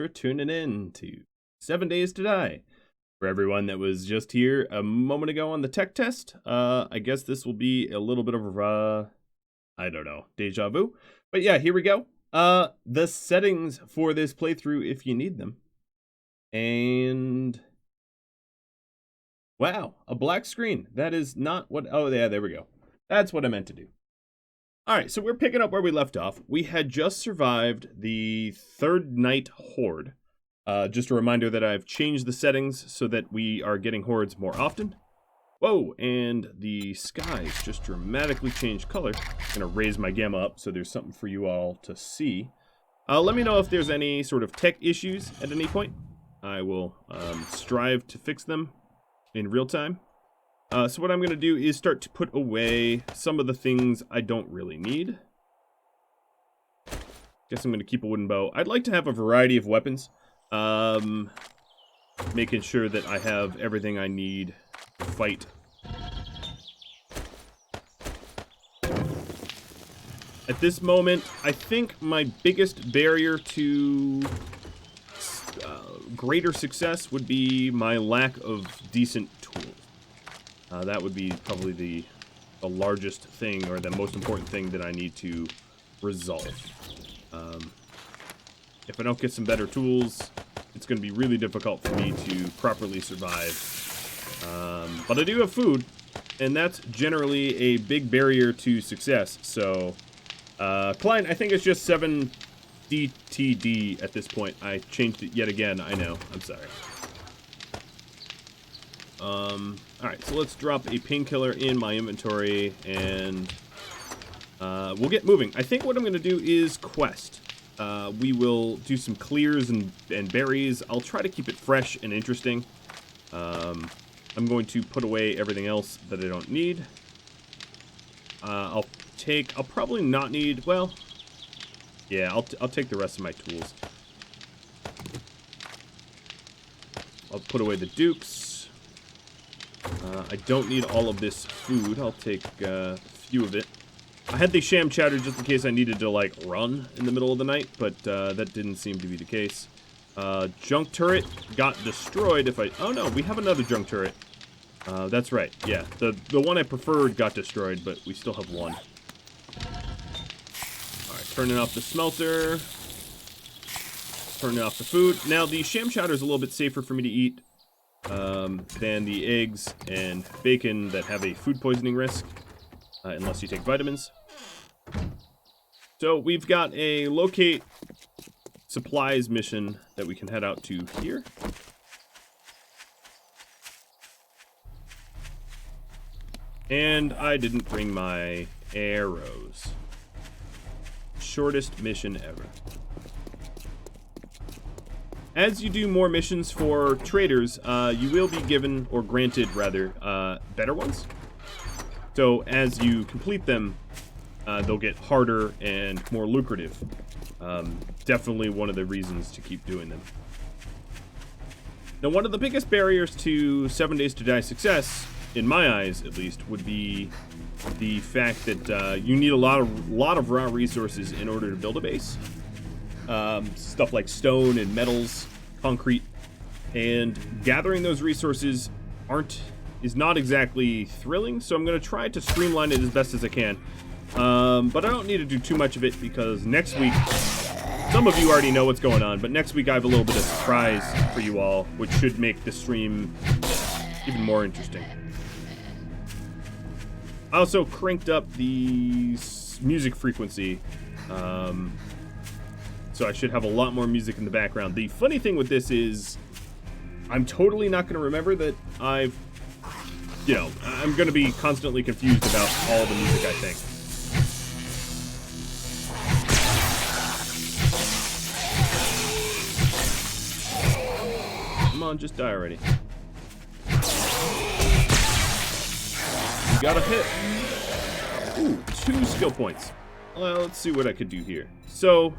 for tuning in to 7 Days to Die. For everyone that was just here a moment ago on the tech test, I guess this will be a little bit of I don't know, deja vu. But yeah, here we go. The settings for this playthrough if you need them. And wow, a black screen. That is not what, oh yeah, there we go. That's what I meant to do. All right, so we're picking up where we left off. We had just survived the third night horde. Just a reminder that I've changed the settings so that we are getting hordes more often. Whoa, and the skies just dramatically changed color. I'm gonna raise my gamma up so there's something for you all to see. Let me know if there's any sort of tech issues at any point. I will strive to fix them in real time. So what I'm going to do is start to put away some of the things I don't really need. Guess I'm going to keep a wooden bow. I'd like to have a variety of weapons. Making sure that I have everything I need to fight. At this moment, I think my biggest barrier to greater success would be my lack of decent tools. That would be probably the largest thing, or the most important thing that I need to resolve. If I don't get some better tools, it's going to be really difficult for me to properly survive. But I do have food, and that's generally a big barrier to success. So, Klein, I think it's just 7 DTD at this point. I changed it yet again, I know. I'm sorry. Alright, so let's drop a painkiller in my inventory, and we'll get moving. I think what I'm going to do is quest. We will do some clears and berries. I'll try to keep it fresh and interesting. I'm going to put away everything else that I don't need. I'll probably not need, well, yeah, I'll take the rest of my tools. I'll put away the dukes. I don't need all of this food. I'll take a few of it. I had the sham chowder just in case I needed to, like, run in the middle of the night, but that didn't seem to be the case. Junk turret got destroyed oh no, we have another junk turret. That's right, yeah. The one I preferred got destroyed, but we still have one. Alright, turning off the smelter. Turning off the food. Now, the sham chowder is a little bit safer for me to eat than the eggs and bacon that have a food poisoning risk, unless you take vitamins. So we've got a locate supplies mission that we can head out to here. And I didn't bring my arrows. Shortest mission ever. As you do more missions for traders, you will be given, or granted rather, better ones. So as you complete them, they'll get harder and more lucrative. Definitely one of the reasons to keep doing them. Now, one of the biggest barriers to 7 Days to Die success, in my eyes at least, would be the fact that you need a lot of raw resources in order to build a base. Stuff like stone and metals, concrete, and gathering those resources is not exactly thrilling, so I'm going to try to streamline it as best as I can. But I don't need to do too much of it because next week, some of you already know what's going on, but next week I have a little bit of surprise for you all, which should make the stream even more interesting. I also cranked up the music frequency, so I should have a lot more music in the background. The funny thing with this is I'm totally not going to remember that I'm going to be constantly confused about all the music, I think. Come on, just die already. You got a hit. Ooh, 2 skill points. Well, let's see what I could do here. So,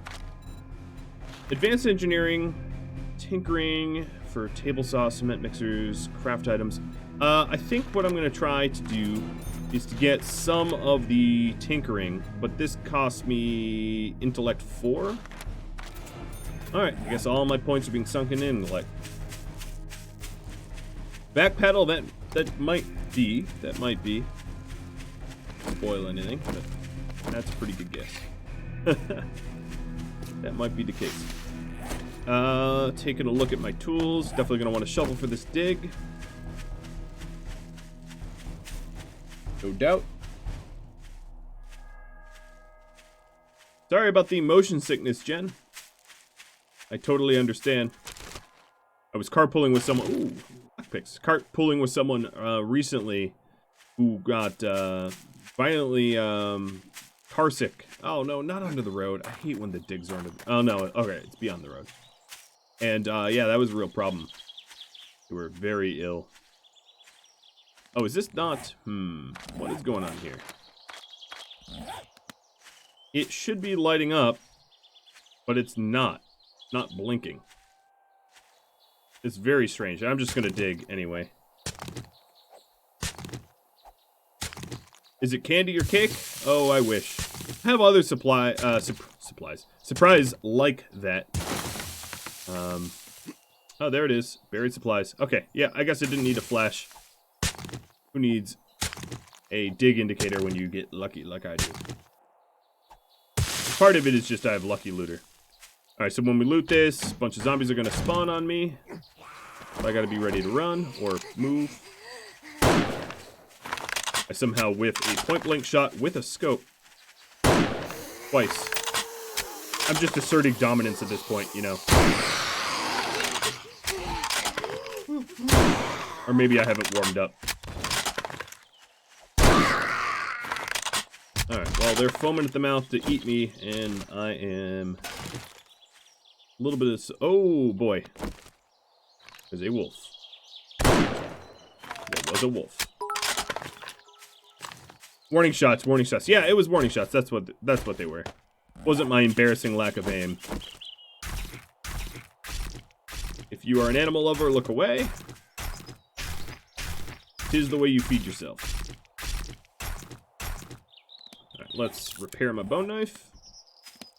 advanced engineering, tinkering for table saw, cement mixers, craft items. I think what I'm going to try to do is to get some of the tinkering, but this costs me intellect 4. Alright, I guess all my points are being sunken in. Like, back pedal, that might be. Spoil anything, but that's a pretty good guess. That might be the case. Taking a look at my tools. Definitely going to want to shovel for this dig. No doubt. Sorry about the motion sickness, Jen. I totally understand. I was carpooling with someone. Ooh, lockpicks. Carpooling with someone recently who got violently carsick. Oh no, not under the road. I hate when the digs are under. Oh no, okay, it's beyond the road. And yeah, that was a real problem. They were very ill. Oh, is this not? What is going on here? It should be lighting up, but it's not. Not blinking. It's very strange. I'm just gonna dig anyway. Is it candy or cake? Oh, I wish. I have other supplies. Surprise like that. Oh, there it is. Buried supplies. Okay, yeah, I guess I didn't need a flash. Who needs a dig indicator when you get lucky like I do? Part of it is just I have lucky looter. Alright, so when we loot this, a bunch of zombies are going to spawn on me. I got to be ready to run or move. I somehow whiff a point-blank shot with a scope. Twice. I'm just asserting dominance at this point, you know. Or maybe I haven't warmed up. Alright, well, they're foaming at the mouth to eat me, and I am a little bit of... Oh, boy. There's a wolf. There was a wolf. Warning shots, warning shots. Yeah, it was warning shots. That's what they were. Wasn't my embarrassing lack of aim. If you are an animal lover, look away. 'Tis the way you feed yourself. Alright, let's repair my bone knife.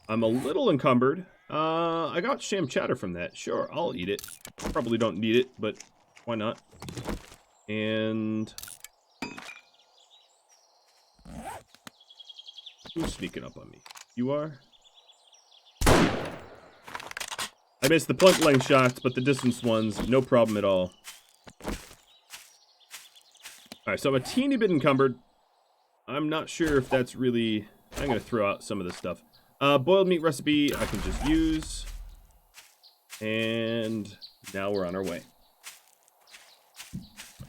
I'm a little encumbered. I got sham chatter from that. Sure, I'll eat it. Probably don't need it, but why not? And... who's sneaking up on me? You are? I missed the point blank shots, but the distance ones, no problem at all. Alright, so I'm a teeny bit encumbered. I'm not sure if that's really... I'm going to throw out some of this stuff. Boiled meat recipe I can just use. And now we're on our way.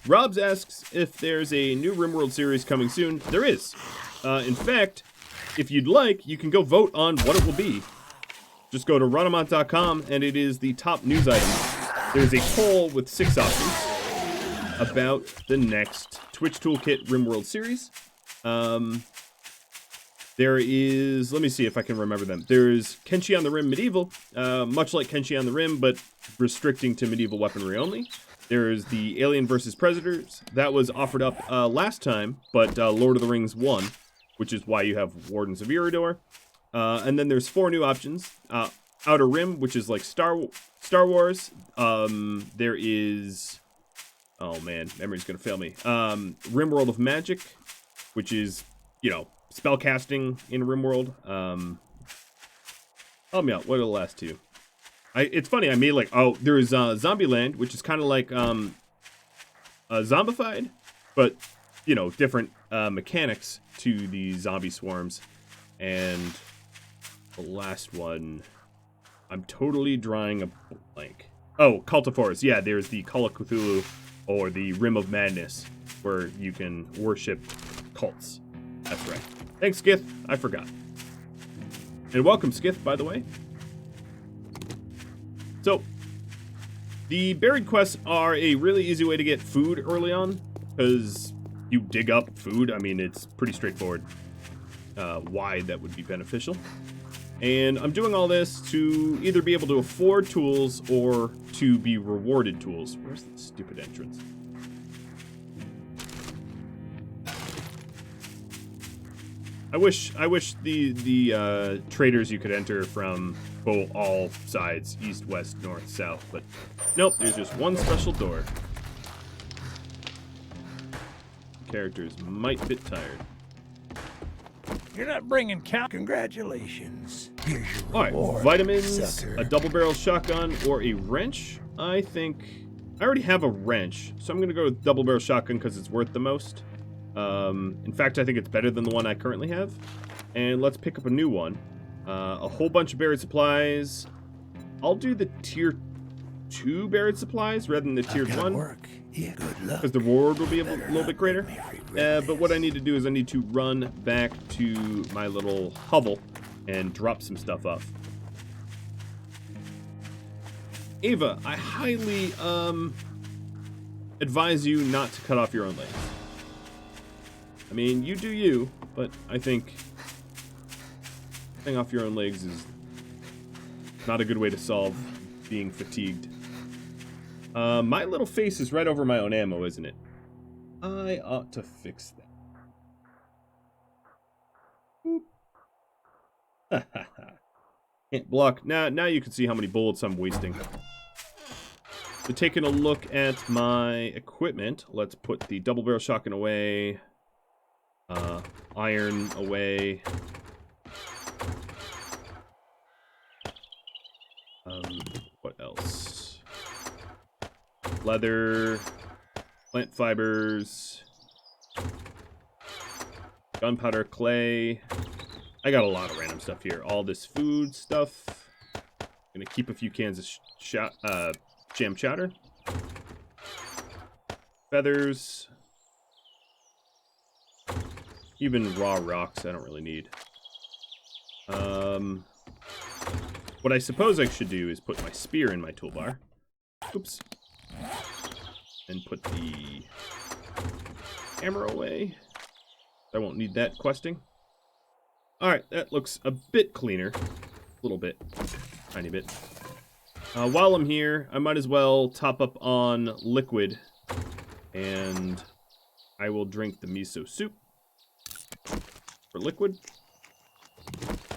Robs asks if there's a new RimWorld series coming soon. There is. In fact, if you'd like, you can go vote on what it will be. Just go to Rhadamant.com, and it is the top news item. There's a poll with 6 options about the next Twitch Toolkit RimWorld series. There is, let me see if I can remember them. There's Kenshi on the Rim Medieval, much like Kenshi on the Rim, but restricting to medieval weaponry only. There's the Alien vs. Predators. That was offered up last time, but Lord of the Rings won, which is why you have Wardens of Eridor. And then there's 4 new options. Outer Rim, which is like Star Wars. There is... oh man, memory's gonna fail me. RimWorld of Magic, which is, you know, spellcasting in RimWorld. Help me out, what are the last 2? It's funny, I made like... oh, there's Zombieland, which is kind of like Zombified, but, you know, different mechanics to the zombie swarms. And the last one, I'm totally drawing a blank. Oh, Cult of Horrors. Yeah, there's the Call of Cthulhu, or the Rim of Madness, where you can worship cults. That's right. Thanks, Skith. I forgot. And welcome, Skith, by the way. So, the buried quests are a really easy way to get food early on, because you dig up food. I mean, it's pretty straightforward why that would be beneficial. And I'm doing all this to either be able to afford tools or to be rewarded tools. Where's the stupid entrance? I wish the traders you could enter from go all sides, east, west, north, south. But nope, there's just one special door. Character's might bit tired. You're not bringing count. Congratulations. Here's your All right, reward, vitamins, sucker. a double barrel shotgun, or a wrench. I think I already have a wrench, so I'm gonna go with double barrel shotgun because it's worth the most. In fact, I think it's better than the one I currently have. And let's pick up a new one. A whole bunch of buried supplies. I'll do the tier 2 buried supplies rather than the tier 1. Work. Yeah, good luck. Because the reward will be a little bit greater. But what I need to do is I need to run back to my little hovel and drop some stuff off. Ava, I highly advise you not to cut off your own legs. I mean, you do you, but I think cutting off your own legs is not a good way to solve being fatigued. My little face is right over my own ammo, isn't it? I ought to fix that. Boop. Can't block. Now you can see how many bullets I'm wasting. So taking a look at my equipment, let's put the double barrel shotgun away. Iron away. What else? Leather, plant fibers, gunpowder, clay. I got a lot of random stuff here. All this food stuff. Gonna keep a few cans of jam chowder. Feathers. Even raw rocks I don't really need. What I suppose I should do is put my spear in my toolbar. Oops. And put the hammer away. I won't need that questing. Alright, that looks a bit cleaner. A little bit. Tiny bit. While I'm here, I might as well top up on liquid. And I will drink the miso soup. For liquid.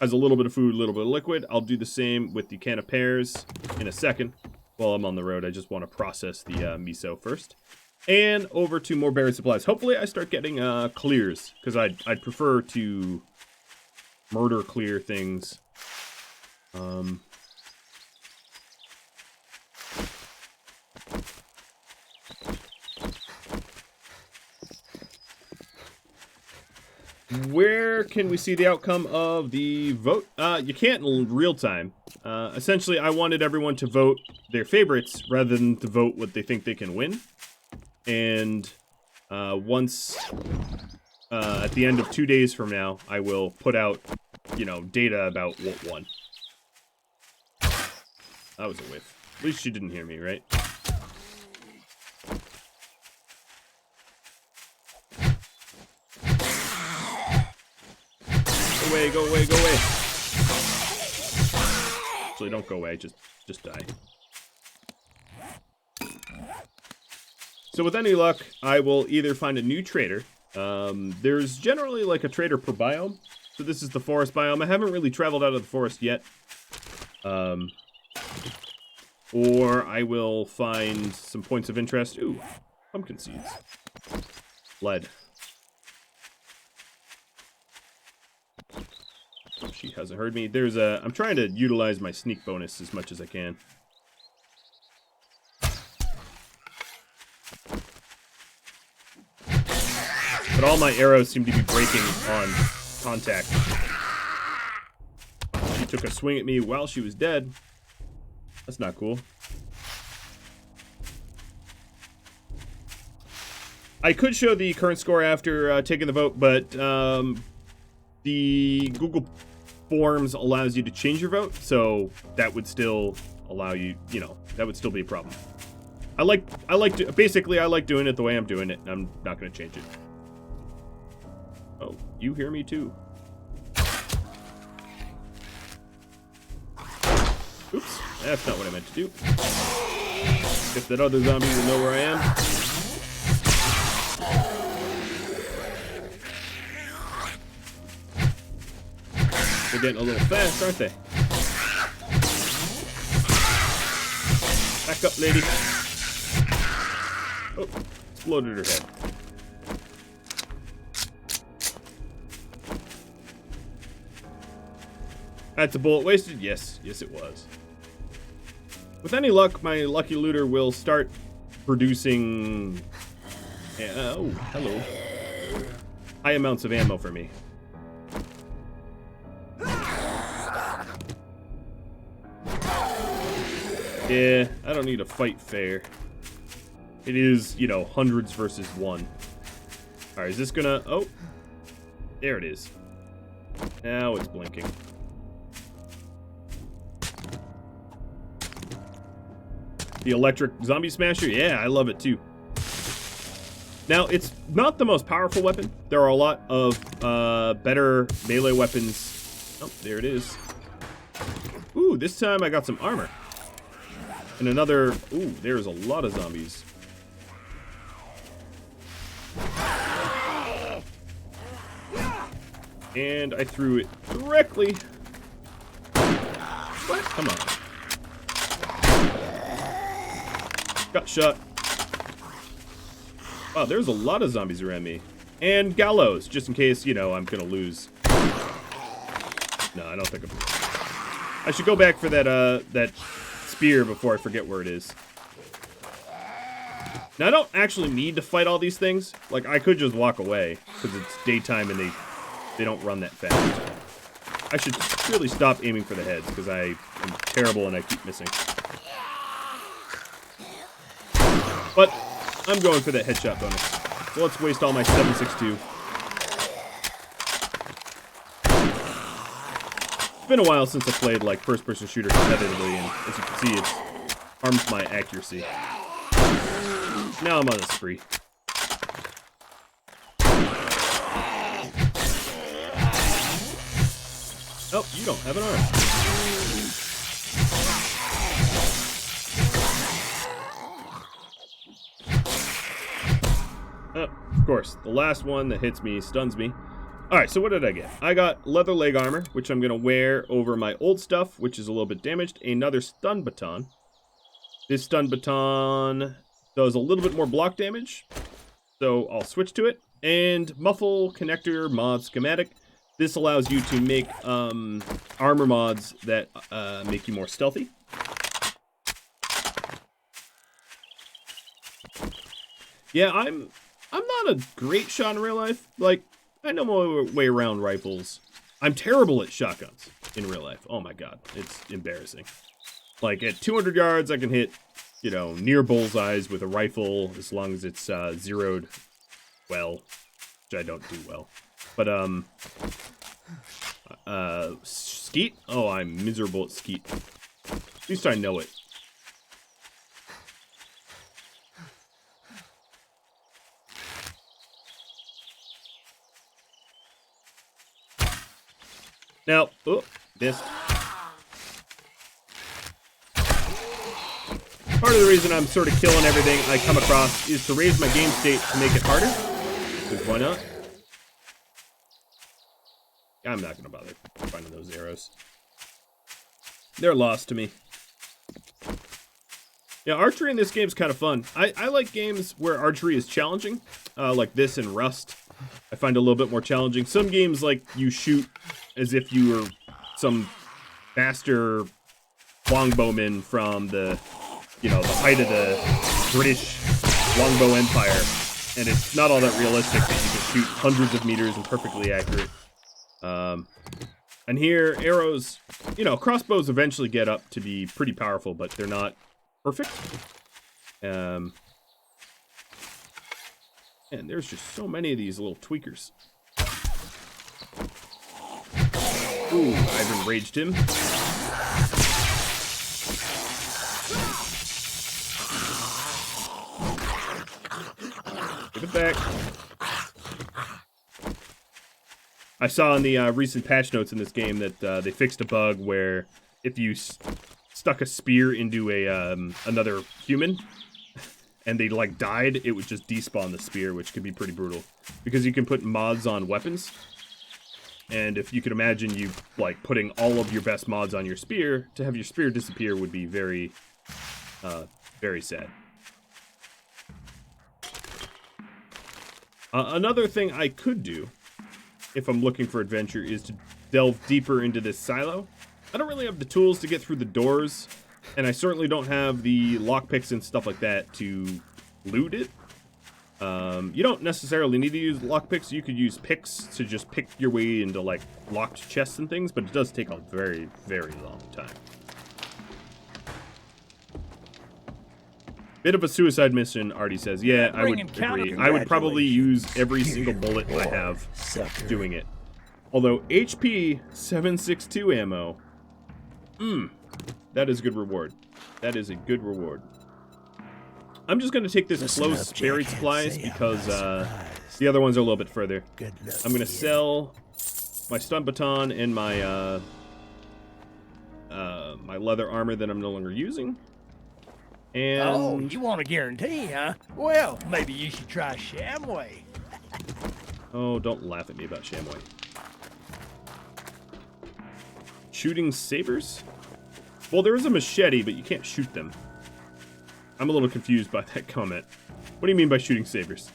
Has a little bit of food, a little bit of liquid. I'll do the same with the can of pears in a second. While I'm on the road, I just want to process the miso first. And over to more buried supplies. Hopefully I start getting clears, because I'd prefer to murder clear things. Where can we see the outcome of the vote? You can't in real time. Essentially, I wanted everyone to vote their favorites rather than to vote what they think they can win. And once, at the end of 2 days from now, I will put out, data about what won. That was a whiff. At least you didn't hear me, right? Go away, go away, go away. Actually, don't go away, just die. So with any luck, I will either find a new trader. There's generally like a trader per biome. So this is the forest biome. I haven't really traveled out of the forest yet. Or I will find some points of interest. Ooh, pumpkin seeds. Lead. She hasn't heard me. I'm trying to utilize my sneak bonus as much as I can. But all my arrows seem to be breaking on contact. She took a swing at me while she was dead. That's not cool. I could show the current score after taking the vote, but the Google Forms allows you to change your vote, so that would still allow you, that would still be a problem. Basically, I like doing it the way I'm doing it, and I'm not going to change it. Oh, you hear me too. Oops, that's not what I meant to do. Guess that other zombie will know where I am. They're getting a little fast, aren't they? Back up, lady. Oh, exploded her head. That's a bullet wasted? Yes. Yes, it was. With any luck, my lucky looter will start producing... oh, hello. High amounts of ammo for me. Yeah, I don't need to fight fair. It is, you know, hundreds versus one. Alright, is this gonna... Oh. There it is. Now it's blinking. The electric zombie smasher? Yeah, I love it too. Now, it's not the most powerful weapon. There are a lot of better melee weapons. Oh, there it is. Ooh, this time I got some armor. And another... Ooh, there's a lot of zombies. And I threw it directly... What? Come on. Got shot. Wow, there's a lot of zombies around me. And gallows, just in case, you know, I'm gonna lose. No, I don't think I should go back for that spear before I forget where it is. Now, I don't actually need to fight all these things. Like, I could just walk away, because it's daytime and they don't run that fast. I should really stop aiming for the heads, because I am terrible and I keep missing. But I'm going for that headshot bonus. So let's waste all my 7.62. It's been a while since I played like first-person shooter competitively, and as you can see, it harms my accuracy. Now I'm on a spree. Oh, you don't have an arm. Oh, of course, the last one that hits me stuns me. Alright, so what did I get? I got leather leg armor, which I'm going to wear over my old stuff, which is a little bit damaged. Another stun baton. This stun baton does a little bit more block damage, so I'll switch to it. And muffle connector mod schematic. This allows you to make armor mods that make you more stealthy. Yeah, I'm not a great shot in real life. Like, I know my way around rifles. I'm terrible at shotguns in real life. Oh my god, it's embarrassing. Like, at 200 yards, I can hit, you know, near bullseyes with a rifle as long as it's zeroed well, which I don't do well. But, skeet? Oh, I'm miserable at skeet. At least I know it. Now, oh, missed. Part of the reason I'm sort of killing everything I come across is to raise my game state to make it harder. Because why not? I'm not going to bother finding those arrows. They're lost to me. Yeah, archery in this game is kind of fun. I like games where archery is challenging, like this and Rust. I find it a little bit more challenging. Some games, like, you shoot as if you were some master longbowman from the, you know, the height of the British longbow empire. And it's not all that realistic that you can shoot hundreds of meters and perfectly accurate. And here, arrows, you know, crossbows eventually get up to be pretty powerful, but they're not perfect. And there's just so many of these little tweakers. Ooh, I've enraged him. Give it back. I saw in the recent patch notes in this game that they fixed a bug where if you stuck a spear into a another human and they like died, it would just despawn the spear, which could be pretty brutal because you can put mods on weapons. And if you could imagine you like putting all of your best mods on your spear, to have your spear disappear would be very Very sad. Another thing I could do, if I'm looking for adventure, is to delve deeper into this silo. I don't really have the tools to get through the doors, and I certainly don't have the lockpicks and stuff like that to loot it. You don't necessarily need to use lockpicks. You could use picks to just pick your way into, like, locked chests and things, but it does take a very, very long time. Bit of a suicide mission, Artie says. Yeah, I would agree. I would probably use every single bullet I have doing it. Although, HP 762 ammo. That is a good reward. That is a good reward. I'm just going to take this close buried supplies because the other ones are a little bit further. I'm going to sell my stun baton and my my leather armor that I'm no longer using. And oh, you want a guarantee, huh? Well, maybe you should try Shamway. Oh, don't laugh at me about Shamway. Shooting sabers? Well, there is a machete, but you can't shoot them. I'm a little confused by that comment. What do you mean by shooting sabers?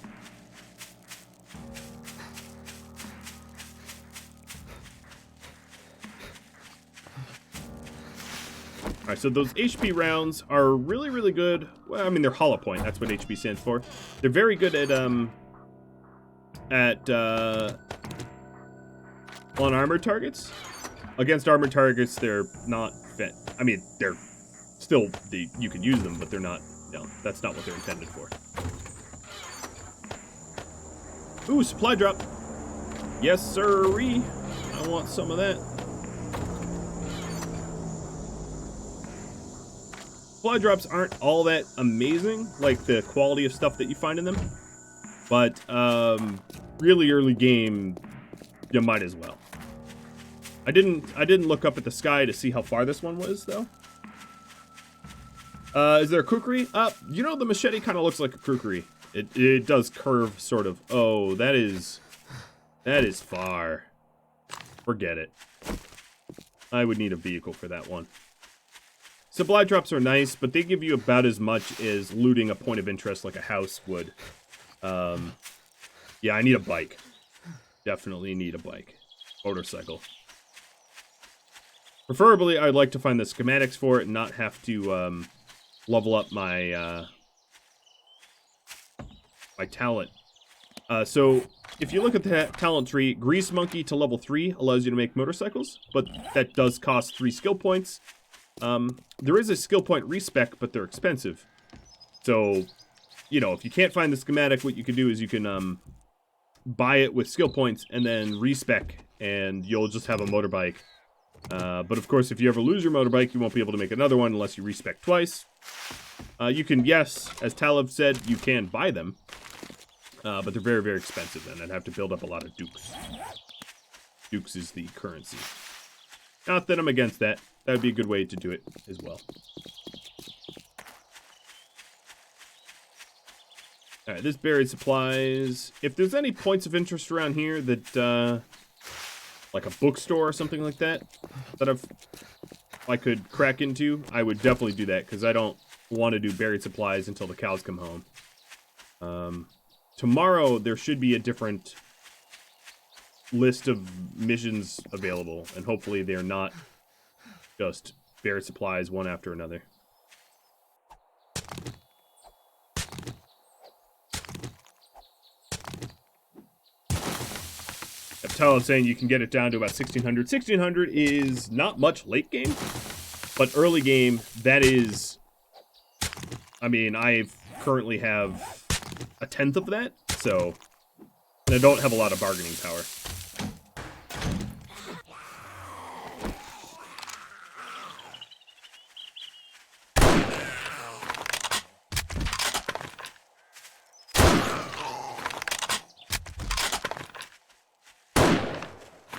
Alright, so those HP rounds are really, really good. Well, I mean, they're hollow point. That's what HP stands for. They're very good at on armored targets. Against armored targets, they're not fit. I mean, they're still, you can use them, but they're not, no, that's not what they're intended for. Ooh, supply drop. Yes, sirree. I want some of that. Supply drops aren't all that amazing, like the quality of stuff that you find in them. But, really early game, you might as well. I didn't look up at the sky to see how far this one was, though. Is there a kukri? You know, the machete kind of looks like a kukri. It does curve, sort of. Oh, that is far. Forget it. I would need a vehicle for that one. Supply drops are nice, but they give you about as much as looting a point of interest like a house would. Yeah, I need a bike. Definitely need a bike. Motorcycle. Preferably, I'd like to find the schematics for it and not have to level up my my talent. So, if you look at the talent tree, Grease Monkey to level 3 allows you to make motorcycles, but that does cost 3 skill points. There is a skill point respec, but they're expensive. So, you know, if you can't find the schematic, what you can do is you can buy it with skill points and then respec, and you'll just have a motorbike. But of course, if you ever lose your motorbike, you won't be able to make another one unless you respec twice. You can, yes, as Talib said, you can buy them. But they're very, very expensive, and I'd have to build up a lot of dukes. Dukes is the currency. Not that I'm against that. That would be a good way to do it as well. Alright, this buried supplies. If there's any points of interest around here that, like a bookstore or something like that, that I could crack into, I would definitely do that, because I don't want to do buried supplies until the cows come home. Tomorrow, there should be a different list of missions available, and hopefully they're not just buried supplies one after another. Talib saying you can get it down to about 1600. 1600 is not much late game, but early game, that is, I mean, I currently have a tenth of that, so I don't have a lot of bargaining power.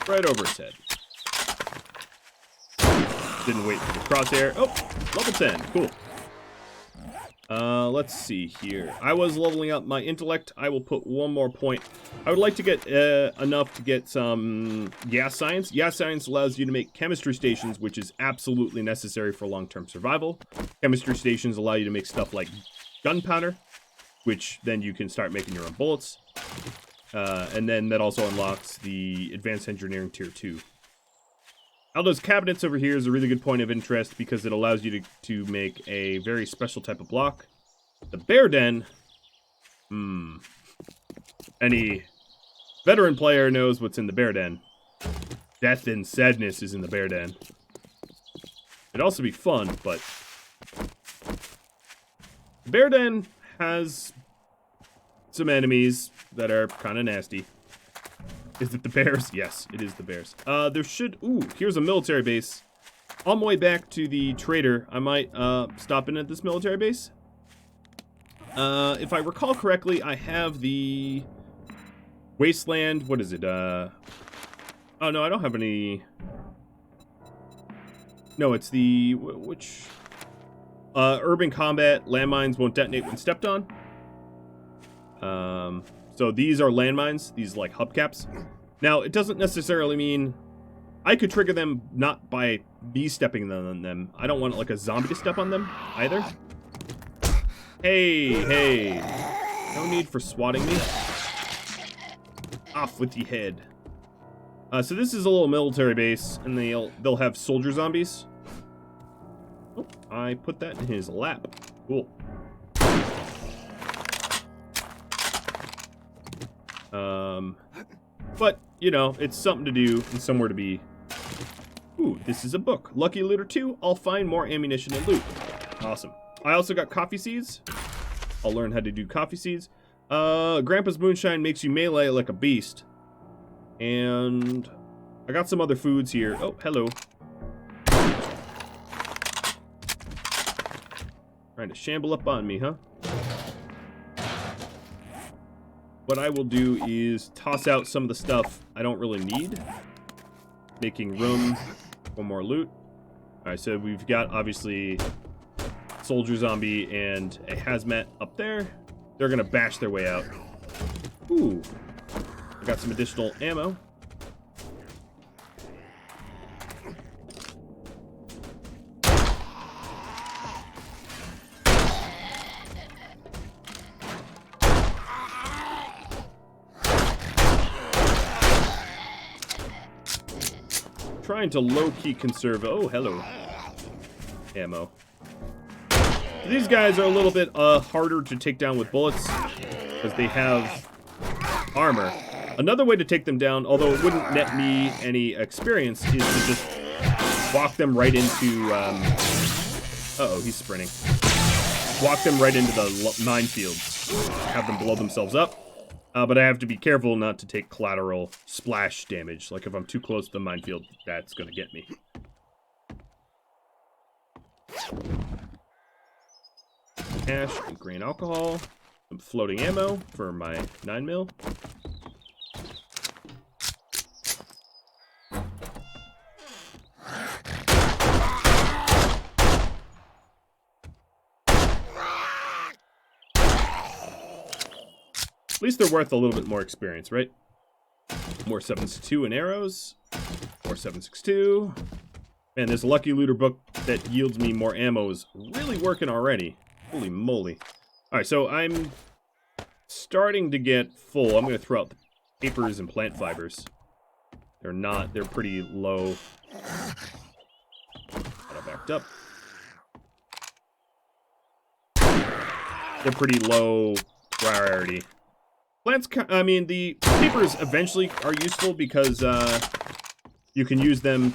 Right over his head. Didn't wait for the crosshair. Oh, level 10. Cool. Let's see here. I was leveling up my intellect. I will put one more point. I would like to get enough to get some gas science. Gas science allows you to make chemistry stations, which is absolutely necessary for long-term survival. Chemistry stations allow you to make stuff like gunpowder, which then you can start making your own bullets. And then that also unlocks the advanced engineering tier 2. Aldo's cabinets over here is a really good point of interest because it allows you to make a very special type of block. The bear den. Any veteran player knows what's in the bear den. Death and sadness is in the bear den. It'd also be fun, but the bear den has some enemies that are kind of nasty. Is it the bears? Yes, it is the bears. There should... Ooh, here's a military base. On my way back to the trader, I might stop in at this military base. If I recall correctly, I have the wasteland... What is it? Oh, no, I don't have any... No, it's the... Which... urban combat, landmines won't detonate when stepped on. So these are landmines, these like hubcaps. Now, it doesn't necessarily mean I could trigger them not by me stepping on them. I don't want like a zombie to step on them either. Hey. No need for swatting me. Off with the head. So this is a little military base, and they'll have soldier zombies. Oh, I put that in his lap. Cool. But, you know, it's something to do and somewhere to be. Ooh, this is a book. Lucky Looter 2, I'll find more ammunition and loot. Awesome. I also got coffee seeds. I'll learn how to do coffee seeds. Grandpa's Moonshine makes you melee like a beast. And I got some other foods here. Oh, hello. Trying to shamble up on me, huh? What I will do is toss out some of the stuff I don't really need. Making room for more loot. Alright, so we've got, obviously, soldier zombie and a hazmat up there. They're going to bash their way out. Ooh. I got some additional ammo. Trying to low-key conserve... Oh, hello. Ammo. These guys are a little bit harder to take down with bullets because they have armor. Another way to take them down, although it wouldn't net me any experience, is to just walk them right into... Uh-oh, he's sprinting. Walk them right into the minefields. Have them blow themselves up. But I have to be careful not to take collateral splash damage. Like, if I'm too close to the minefield, that's going to get me. Cash and grain alcohol. Some floating ammo for my 9mm. At least they're worth a little bit more experience, right? More 7.62 and arrows. More 7.62. Man, this Lucky Looter book that yields me more ammo is really working already. Holy moly. Alright, so I'm starting to get full. I'm going to throw out the papers and plant fibers. They're pretty low. Got it backed up. They're pretty low priority. Plants, I mean, the papers eventually are useful because you can use them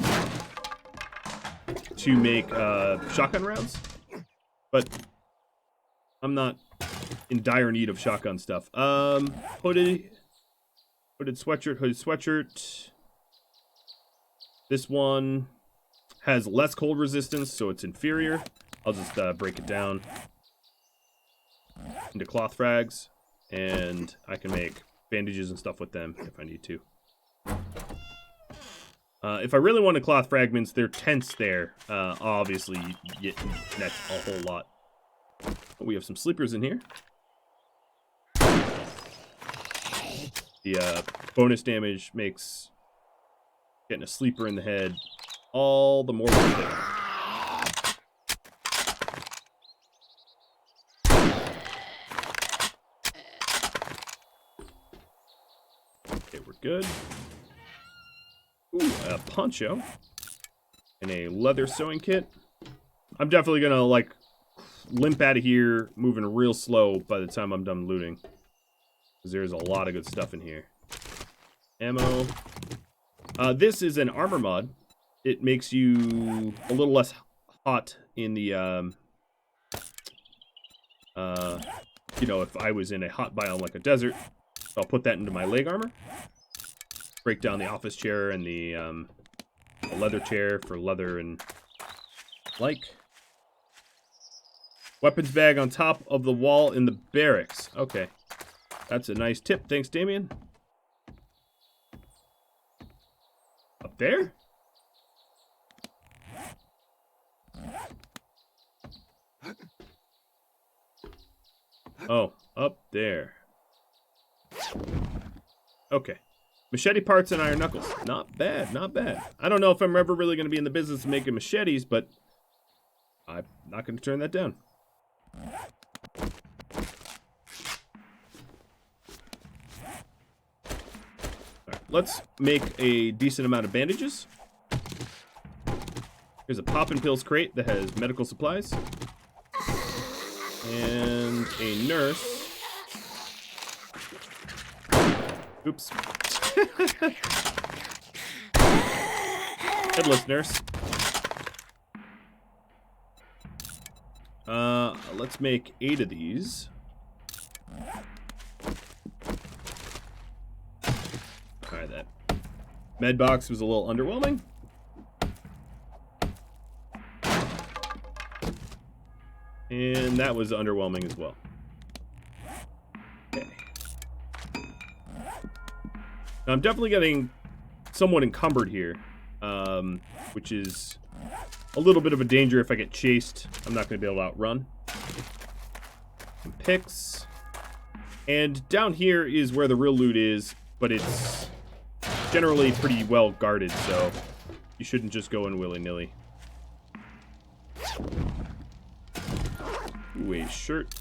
to make shotgun rounds. But I'm not in dire need of shotgun stuff. Hooded sweatshirt. This one has less cold resistance, so it's inferior. I'll just break it down into cloth frags. And I can make bandages and stuff with them if I need to. If I really wanted cloth fragments, they're tents there. Obviously, you get that's a whole lot. We have some sleepers in here. The bonus damage makes getting a sleeper in the head all the more worth it. Okay, we're good. Ooh, a poncho. And a leather sewing kit. I'm definitely gonna, like, limp out of here, moving real slow by the time I'm done looting. Because there's a lot of good stuff in here. Ammo. This is an armor mod. It makes you a little less hot in the, you know, if I was in a hot biome like a desert. So I'll put that into my leg armor. Break down the office chair and the leather chair for leather and like. Weapons bag on top of the wall in the barracks. Okay. That's a nice tip. Thanks, Damien. Up there? Oh, up there. Okay. Machete parts and iron knuckles. Not bad, not bad. I don't know if I'm ever really going to be in the business of making machetes, but I'm not going to turn that down. Alright, let's make a decent amount of bandages. Here's a poppin' pills crate that has medical supplies. And a nurse. Oops. Headless nurse. Let's make 8 of these. Alright, that med box was a little underwhelming. And that was underwhelming as well. Okay. Now I'm definitely getting somewhat encumbered here, which is a little bit of a danger if I get chased. I'm not going to be able to outrun. Some picks. And down here is where the real loot is, but it's generally pretty well guarded, so you shouldn't just go in willy-nilly. Ooh, a shirt.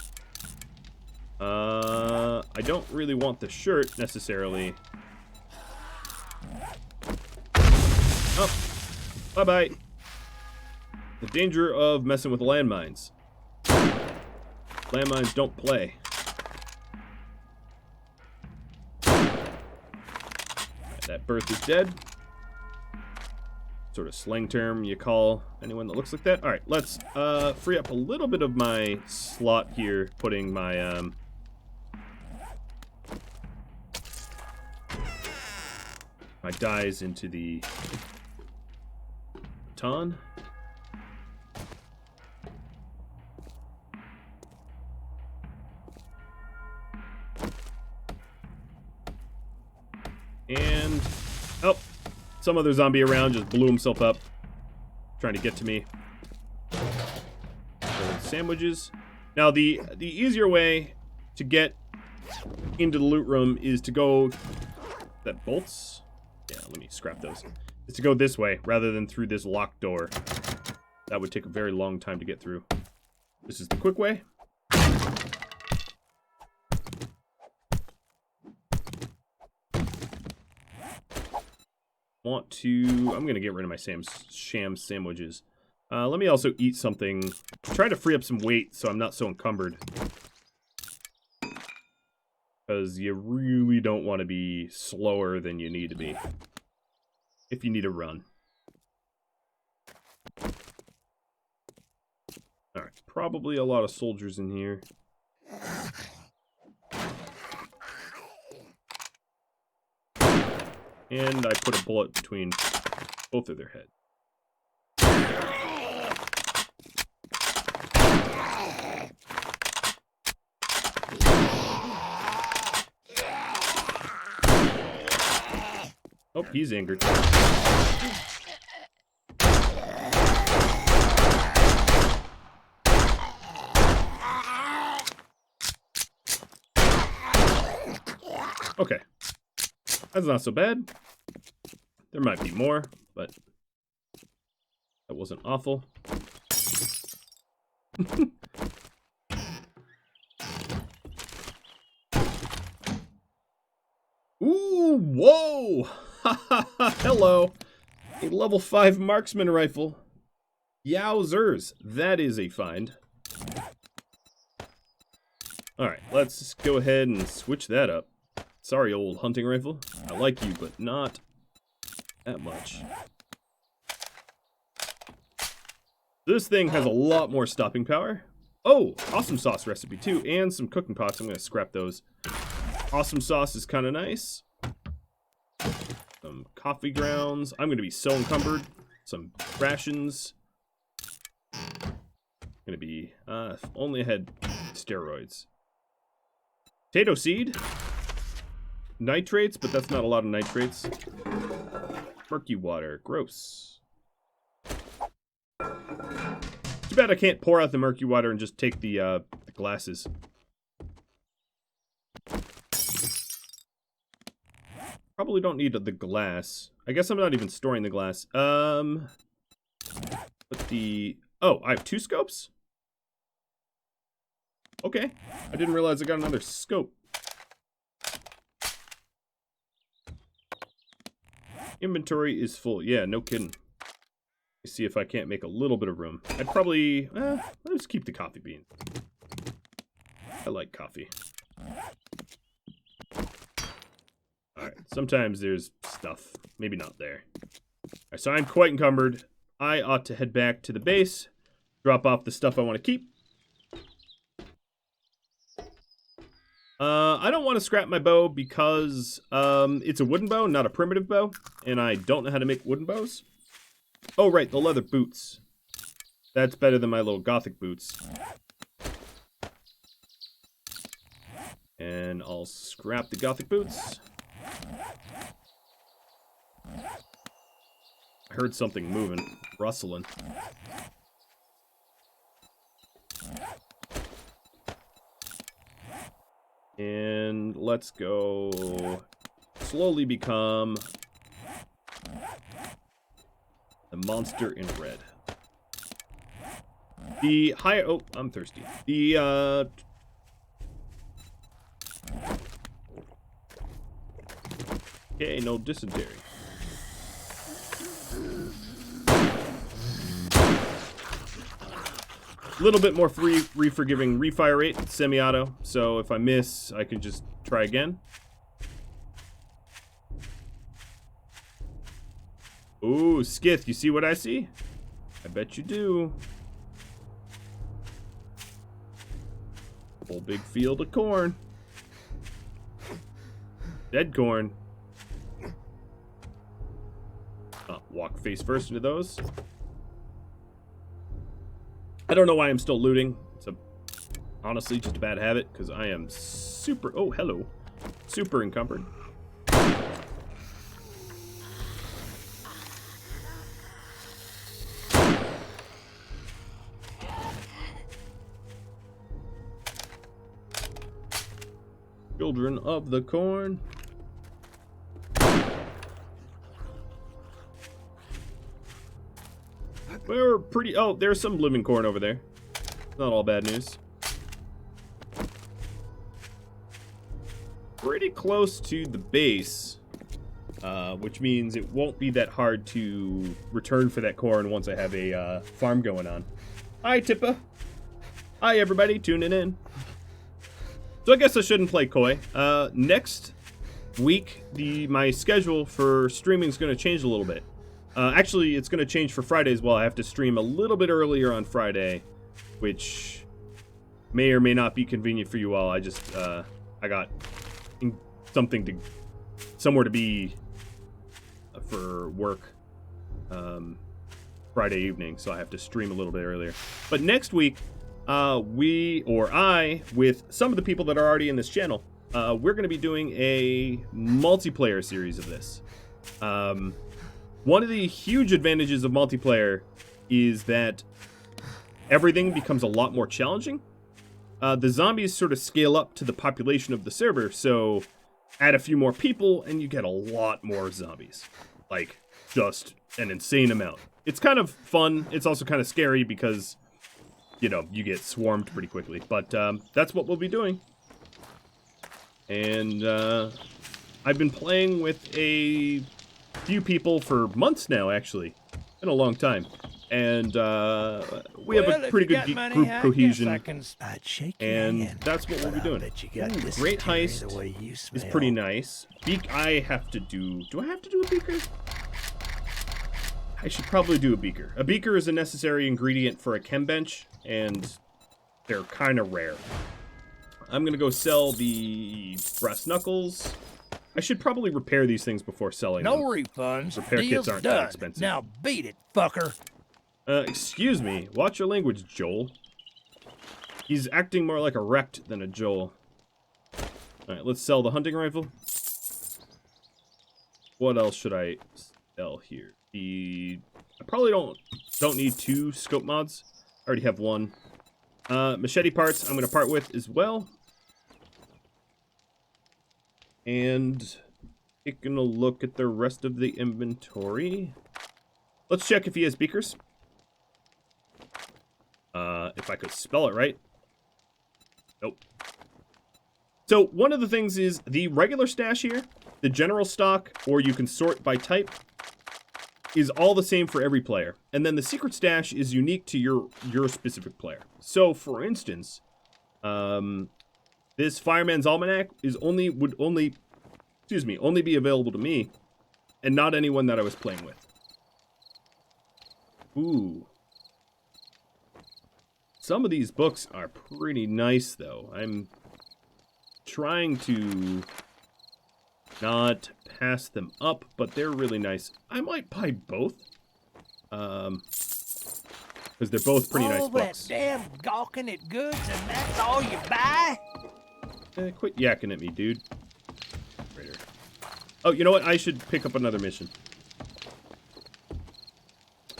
I don't really want the shirt, necessarily. Oh, bye-bye. The danger of messing with landmines. Landmines don't play. Right, that berth is dead. Sort of slang term you call anyone that looks like that. Alright, let's free up a little bit of my slot here, putting my my dyes into the baton. And oh, some other zombie around just blew himself up, trying to get to me. Sandwiches. Now the easier way to get into the loot room is to go. That bolts? Yeah, let me scrap those. Is to go this way rather than through this locked door. That would take a very long time to get through. This is the quick way. I'm gonna get rid of my sham sandwiches. Let me also eat something. Try to free up some weight so I'm not so encumbered. Because you really don't want to be slower than you need to be. If you need to run. Alright, probably a lot of soldiers in here. And I put a bullet between both of their heads. Oh, he's angered. Okay. That's not so bad. There might be more, but that wasn't awful. Ooh, whoa! Ha ha ha, hello! A level 5 marksman rifle. Yowzers, that is a find. Alright, let's go ahead and switch that up. Sorry, old hunting rifle. I like you, but not that much. This thing has a lot more stopping power. Oh, awesome sauce recipe too, and some cooking pots. I'm going to scrap those. Awesome sauce is kind of nice. Some coffee grounds. I'm going to be so encumbered. Some rations. Going to be, if only I had steroids. Potato seed. Nitrates, but that's not a lot of nitrates. Murky water. Gross. Too bad I can't pour out the murky water and just take the glasses. Probably don't need the glass. I guess I'm not even storing the glass. But the... Oh, I have 2 scopes? Okay. I didn't realize I got another scope. Inventory is full. Yeah, no kidding. Let's see if I can't make a little bit of room. I'd probably... let's keep the coffee bean. I like coffee. Alright, sometimes there's stuff. Maybe not there. Alright, so I'm quite encumbered. I ought to head back to the base. Drop off the stuff I want to keep. I don't want to scrap my bow because it's a wooden bow, not a primitive bow. And I don't know how to make wooden bows. Oh, right, the leather boots. That's better than my little gothic boots. And I'll scrap the gothic boots. I heard something moving, rustling. And let's go slowly become the monster in red. The higher... Oh, I'm thirsty. The, Okay, no dysentery. A little bit more forgiving refire rate, semi-auto, so if I miss, I can just try again. Ooh, Skith, you see what I see? I bet you do. Whole big field of corn. Dead corn. Walk face first into those. I don't know why I'm still looting. It's honestly just a bad habit because I am super... Oh, hello. Super encumbered. Children of the corn. We're pretty... Oh, there's some blooming corn over there. Not all bad news. Pretty close to the base, which means it won't be that hard to return for that corn once I have a farm going on. Hi, Tippa. Hi, everybody, tuning in. So I guess I shouldn't play coy. Next week, my schedule for streaming is going to change a little bit. Actually, it's going to change for Friday as well. I have to stream a little bit earlier on Friday, which may or may not be convenient for you all. I just, I got somewhere to be for work Friday evening, so I have to stream a little bit earlier. But next week, I, with some of the people that are already in this channel, we're going to be doing a multiplayer series of this. One of the huge advantages of multiplayer is that everything becomes a lot more challenging. The zombies sort of scale up to the population of the server, so add a few more people, and you get a lot more zombies. Like, just an insane amount. It's kind of fun. It's also kind of scary because, you know, you get swarmed pretty quickly. But that's what we'll be doing. And I've been playing with a few people for months now, actually. Been a long time. And we have a pretty good group cohesion. And that's what we'll be doing. Ooh, Great Heist is pretty nice. I have to do... Do I have to do a beaker? I should probably do a beaker. A beaker is a necessary ingredient for a chem bench, and they're kind of rare. I'm going to go sell the brass knuckles. I should probably repair these things before selling them. No refunds. Repair kits aren't that expensive. Now beat it, fucker. Excuse me. Watch your language, Joel. He's acting more like a Rept than a Joel. Alright, let's sell the hunting rifle. What else should I sell here? I probably don't need 2 scope mods. I already have 1. Machete parts I'm going to part with as well. And taking a look at the rest of the inventory. Let's check if he has beakers. If I could spell it right. Nope. So one of the things is the regular stash here, the general stock, or you can sort by type, is all the same for every player. And then the secret stash is unique to your specific player. So for instance, this Fireman's Almanac would only be available to me and not anyone that I was playing with. Ooh. Some of these books are pretty nice, though. I'm trying to not pass them up, but they're really nice. I might buy both. Because they're both pretty nice books. All that damn gawking at goods and that's all you buy? Quit yakking at me, dude. Raider. Oh, you know what? I should pick up another mission.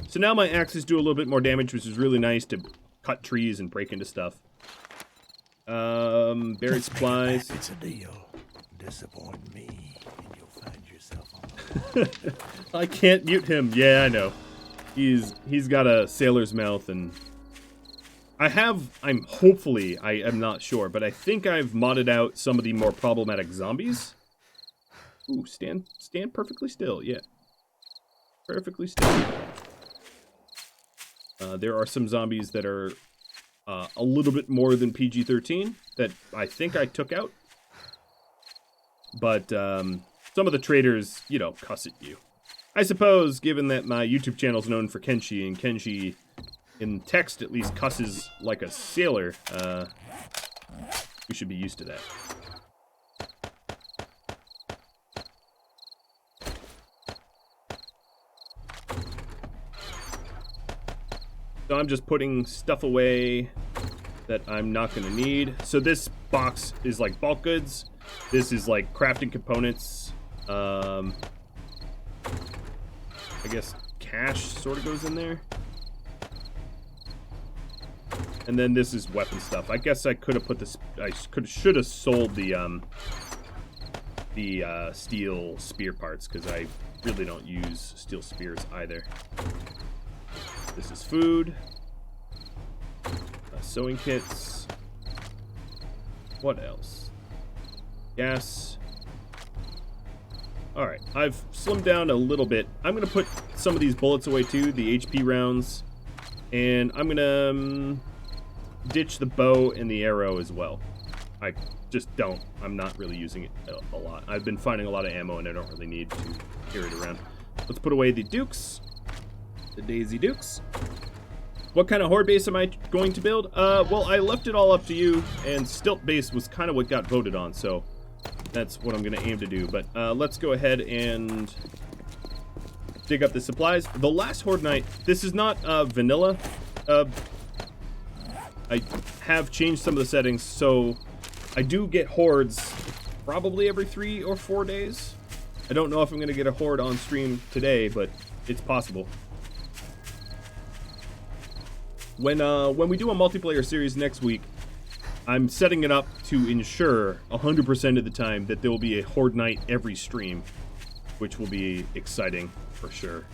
So now my axes do a little bit more damage, which is really nice to cut trees and break into stuff. Buried supplies. It's a deal. Disappoint me, and you'll find yourself on the I can't mute him. Yeah, I know. He's got a sailor's mouth, and I am not sure, but I think I've modded out some of the more problematic zombies. Ooh, stand perfectly still. Yeah, perfectly still. There are some zombies that are a little bit more than PG-13 that I think I took out. But some of the traders, you know, cuss at you. I suppose, given that my YouTube channel is known for Kenshi, and Kenshi, in text at least, cusses like a sailor, we should be used to that. So I'm just putting stuff away that I'm not going to need. So this box is like bulk goods. This is like crafting components. I guess cash sort of goes in there. And then this is weapon stuff. I guess I could have put this. Should have sold the steel spear parts because I really don't use steel spears either. This is food. Sewing kits. What else? Gas. Alright, I've slimmed down a little bit. I'm going to put some of these bullets away too, the HP rounds. And I'm going to ditch the bow and the arrow as well. I just don't. I'm not really using it a lot. I've been finding a lot of ammo and I don't really need to carry it around. Let's put away the dukes. The Daisy Dukes. What kind of horde base am I going to build? Well, I left it all up to you, and stilt base was kind of what got voted on, so that's what I'm going to aim to do. But let's go ahead and dig up the supplies. The last horde night, this is not vanilla. I have changed some of the settings, so I do get hordes probably every 3 or 4 days. I don't know if I'm going to get a horde on stream today, but it's possible. When we do a multiplayer series next week, I'm setting it up to ensure 100% of the time that there will be a Horde Night every stream, which will be exciting for sure.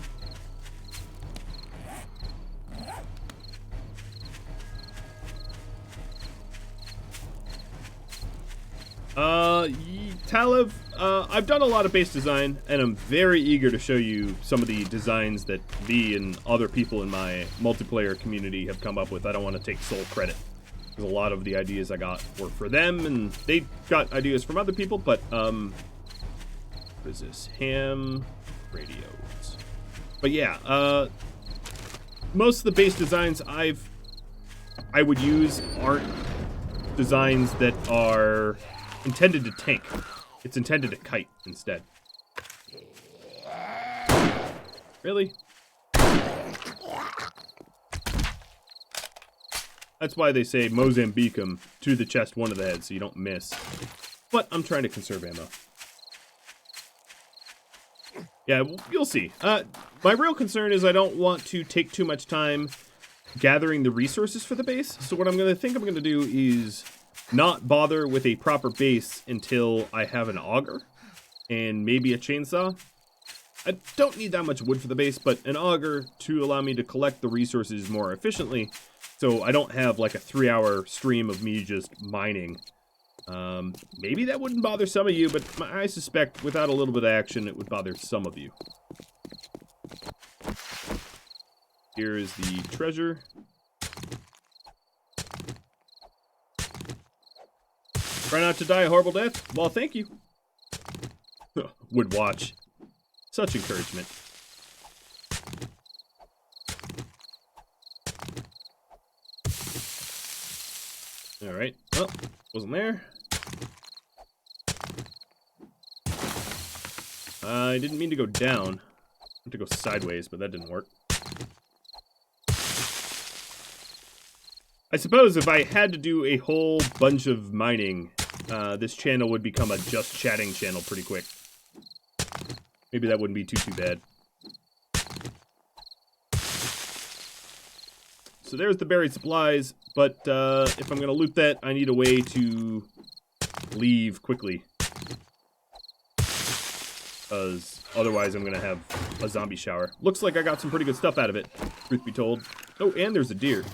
Talev, I've done a lot of base design, and I'm very eager to show you some of the designs that me and other people in my multiplayer community have come up with. I don't want to take sole credit, because a lot of the ideas I got were for them, and they got ideas from other people, but, what is this? Ham radios. But yeah, most of the base designs I would use aren't designs that are intended to tank. It's intended to kite instead. Really? That's why they say Mozambique 'em to the chest, one to the head, so you don't miss. But I'm trying to conserve ammo. Yeah, you'll see. My real concern is I don't want to take too much time gathering the resources for the base. So what I'm going to do is not bother with a proper base until I have an auger and maybe a chainsaw. I don't need that much wood for the base, but an auger to allow me to collect the resources more efficiently, so I don't have like a 3-hour stream of me just mining. Maybe that wouldn't bother some of you, but I suspect without a little bit of action, it would bother some of you. Here is the treasure. Try not to die a horrible death? Well, thank you. Would watch. Such encouragement. Alright. Well, wasn't there. I didn't mean to go down. I meant to go sideways, but that didn't work. I suppose if I had to do a whole bunch of mining, this channel would become a just chatting channel pretty quick. Maybe that wouldn't be too bad. So there's the buried supplies, but if I'm going to loot that, I need a way to leave quickly. Because otherwise I'm going to have a zombie shower. Looks like I got some pretty good stuff out of it, truth be told. Oh, and there's a deer.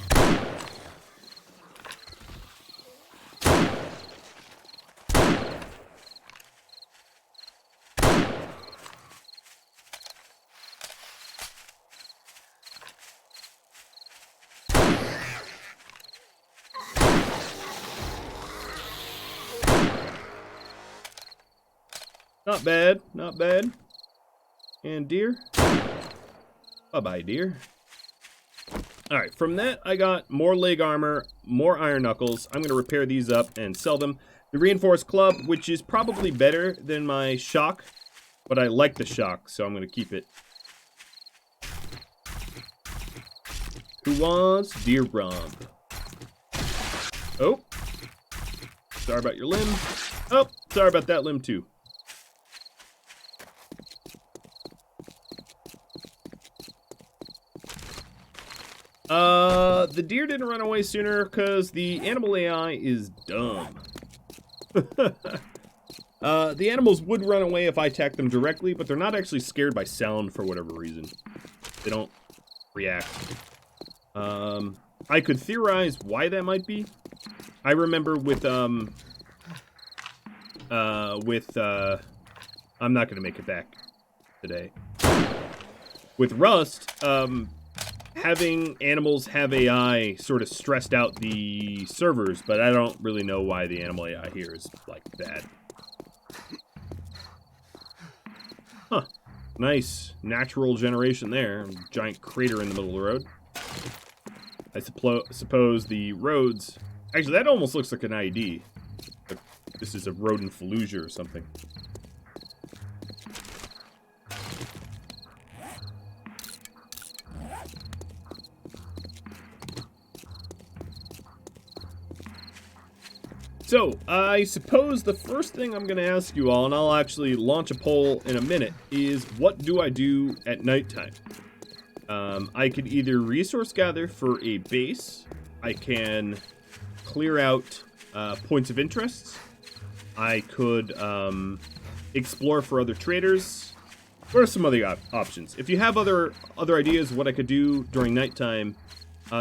Not bad, not bad. And deer. Bye-bye, deer. Alright, from that, I got more leg armor, more iron knuckles. I'm going to repair these up and sell them. The reinforced club, which is probably better than my shock, but I like the shock, so I'm going to keep it. Who wants deer rump? Oh. Sorry about your limb. Oh, sorry about that limb, too. The deer didn't run away sooner because the animal AI is dumb. The animals would run away if I attacked them directly, but they're not actually scared by sound for whatever reason. They don't react. I could theorize why that might be. I remember with, I'm not gonna make it back today. With Rust, having animals have AI sort of stressed out the servers, but I don't really know why the animal AI here is like that. Huh. Nice natural generation there. Giant crater in the middle of the road. I suppose the roads... Actually, that almost looks like an ID. Like this is a rodent Fallujah or something. So, I suppose the first thing I'm going to ask you all, and I'll actually launch a poll in a minute, is what do I do at nighttime? I could either resource gather for a base, I can clear out points of interest. I could explore for other traders. What are some other options? If you have other ideas of what I could do during nighttime,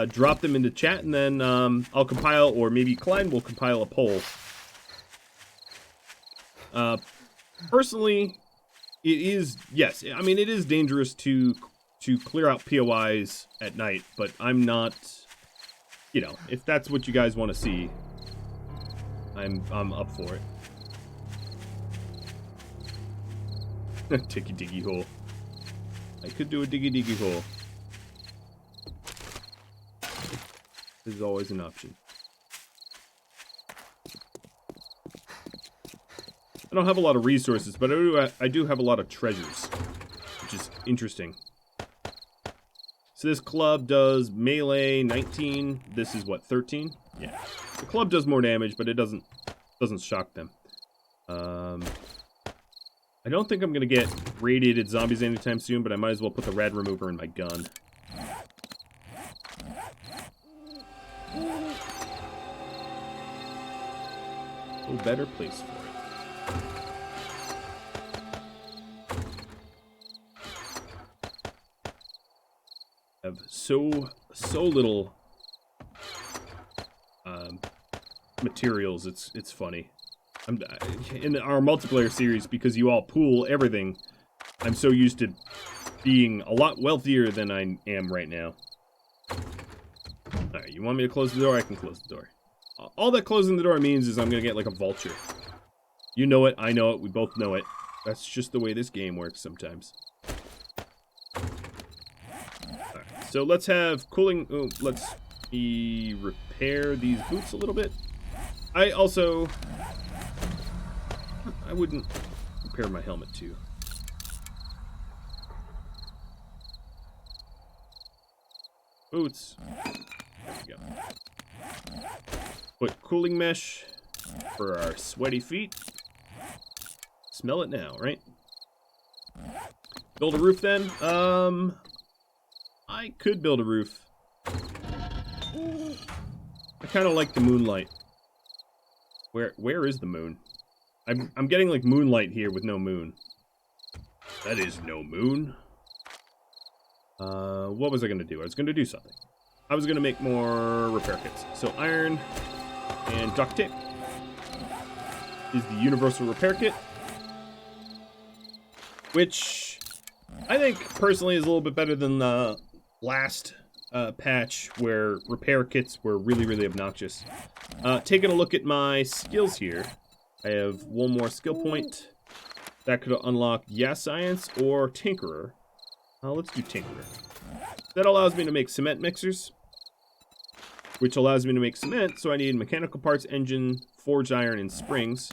drop them into chat, and then I'll compile, or maybe Klein will compile a poll. Personally, it is, yes, I mean, it is dangerous to clear out POIs at night, but I'm not, you know, if that's what you guys want to see, I'm up for it. Ticky diggy hole. I could do a diggy diggy hole. This is always an option. I don't have a lot of resources, but I do have a lot of treasures, which is interesting. So this club does melee 19. This is what, 13? Yeah. The club does more damage, but it doesn't shock them. I don't think I'm gonna get radiated zombies anytime soon, but I might as well put the rad remover in my gun. No better place for it. Have so little materials. It's funny. In our multiplayer series, because you all pool everything, I'm so used to being a lot wealthier than I am right now. Alright, you want me to close the door? I can close the door. All that closing the door means is I'm gonna get like a vulture. You know it, I know it, we both know it. That's just the way this game works sometimes. Alright, so let's have cooling. Oh, let's repair these boots a little bit. I wouldn't repair my helmet too. Boots. There we go. Put cooling mesh for our sweaty feet. Smell it now, right? Build a roof then. I could build a roof. I kind of like the moonlight. Where is the moon? I'm getting like moonlight here with no moon. That is no moon. What was I gonna do? I was gonna do something. I was gonna make more repair kits. So iron and duct tape is the universal repair kit, which I think personally is a little bit better than the last patch where repair kits were really obnoxious. Taking a look at my skills here, I have one more skill point that could unlock science or tinkerer. Let's do tinkerer. That allows me to make cement mixers, which allows me to make cement, so I need mechanical parts, engine, forged iron, and springs.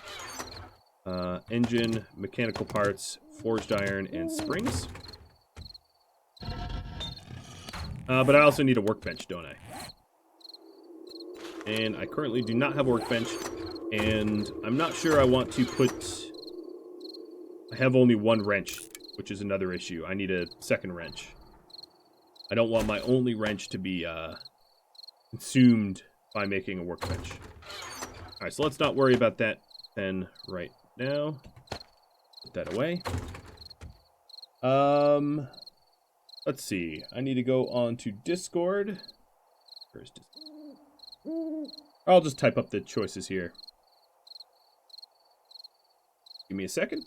Engine, mechanical parts, forged iron, and springs. But I also need a workbench, don't I? And I currently do not have a workbench, and I'm not sure I want to put... I have only one wrench, which is another issue. I need a second wrench. I don't want my only wrench to be consumed by making a workbench. Alright, so let's not worry about that then right now. Put that away. Let's see. I need to go on to Discord. Where's Discord? I'll just type up the choices here. Give me a second.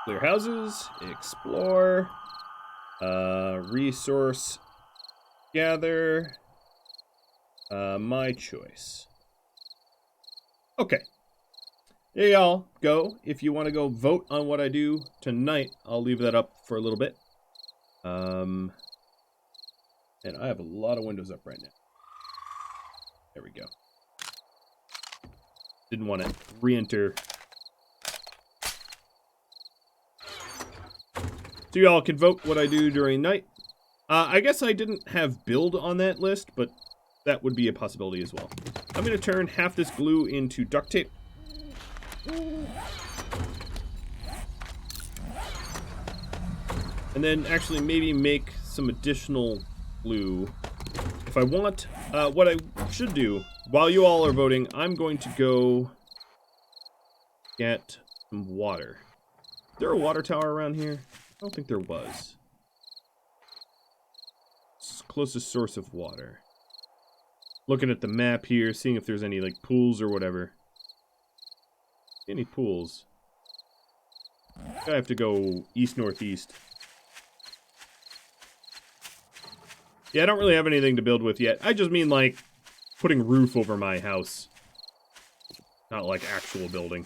Clear houses, explore, resource gather, my choice. Okay. There y'all go. If you want to go vote on what I do tonight, I'll leave that up for a little bit. And I have a lot of windows up right now. There we go. Didn't want to re-enter. So y'all can vote what I do during night. I guess I didn't have build on that list, but that would be a possibility as well. I'm going to turn half this glue into duct tape. And then actually maybe make some additional glue. If I want, what I should do, while you all are voting, I'm going to go get some water. Is there a water tower around here? I don't think there was. Closest source of water. Looking at the map here, seeing if there's any, like, pools or whatever. Any pools? I have to go east-northeast. Yeah, I don't really have anything to build with yet. I just mean, like, putting roof over my house. Not, like, actual building.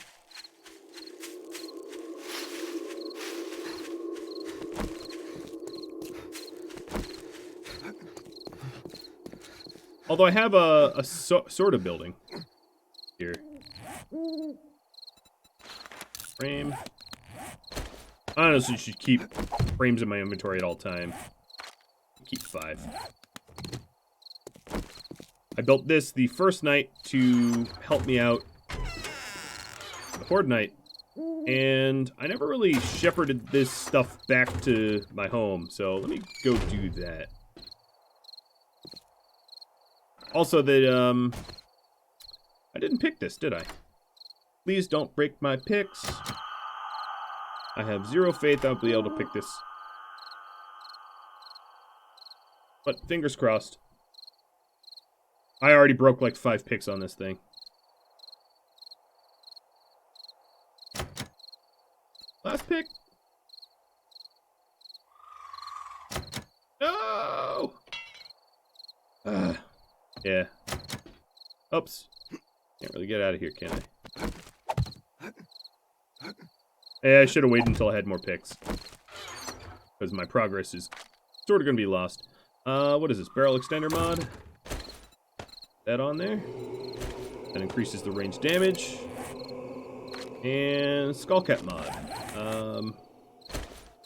Although I have a sort of building. Here. Frame. I honestly should keep frames in my inventory at all time. Keep 5. I built this the first night to help me out the Horde night, and I never really shepherded this stuff back to my home, so let me go do that. Also, that I didn't pick this, did I? Please don't break my picks. I have 0 faith I'll be able to pick this. But fingers crossed. I already broke like 5 picks on this thing. Last pick. No! Yeah. Oops. Can't really get out of here, can I? Yeah, I should have waited until I had more picks. Because my progress is sort of going to be lost. What is this? Barrel extender mod? That on there. That increases the range damage. And Skullcat mod.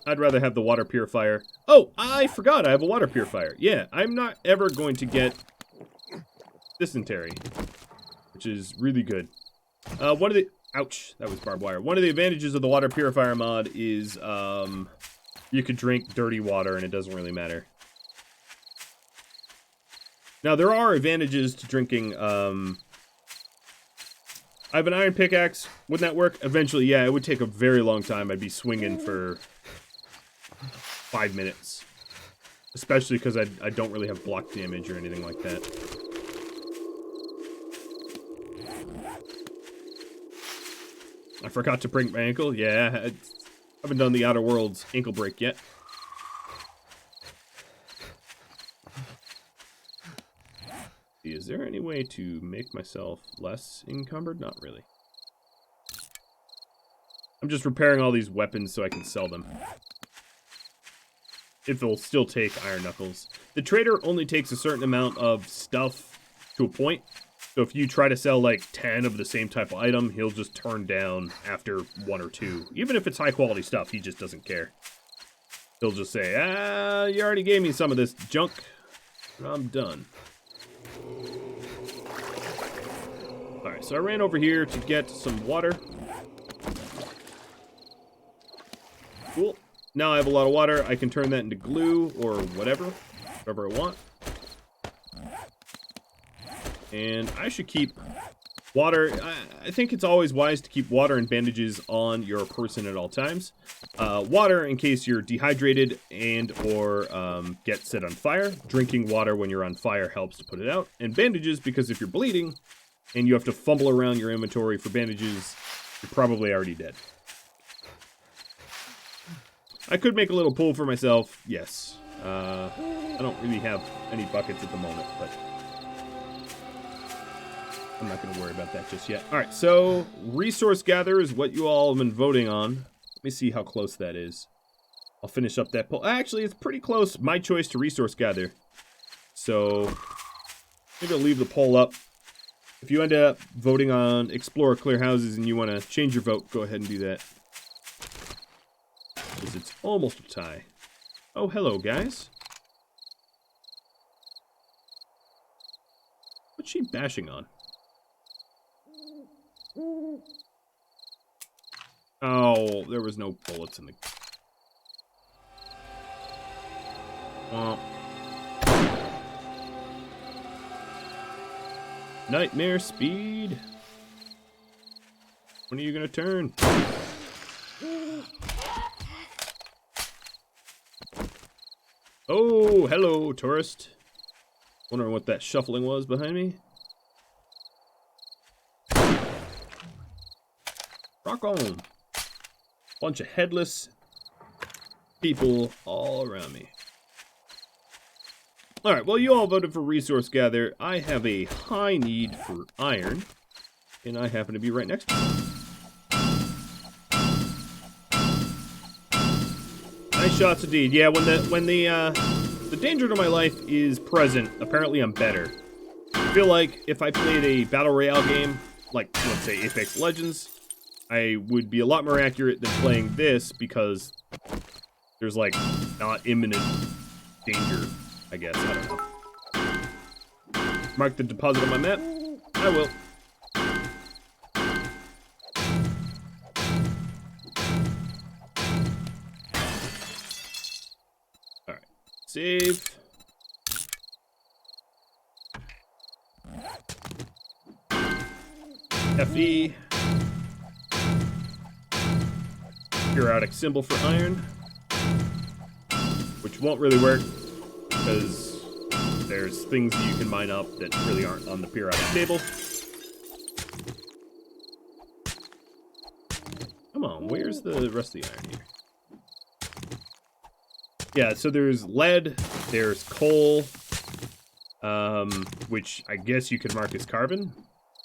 I'd rather have the water purifier. Oh, I forgot I have a water purifier. Yeah, I'm not ever going to get dysentery, which is really good. One of the... Ouch, that was barbed wire. One of the advantages of the water purifier mod is you could drink dirty water and it doesn't really matter. Now, there are advantages to drinking... I have an iron pickaxe. Wouldn't that work? Eventually, yeah, it would take a very long time. I'd be swinging for 5 minutes. Especially because I don't really have block damage or anything like that. I forgot to break my ankle. Yeah, I haven't done the Outer Worlds ankle break yet. Is there any way to make myself less encumbered? Not really. I'm just repairing all these weapons so I can sell them. If they'll still take iron knuckles. The trader only takes a certain amount of stuff to a point. So if you try to sell like 10 of the same type of item, he'll just turn down after 1 or 2. Even if it's high quality stuff, he just doesn't care. He'll just say, you already gave me some of this junk. I'm done. Alright, so I ran over here to get some water. Cool. Now I have a lot of water. I can turn that into glue or whatever I want. And I should keep water. I think it's always wise to keep water and bandages on your person at all times. Water in case you're dehydrated and or get set on fire. Drinking water when you're on fire helps to put it out. And bandages because if you're bleeding and you have to fumble around your inventory for bandages, you're probably already dead. I could make a little pool for myself, yes. I don't really have any buckets at the moment, but I'm not going to worry about that just yet. All right, so resource gather is what you all have been voting on. Let me see how close that is. I'll finish up that poll. Actually, it's pretty close. My choice to resource gather. So maybe I'll leave the poll up. If you end up voting on explore clear houses and you want to change your vote, go ahead and do that. Because it's almost a tie. Oh, hello, guys. What's she bashing on? Oh, there was no bullets in the... Womp. Nightmare speed. When are you gonna turn? Oh, hello, tourist. Wondering what that shuffling was behind me. Rock on. Bunch of headless people all around me. Alright, well, you all voted for resource gather. I have a high need for iron, and I happen to be right next to it. Nice shots indeed. Yeah, when the danger to my life is present, apparently I'm better. I feel like if I played a battle royale game, like let's say Apex Legends, I would be a lot more accurate than playing this because there's like not imminent danger, I guess. I don't know. Mark the deposit on my map. I will. Alright. Save. FE. Periodic symbol for iron. Which won't really work because there's things that you can mine up that really aren't on the periodic table. Come on, where's the rest of the iron here? Yeah, so there's lead, there's coal, which I guess you could mark as carbon,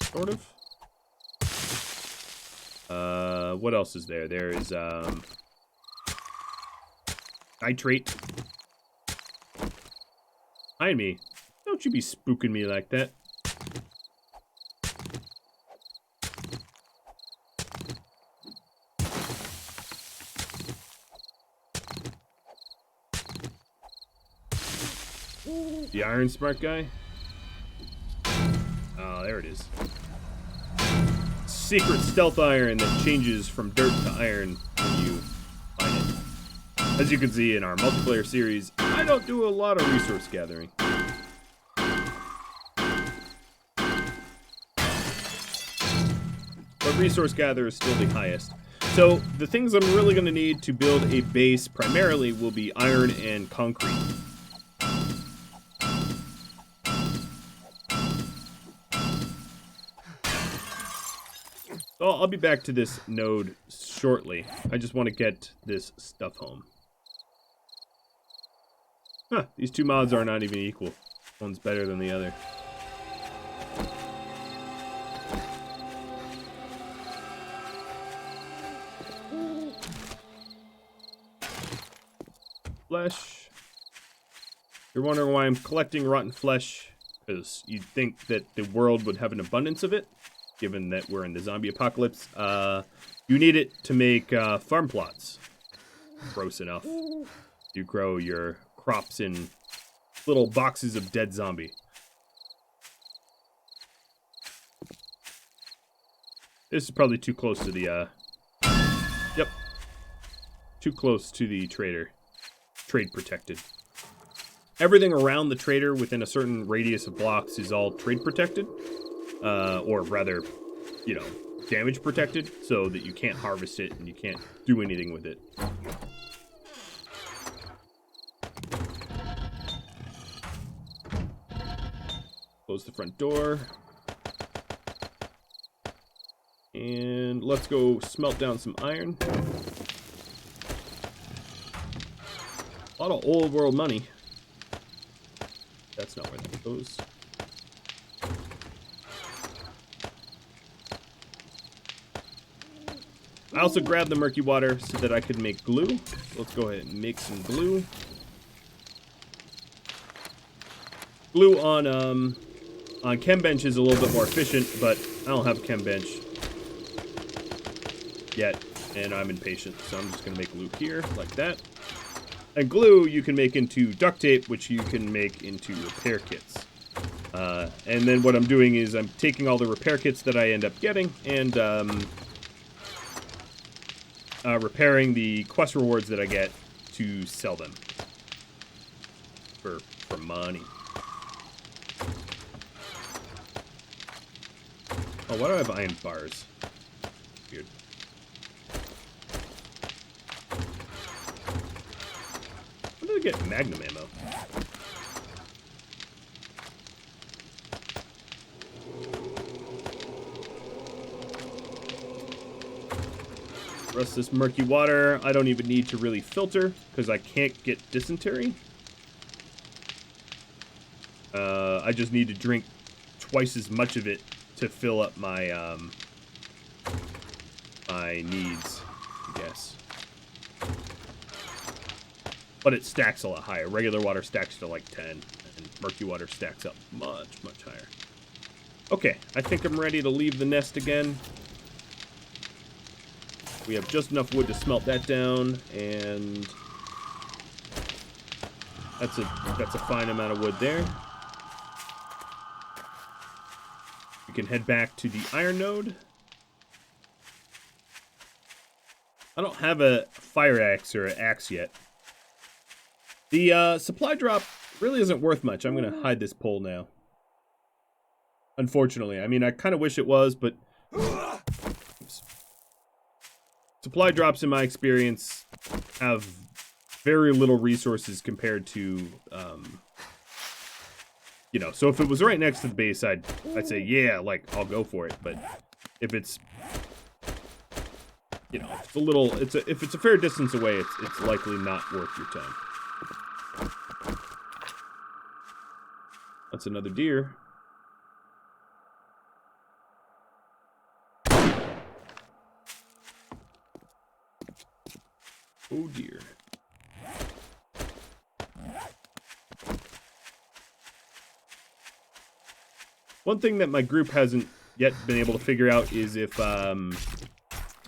sort of. What else is there? There is, nitrate. Behind me. Don't you be spooking me like that. The iron smart guy? Oh, there it is. Secret stealth iron that changes from dirt to iron when you find it. As you can see in our multiplayer series, I don't do a lot of resource gathering. But resource gather is still the highest. So the things I'm really going to need to build a base primarily will be iron and concrete. So I'll be back to this node shortly. I just want to get this stuff home. Huh, these two mods are not even equal. One's better than the other. Flesh. You're wondering why I'm collecting rotten flesh, because you'd think that the world would have an abundance of it, given that we're in the zombie apocalypse. You need it to make farm plots. Gross enough. You grow your crops in little boxes of dead zombie. This is probably too close to the, yep. Too close to the trader. Trade protected. Everything around the trader within a certain radius of blocks is all trade protected. Or rather, you know, damage protected, so that you can't harvest it and you can't do anything with it. Close the front door. And let's go smelt down some iron. A lot of old world money. That's not where that goes. I also grabbed the murky water so that I could make glue. Let's go ahead and make some glue. Glue on chem bench is a little bit more efficient, but I don't have a chem bench yet, and I'm impatient, so I'm just gonna make glue here, like that. And glue you can make into duct tape, which you can make into repair kits. And then what I'm doing is I'm taking all the repair kits that I end up getting and repairing the quest rewards that I get to sell them. for money. Oh, why do I have iron bars? Weird. When did I get magnum ammo? Rest this murky water. I don't even need to really filter because I can't get dysentery. I just need to drink twice as much of it to fill up my my needs, I guess. But it stacks a lot higher. Regular water stacks to like 10, and murky water stacks up much, much higher. Okay, I think I'm ready to leave the nest again. We have just enough wood to smelt that down, and that's a fine amount of wood there. We can head back to the iron node. I don't have a fire axe or an axe yet. The supply drop really isn't worth much. I'm going to hide this pole now. Unfortunately. I mean, I kind of wish it was, but... Oops. Supply drops, in my experience, have very little resources compared to, you know, so if it was right next to the base, I'd say, yeah, like, I'll go for it, but if it's, you know, if it's a little, if it's a fair distance away, it's likely not worth your time. That's another deer. Oh dear. One thing that my group hasn't yet been able to figure out is if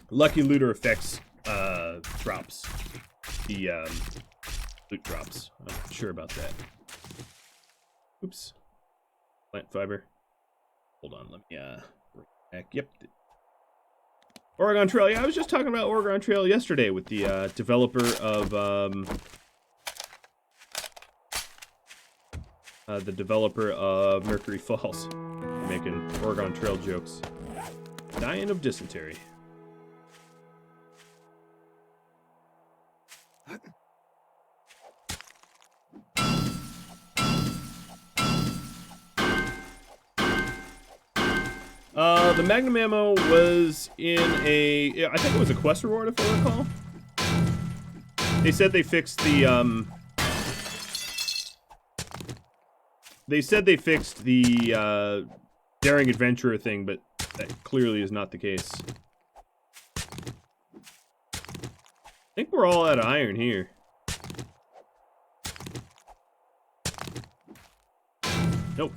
Lucky Looter affects drops. The loot drops. I'm not sure about that. Oops. Plant fiber. Hold on, let me bring it back. Yep. Oregon Trail. Yeah, I was just talking about Oregon Trail yesterday with the developer of Mercury Falls. Making Oregon Trail jokes. Dying of dysentery. The Magnum ammo was in a... I think it was a quest reward, if I recall. They said they fixed the, They said they fixed the, Daring Adventurer thing, but that clearly is not the case. I think we're all out of iron here. Nope.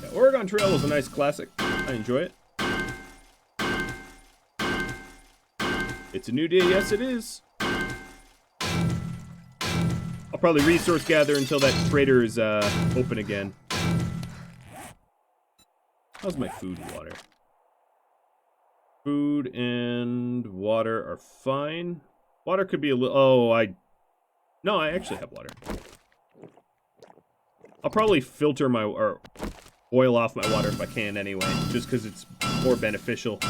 Yeah, Oregon Trail was a nice classic. I enjoy it. It's a new day, yes it is. I'll probably resource gather until that trader is open again. How's my food and water? Food and water are fine. Water could be a little... Oh, No, I actually have water. I'll probably filter my... or boil off my water if I can anyway, just because it's more beneficial.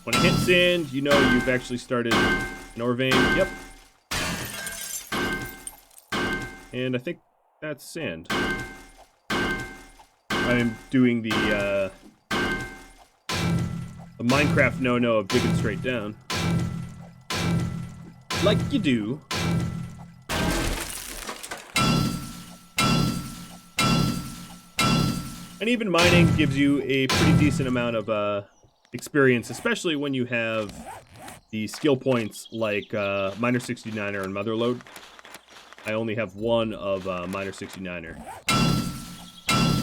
When it hits sand, you know you've actually started an ore vein. Yep. And I think that's sand. I'm doing the Minecraft no-no of digging straight down. Like you do. And even mining gives you a pretty decent amount of experience, especially when you have the skill points like Miner 69er and Motherlode. I only have one of Miner 69er.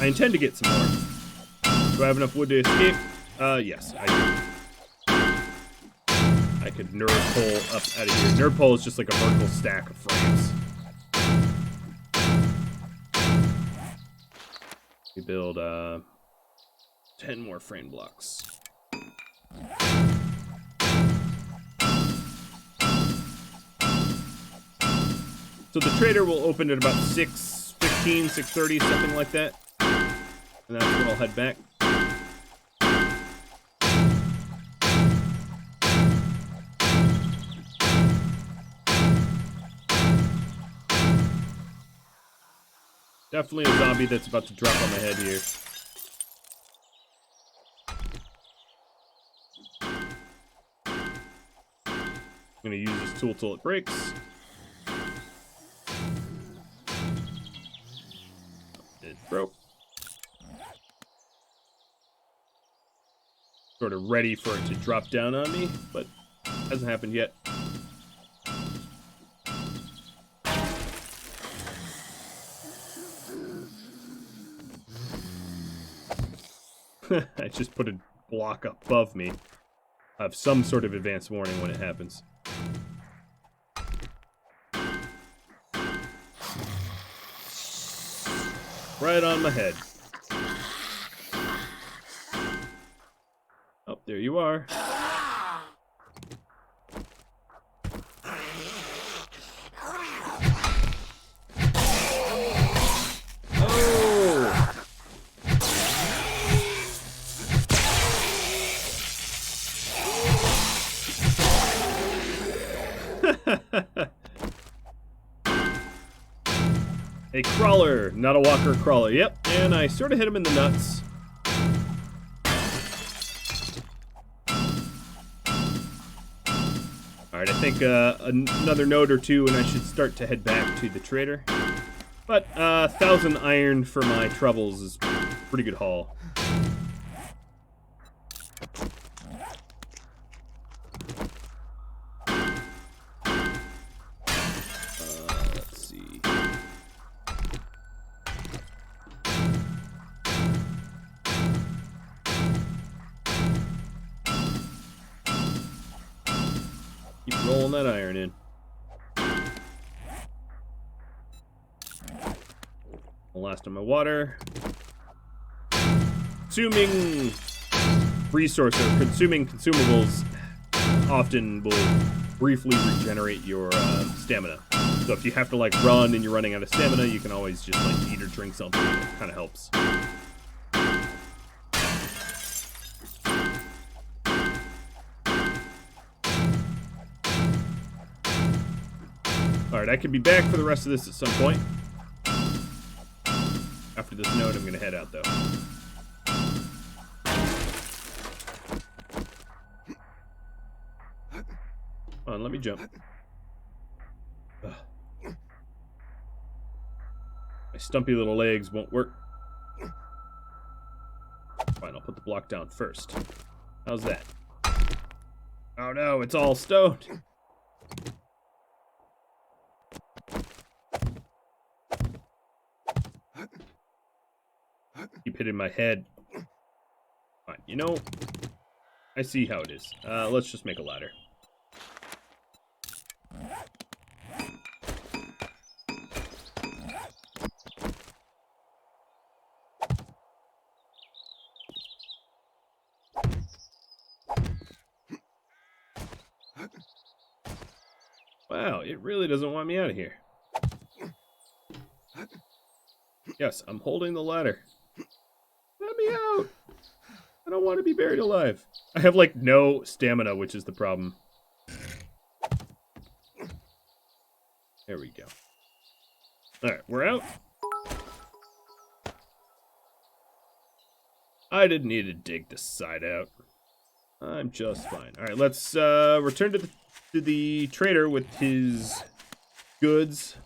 I intend to get some more. Do I have enough wood to escape? Yes, I do. I could nerd pole up out of here. Nerd pole is just like a vertical stack of frames. We build 10 more frame blocks. So the trader will open at about 6:15, 6:30, something like that. And that's when I'll head back. Definitely a zombie that's about to drop on my head here. I'm gonna use this tool till it breaks. It broke. Sort of ready for it to drop down on me, but hasn't happened yet. I just put a block above me. I have some sort of advance warning when it happens. Right on my head. Oh, there you are. A crawler, not a walker crawler. Yep, and I sort of hit him in the nuts. Alright, I think another node or two and I should start to head back to the trader. But 1,000 iron for my troubles is pretty good haul. Let's see. Keep rolling that iron in. Last of my water. Consuming resource or consuming consumables often will briefly regenerate your stamina. So if you have to like run and you're running out of stamina, you can always just like eat or drink something. It kind of helps. Alright, I can be back for the rest of this at some point. After this node, I'm going to head out, though. Come on, let me jump. Ugh. My stumpy little legs won't work. Fine, I'll put the block down first. How's that? Oh no, it's all stoned. Keep hitting my head. Fine, you know, I see how it is. Let's just make a ladder. Wow, it really doesn't want me out of here. Yes, I'm holding the ladder. Let me out! I don't want to be buried alive. I have, like, no stamina, which is the problem. There we go. Alright, we're out. I didn't need to dig this side out. I'm just fine. Alright, let's return to the trader with his goods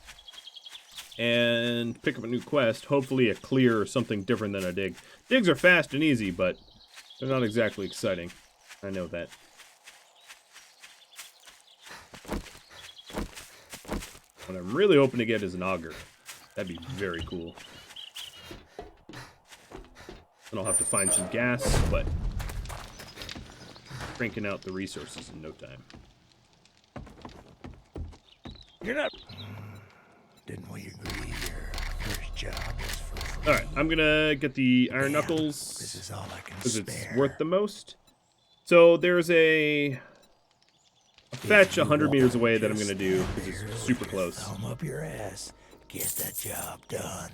and pick up a new quest. Hopefully a clear or something different than a dig. Digs are fast and easy, but they're not exactly exciting. I know that. What I'm really hoping to get is an auger. That'd be very cool. And I'll have to find some gas, but cranking out the resources in no time. You're not. Didn't we agree your first job was for free? All right, I'm gonna get the iron knuckles. This is all I can because spare. it's worth the most. So there's a fetch 100 meters away that I'm going to do because it's super close. Thumb up your ass. Get that job done.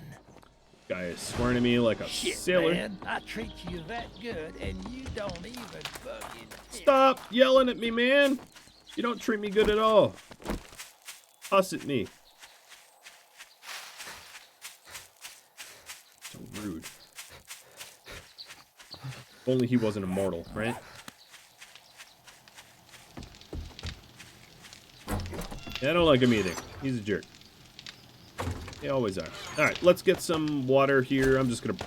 Guy is swearing at me like a Shit, sailor. man. I treat you that good, and you don't even fucking... Stop yelling at me, man. You don't treat me good at all. Fuss at me. So rude. If only he wasn't immortal, right? Yeah, I don't like him either. He's a jerk. They always are. Alright, let's get some water here. I'm just gonna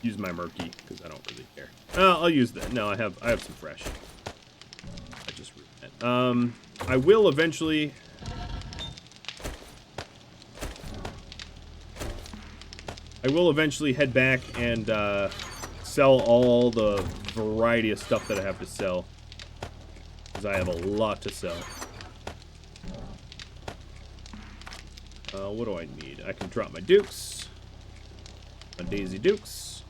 use my murky, because I don't really care. I'll use that. No, I have some fresh. I just ruined that. I will eventually... head back and sell all the variety of stuff that I have to sell. Because I have a lot to sell. What do I need? I can drop my dukes. My Daisy Dukes.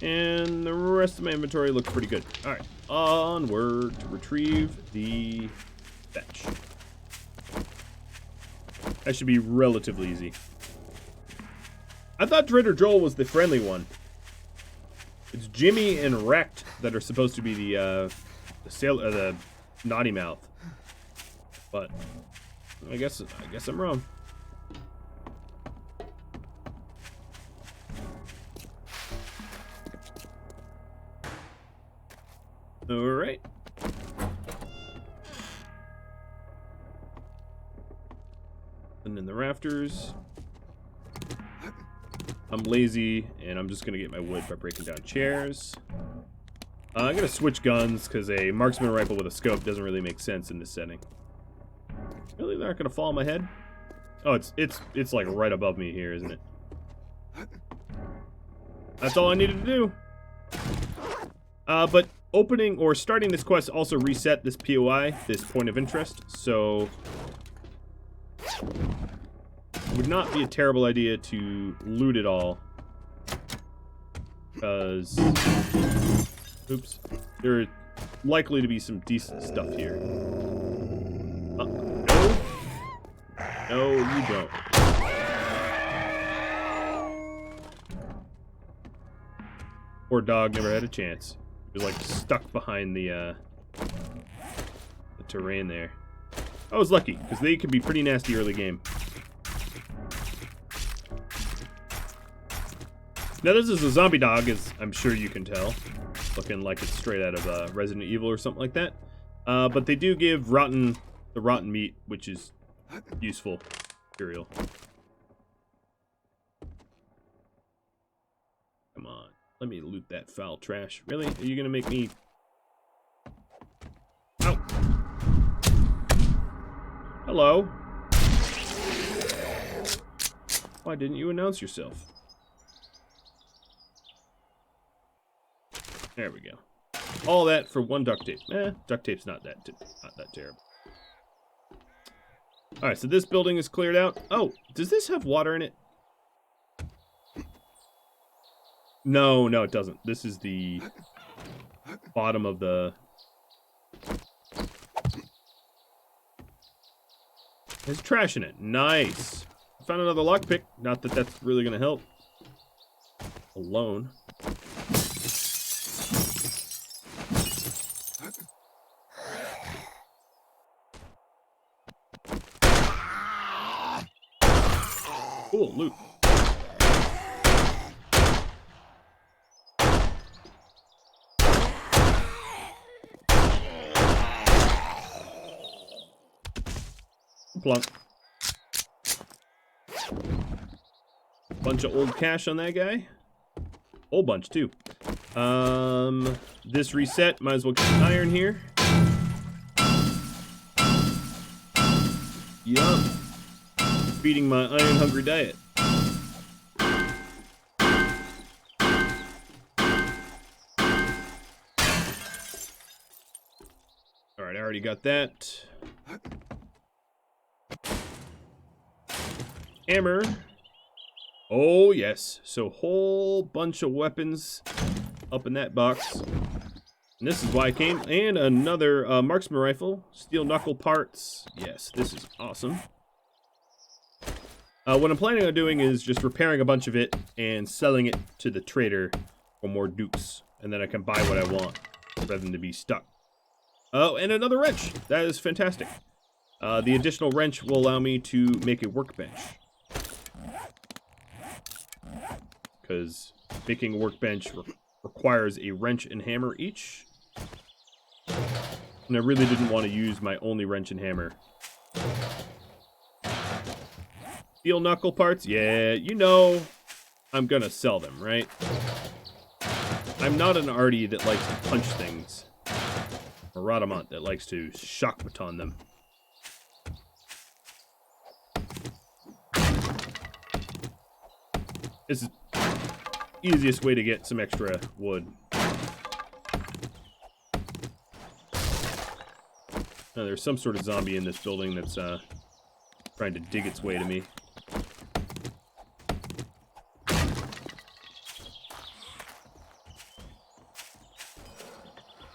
And the rest of my inventory looks pretty good. Alright, onward to retrieve the fetch. That should be relatively easy. I thought Trader Joel was the friendly one. It's Jimmy and Wrecked that are supposed to be the naughty mouth. But I guess I'm wrong. All right. And then the rafters. I'm lazy, and I'm just gonna get my wood by breaking down chairs. I'm gonna switch guns because a marksman rifle with a scope doesn't really make sense in this setting. Really, they're not gonna fall on my head? Oh, it's like right above me here, isn't it? That's all I needed to do. But opening or starting this quest also reset this POI, this point of interest, so it would not be a terrible idea to loot it all. Because, oops, there are likely to be some decent stuff here. No? No, you don't. Poor dog never had a chance. He was like stuck behind the terrain there. I was lucky, because they could be pretty nasty early game. Now this is a zombie dog, as I'm sure you can tell. Looking like it's straight out of Resident Evil or something like that. But they do give the rotten meat, which is useful material. Come on, let me loot that foul trash. Really? Are you gonna make me... Ow! Hello? Why didn't you announce yourself? There we go. All that for one duct tape. Duct tape's not that terrible. Alright, so this building is cleared out. Oh, does this have water in it? No, it doesn't. This is the bottom of the... There's trash in it. Nice. I found another lockpick. Not that that's really going to help. Alone. Cool, loot. Plunk. Bunch of old cash on that guy. Whole bunch, too. This reset, might as well get some iron here. Yum. Feeding my iron-hungry diet. Alright, I already got that. Hammer. Oh, yes. So, whole bunch of weapons up in that box. And this is why I came. And another marksman rifle. Steel knuckle parts. Yes, this is awesome. What I'm planning on doing is just repairing a bunch of it and selling it to the trader for more dukes. And then I can buy what I want rather than to be stuck. Oh, and another wrench. That is fantastic. The additional wrench will allow me to make a workbench. Because making a workbench requires a wrench and hammer each. And I really didn't want to use my only wrench and hammer. Steel knuckle parts? Yeah, you know I'm gonna sell them, right? I'm not an arty that likes to punch things. Or Rhadamant that likes to shock baton them. This is the easiest way to get some extra wood. Now, there's some sort of zombie in this building that's trying to dig its way to me.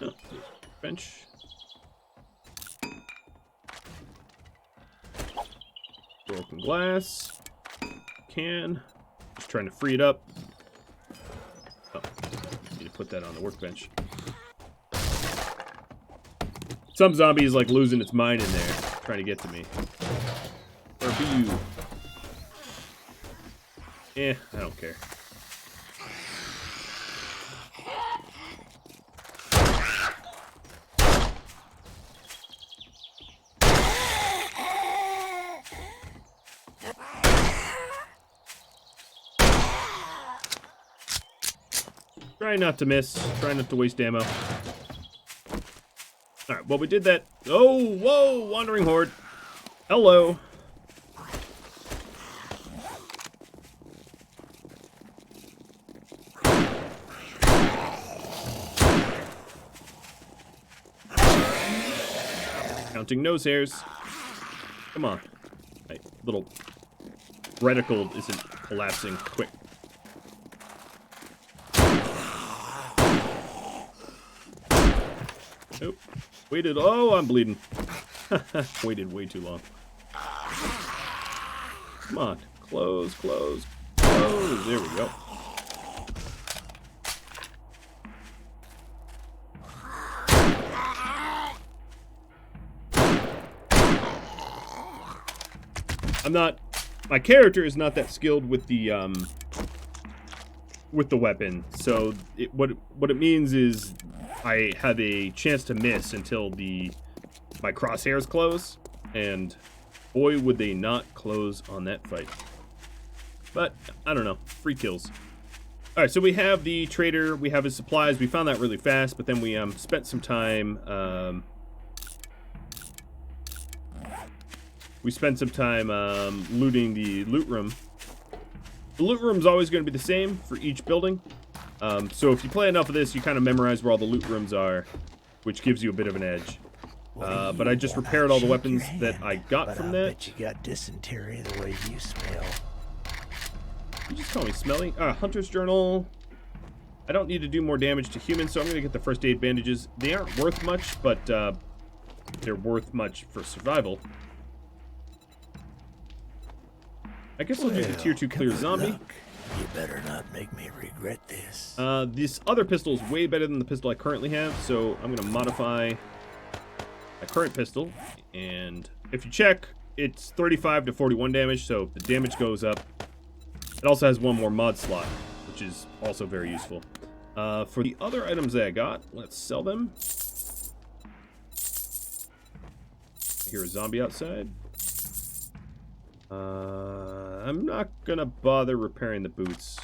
Oh, bench. Broken glass. Can. Just trying to free it up. Oh, need to put that on the workbench. Some zombie is like losing its mind in there, trying to get to me. Where be you? Eh, I don't care. Try not to miss. Try not to waste ammo. Alright, well, we did that. Oh, whoa! Wandering horde. Hello. Counting nose hairs. Come on. My little reticle isn't collapsing quick. Nope. Waited. Oh, I'm bleeding. Waited way too long. Come on. Close, close, close. There we go. I'm not... My character is not that skilled with the weapon. So what it means is I have a chance to miss until my crosshairs close, and boy would they not close on that fight. But I don't know, free kills. All right, so we have the trader, we have his supplies. We found that really fast, but then we spent some time. Looting the loot room. The loot room is always going to be the same for each building. So if you play enough of this, you kind of memorize where all the loot rooms are, which gives you a bit of an edge. But I just repaired all the weapons that I got from that. Bet you got dysentery the way you smell. You just call me smelly. Hunter's Journal. I don't need to do more damage to humans, so I'm going to get the first aid bandages. They aren't worth much, but they're worth much for survival. I guess I'll do the tier 2 clear zombie. You better not make me regret this. This other pistol is way better than the pistol I currently have, so I'm going to modify my current pistol. And if you check, it's 35 to 41 damage, so the damage goes up. It also has one more mod slot, which is also very useful. For the other items that I got, let's sell them. I hear a zombie outside. I'm not gonna bother repairing the boots.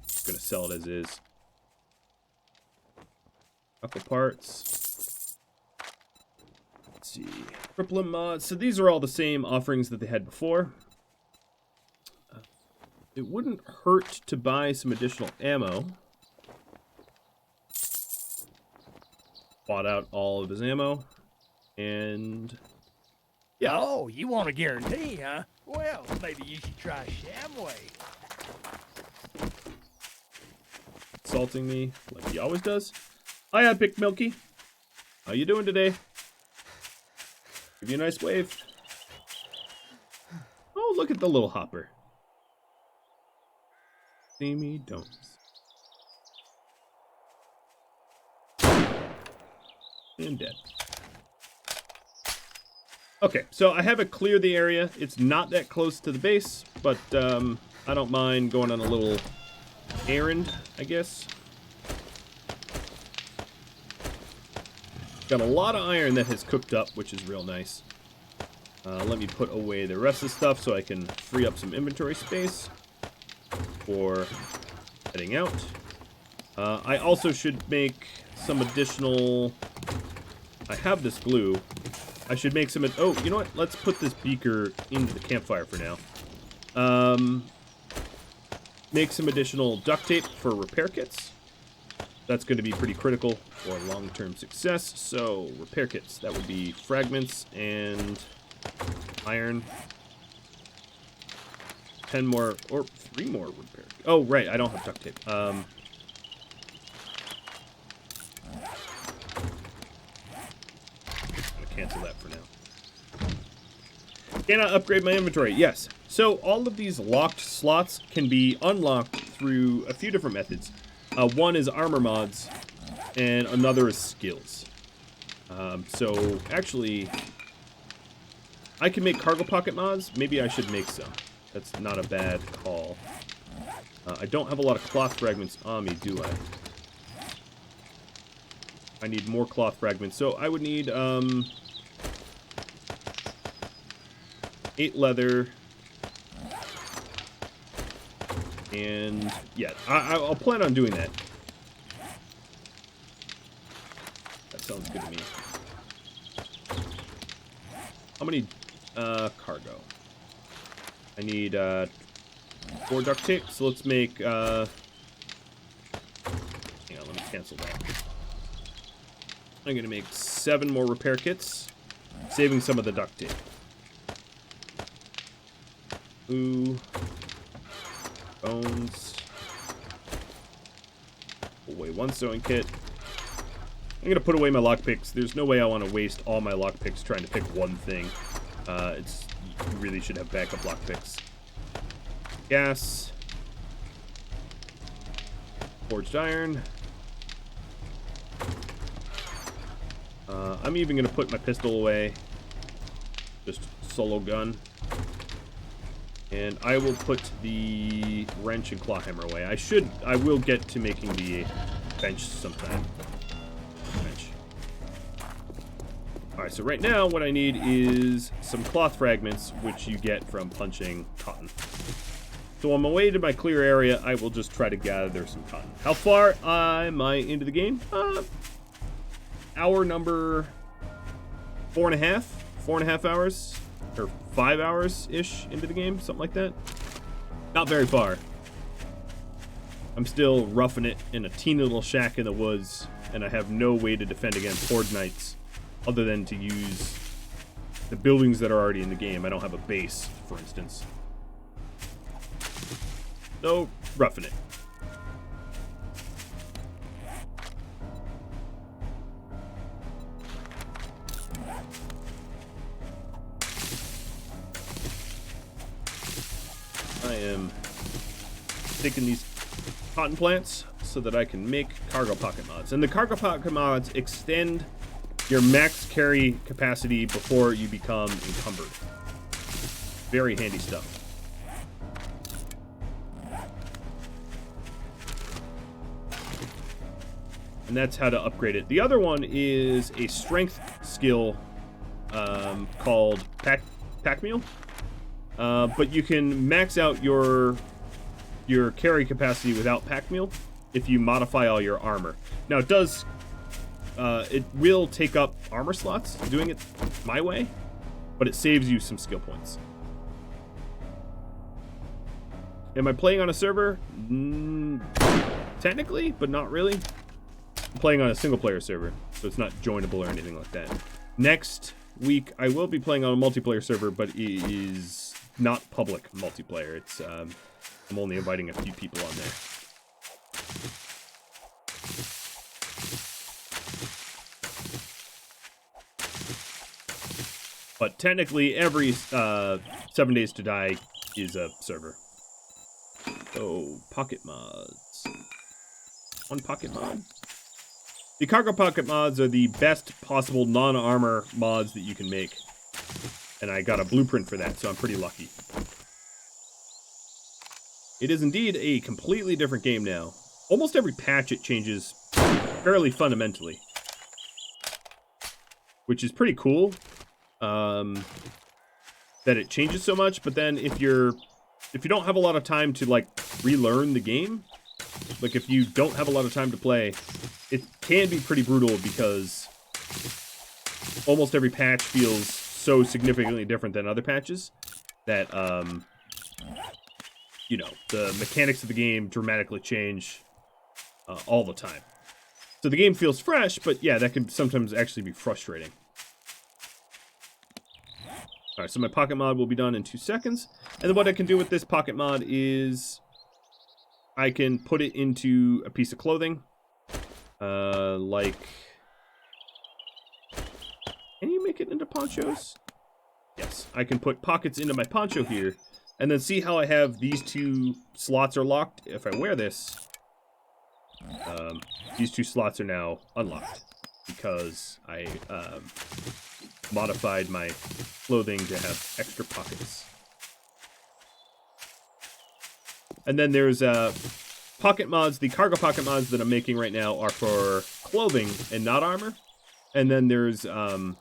Just gonna sell it as is. Couple parts. Let's see. Crippling mods. So these are all the same offerings that they had before. It wouldn't hurt to buy some additional ammo. bought out all of his ammo, and yeah. Oh, you want a guarantee, huh? Well, maybe you should try Shamway. Insulting me like he always does. Hiya, Pick Milky. How you doing today? Give you a nice wave. Oh, look at the little hopper. See me, don't. And dead. Okay, so I haven't cleared the area. It's not that close to the base, but I don't mind going on a little errand, I guess. Got a lot of iron that has cooked up, which is real nice. Let me put away the rest of the stuff so I can free up some inventory space for heading out. I also should make some additional... I have this glue. I should make some... Oh, you know what? Let's put this beaker into the campfire for now. Make some additional duct tape for repair kits. That's going to be pretty critical for long-term success. So, repair kits. That would be fragments and iron. 10 more, or 3 more repair. Oh, right. I don't have duct tape. Cancel that for now. Can I upgrade my inventory? Yes. So all of these locked slots can be unlocked through a few different methods. One is armor mods, and another is skills. So actually, I can make cargo pocket mods. Maybe I should make some. That's not a bad call. I don't have a lot of cloth fragments on me, do I? I need more cloth fragments. So I would need 8 leather. And yeah, I'll plan on doing that. That sounds good to me. How many cargo? I need 4 duct tape, so let's make hang on, let me cancel that. I'm gonna make 7 more repair kits, saving some of the duct tape. Ooh. Bones. Put away 1 sewing kit. I'm gonna put away my lockpicks. There's no way I want to waste all my lockpicks trying to pick one thing. You really should have backup lockpicks. Gas. Forged iron. I'm even gonna put my pistol away. Just solo gun. And I will put the wrench and claw hammer away. I will get to making the bench sometime. Bench. Alright, so right now what I need is some cloth fragments, which you get from punching cotton. So on my way to my clear area, I will just try to gather some cotton. How far am I into the game? Hour number 4.5? 4.5 hours? Or 5 hours-ish into the game, something like that. Not very far. I'm still roughing it in a teeny little shack in the woods, and I have no way to defend against horde knights other than to use the buildings that are already in the game. I don't have a base, for instance. So, roughing it. I am taking these cotton plants so that I can make cargo pocket mods. And the cargo pocket mods extend your max carry capacity before you become encumbered. Very handy stuff. And that's how to upgrade it. The other one is a strength skill called Pack Mule. But you can max out your carry capacity without Pack Mule if you modify all your armor. Now it will take up armor slots doing it my way, but it saves you some skill points. Am I playing on a server? Technically, but not really. playing on a single-player server, so it's not joinable or anything like that. Next week, I will be playing on a multiplayer server, but it is not public multiplayer. It's I'm only inviting a few people on there. But technically, every 7 Days to Die is a server. Oh, pocket mods. One pocket mod. The cargo pocket mods are the best possible non-armor mods that you can make. And I got a blueprint for that, so I'm pretty lucky. It is indeed a completely different game now. Almost every patch it changes fairly fundamentally. Which is pretty cool. That it changes so much, but then if you don't have a lot of time to like relearn the game, like if you don't have a lot of time to play, it can be pretty brutal because almost every patch feels so significantly different than other patches that you know, the mechanics of the game dramatically change all the time. So the game feels fresh, but yeah, that can sometimes actually be frustrating. Alright, so my pocket mod will be done in 2 seconds. And then what I can do with this pocket mod is I can put it into a piece of clothing. Like... Can you make it into ponchos? Yes, I can put pockets into my poncho here. And then see how I have these 2 slots are locked? If I wear this, these 2 slots are now unlocked. Because I modified my clothing to have extra pockets. And then there's pocket mods. The cargo pocket mods that I'm making right now are for clothing and not armor. And then there's armor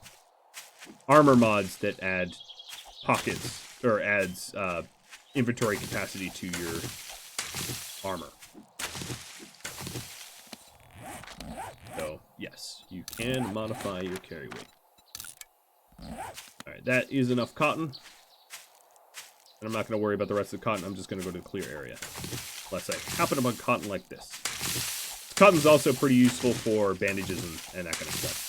mods that add pockets or adds inventory capacity to your armor. So yes, you can modify your carry weight. Alright, that is enough cotton. And I'm not going to worry about the rest of the cotton. I'm just going to go to the clear area. Unless I happen upon cotton like this. Cotton's also pretty useful for bandages and that kind of stuff.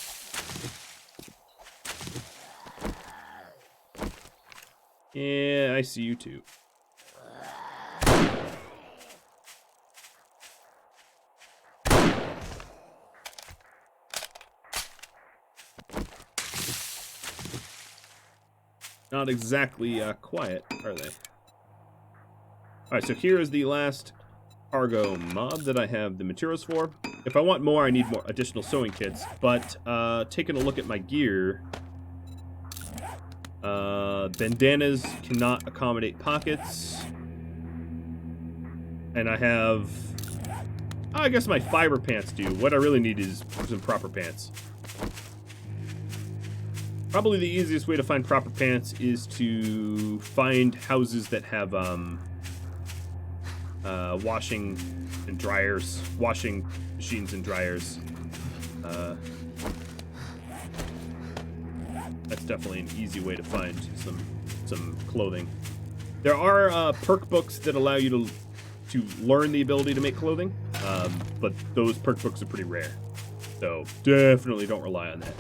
Yeah, I see you too. Not exactly quiet, are they? Alright, so here is the last cargo mod that I have the materials for. If I want more, I need more additional sewing kits. But taking a look at my gear, bandanas cannot accommodate pockets. And I have, I guess my fiber pants do. What I really need is some proper pants. Probably the easiest way to find proper pants is to find houses that have washing and dryers, washing machines and dryers. That's definitely an easy way to find some clothing. There are perk books that allow you to learn the ability to make clothing, but those perk books are pretty rare. So definitely don't rely on that.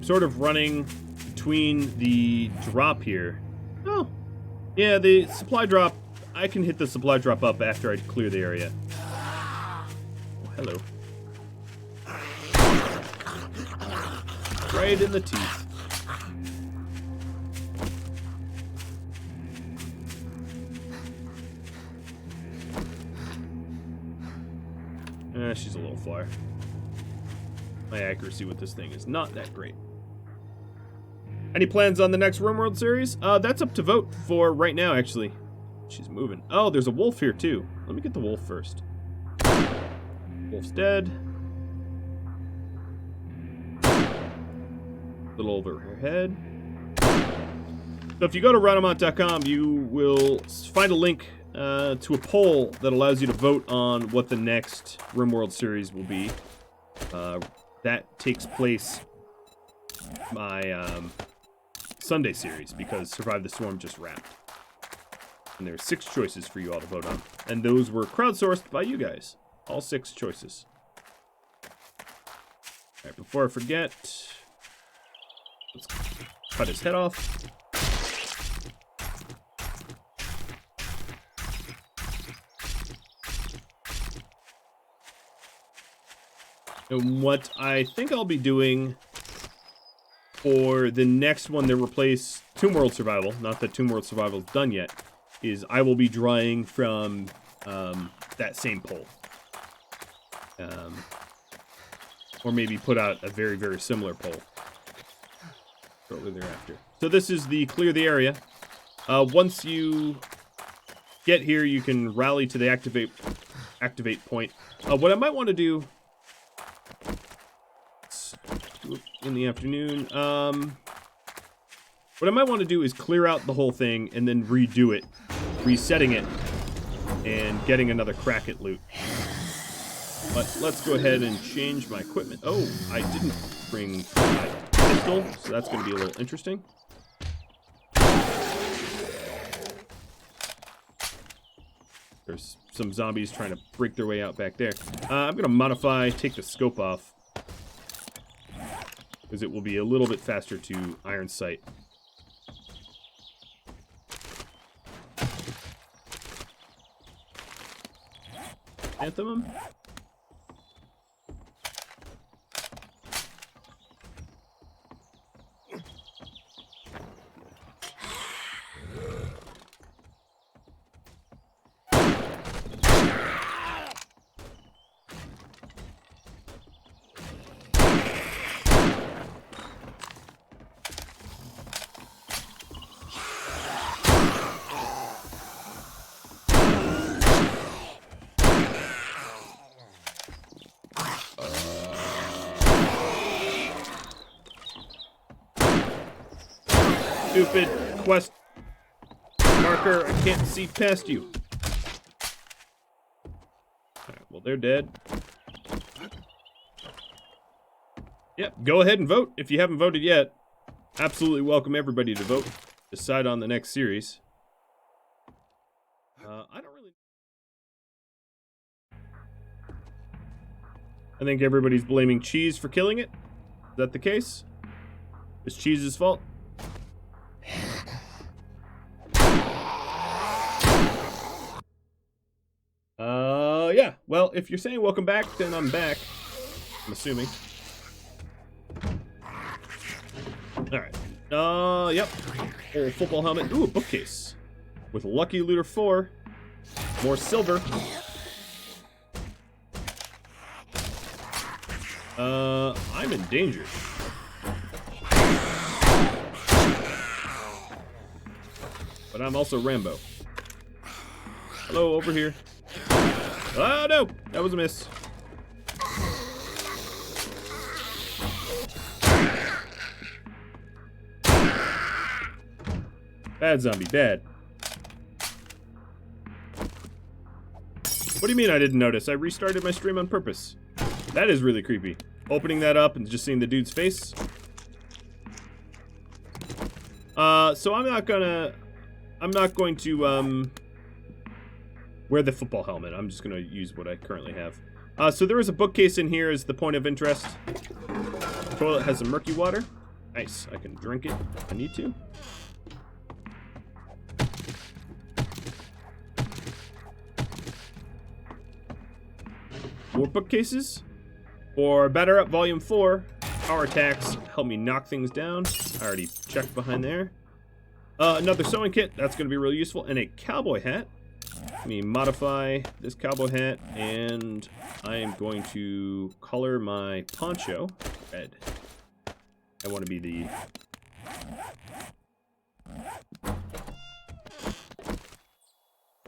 Sort of running between the drop here. Oh, yeah, the supply drop. I can hit the supply drop up after I clear the area. Oh, hello. Right in the teeth. She's a little flyer. My accuracy with this thing is not that great. Any plans on the next RimWorld series? That's up to vote for right now, actually. She's moving. Oh, there's a wolf here, too. Let me get the wolf first. Wolf's dead. Little over her head. So if you go to Rhadamant.com, you will find a link to a poll that allows you to vote on what the next RimWorld series will be. That takes place Sunday series, because Survive the Storm just wrapped. And there are 6 choices for you all to vote on. And those were crowdsourced by you guys. All 6 choices. Alright, before I forget, let's cut his head off. And what I think I'll be doing for the next one to replace Tomb World Survival, not that Tomb World Survival is done yet, is I will be drawing from that same poll. Or maybe put out a very, very similar poll shortly thereafter. So this is the clear the area. Once you get here, you can rally to the activate point. What I might want to do in the afternoon, what I might want to do is clear out the whole thing and then redo it, resetting it, and getting another crack at loot. But let's go ahead and change my equipment. Oh, I didn't bring my pistol, so that's going to be a little interesting. There's some zombies trying to break their way out back there. I'm going to modify, take the scope off, because it will be a little bit faster to iron sight. Anthem. Stupid quest marker, I can't see past you. Alright, well, they're dead. Yep, go ahead and vote if you haven't voted yet. Absolutely welcome everybody to vote. Decide on the next series. I don't really... I think everybody's blaming Cheese for killing it. Is that the case? It's Cheese's fault? Yeah. Well, if you're saying welcome back, then I'm back. I'm assuming. Alright. Yep. Old football helmet. Ooh, a bookcase. With Lucky Looter 4. More silver. I'm in danger. But I'm also Rambo. Hello, over here. Oh, no! That was a miss. Bad zombie, bad. What do you mean I didn't notice? I restarted my stream on purpose. That is really creepy. Opening that up and just seeing the dude's face. So I'm not going to, wear the football helmet. I'm just going to use what I currently have. So there is a bookcase in here as the point of interest. The toilet has some murky water. Nice. I can drink it if I need to. More bookcases. For Batter Up Volume 4, power attacks help me knock things down. I already checked behind there. Another sewing kit. That's going to be really useful. And a cowboy hat. Let me modify this cowboy hat, and I am going to color my poncho red. I want to be the...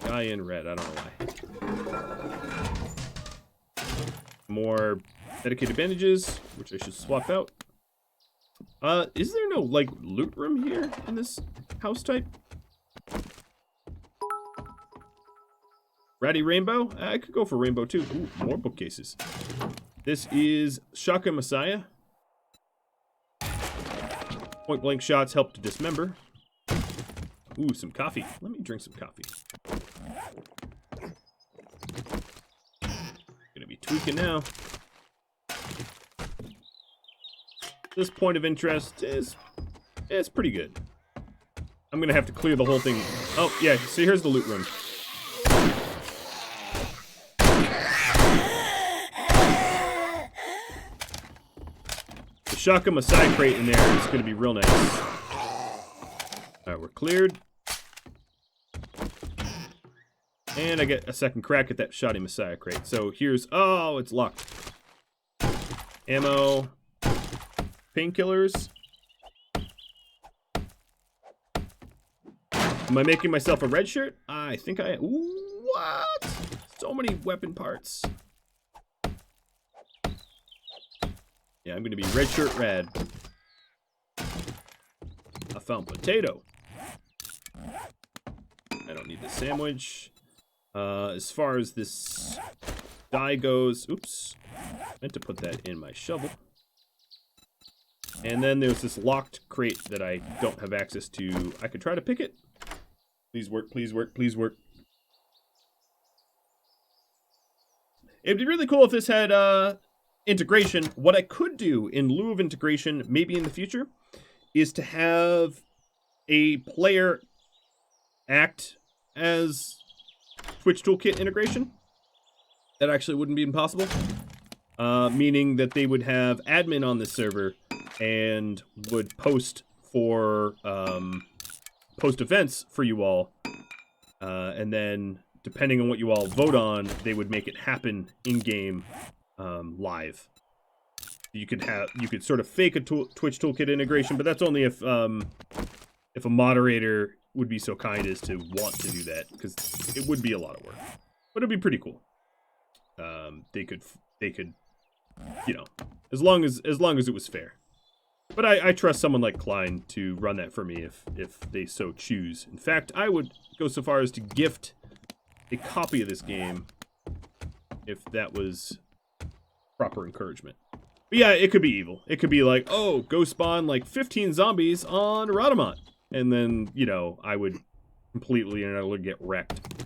guy in red, I don't know why. More dedicated bandages, which I should swap out. Is there no, like, loot room here in this house type? Ratty Rainbow? I could go for Rainbow too. Ooh, more bookcases. This is Shaka Messiah. Point blank shots help to dismember. Ooh, some coffee. Let me drink some coffee. Gonna be tweaking now. This point of interest is pretty good. I'm gonna have to clear the whole thing. Oh yeah, so here's the loot room. The shotgun Messiah crate in there is gonna be real nice. Alright, we're cleared. And I get a second crack at that shoddy Messiah crate. So here's, oh, it's locked. Ammo. Painkillers. Am I making myself a red shirt? I think I am. What? So many weapon parts. Yeah, I'm gonna be red shirt red. I found potato. I don't need the sandwich. As far as this dye goes, oops, meant to put that in my shovel. And then there's this locked crate that I don't have access to. I could try to pick it. Please work, please work, please work. It'd be really cool if this had integration. What I could do in lieu of integration, maybe in the future, is to have a player act as Twitch Toolkit integration. That actually wouldn't be impossible. Meaning that they would have admin on this server and would post for post events for you all, and then depending on what you all vote on, they would make it happen in game live. You could sort of fake a Twitch Toolkit integration, but that's only if a moderator would be so kind as to want to do that, because it would be a lot of work, but it'd be pretty cool. They could, you know, as long as it was fair. But I trust someone like Klein to run that for me if they so choose. In fact, I would go so far as to gift a copy of this game if that was proper encouragement. But yeah, it could be evil. It could be like, oh, go spawn like 15 zombies on Rhadamant. And then, you know, I would completely and utterly get wrecked.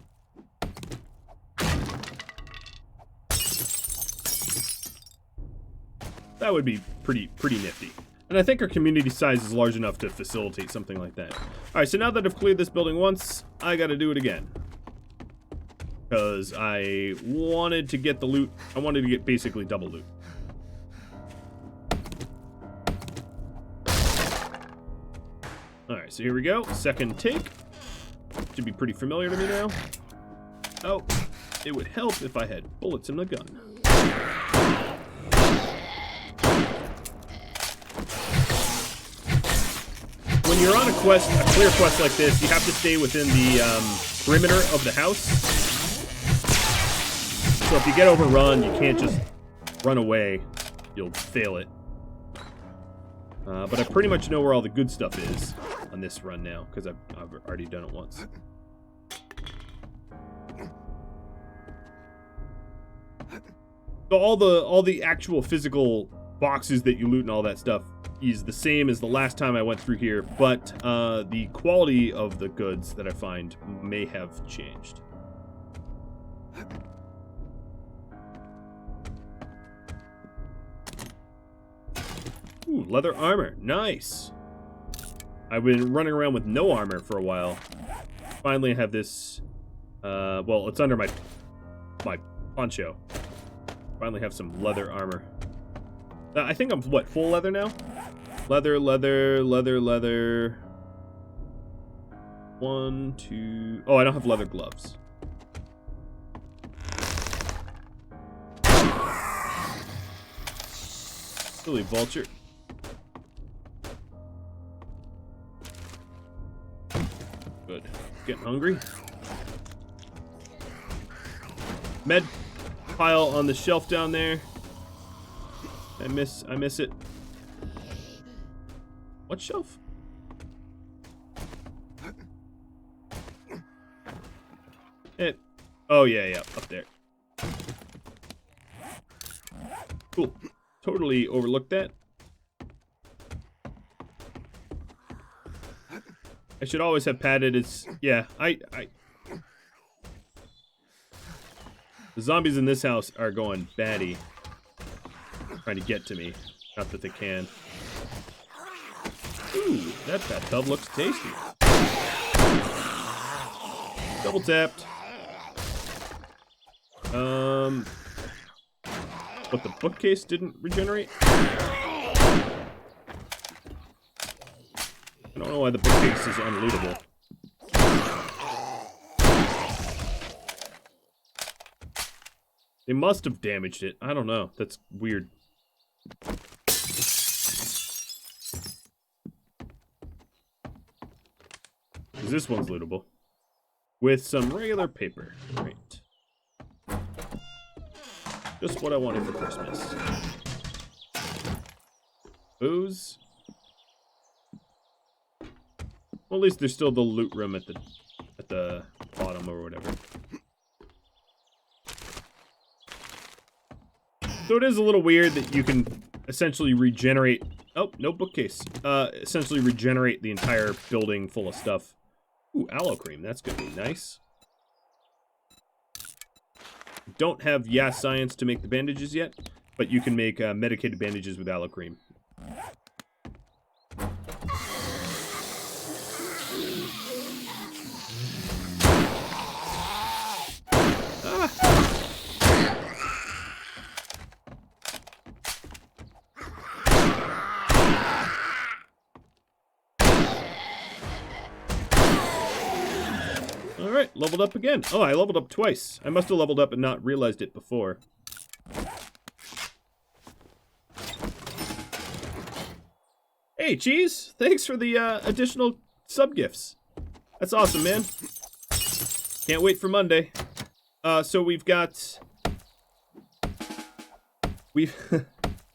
That would be pretty nifty. And I think our community size is large enough to facilitate something like that. Alright, so now that I've cleared this building once, I gotta do it again. Because I wanted to get the loot. I wanted to get basically double loot. Alright, so here we go. Second take. Should be pretty familiar to me now. Oh, it would help if I had bullets in the gun. When you're on a quest, a clear quest like this, you have to stay within the perimeter of the house. So if you get overrun, you can't just run away. You'll fail it. But I pretty much know where all the good stuff is on this run now, because I've already done it once. So all the actual physical boxes that you loot and all that stuff is the same as the last time I went through here, but the quality of the goods that I find may have changed. Ooh, leather armor. Nice. I've been running around with no armor for a while. Finally, I have this. Well, it's under my poncho. Finally, have some leather armor. I think I'm what, full leather now? Leather. 1, 2. Oh, I don't have leather gloves. Silly vulture. Good. Getting hungry. Med pile on the shelf down there. I miss it. What shelf? Oh yeah, up there. Cool. Totally overlooked that. I should always have padded. It's yeah. The zombies in this house are going batty, trying to get to me. Not that they can. Ooh, that bathtub looks tasty. Double tapped. But the bookcase didn't regenerate? I don't know why the bookcase is unlootable. They must have damaged it. I don't know. That's weird. This one's lootable. With some regular paper. Great. Just what I wanted for Christmas. Booze. Well, at least there's still the loot room at the bottom or whatever. So it is a little weird that you can essentially regenerate... Oh, no bookcase. Essentially regenerate the entire building full of stuff. Ooh, aloe cream. That's gonna be nice. Don't have science to make the bandages yet, but you can make medicated bandages with aloe cream. Alright, leveled up again. Oh, I leveled up twice. I must have leveled up and not realized it before. Hey, Cheese! Thanks for the additional sub-gifts. That's awesome, man. Can't wait for Monday. So we've got...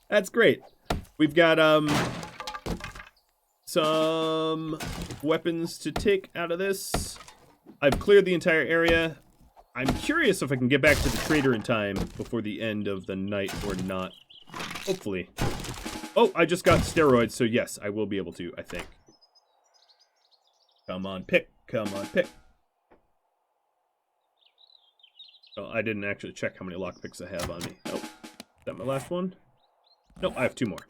That's great. We've got, some weapons to take out of this. I've cleared the entire area. I'm curious if I can get back to the trader in time before the end of the night or not. Hopefully. Oh, I just got steroids, so yes, I will be able to, I think. Come on, pick. Come on, pick. Oh, I didn't actually check how many lockpicks I have on me. Oh, is that my last one? Nope, I have 2 more.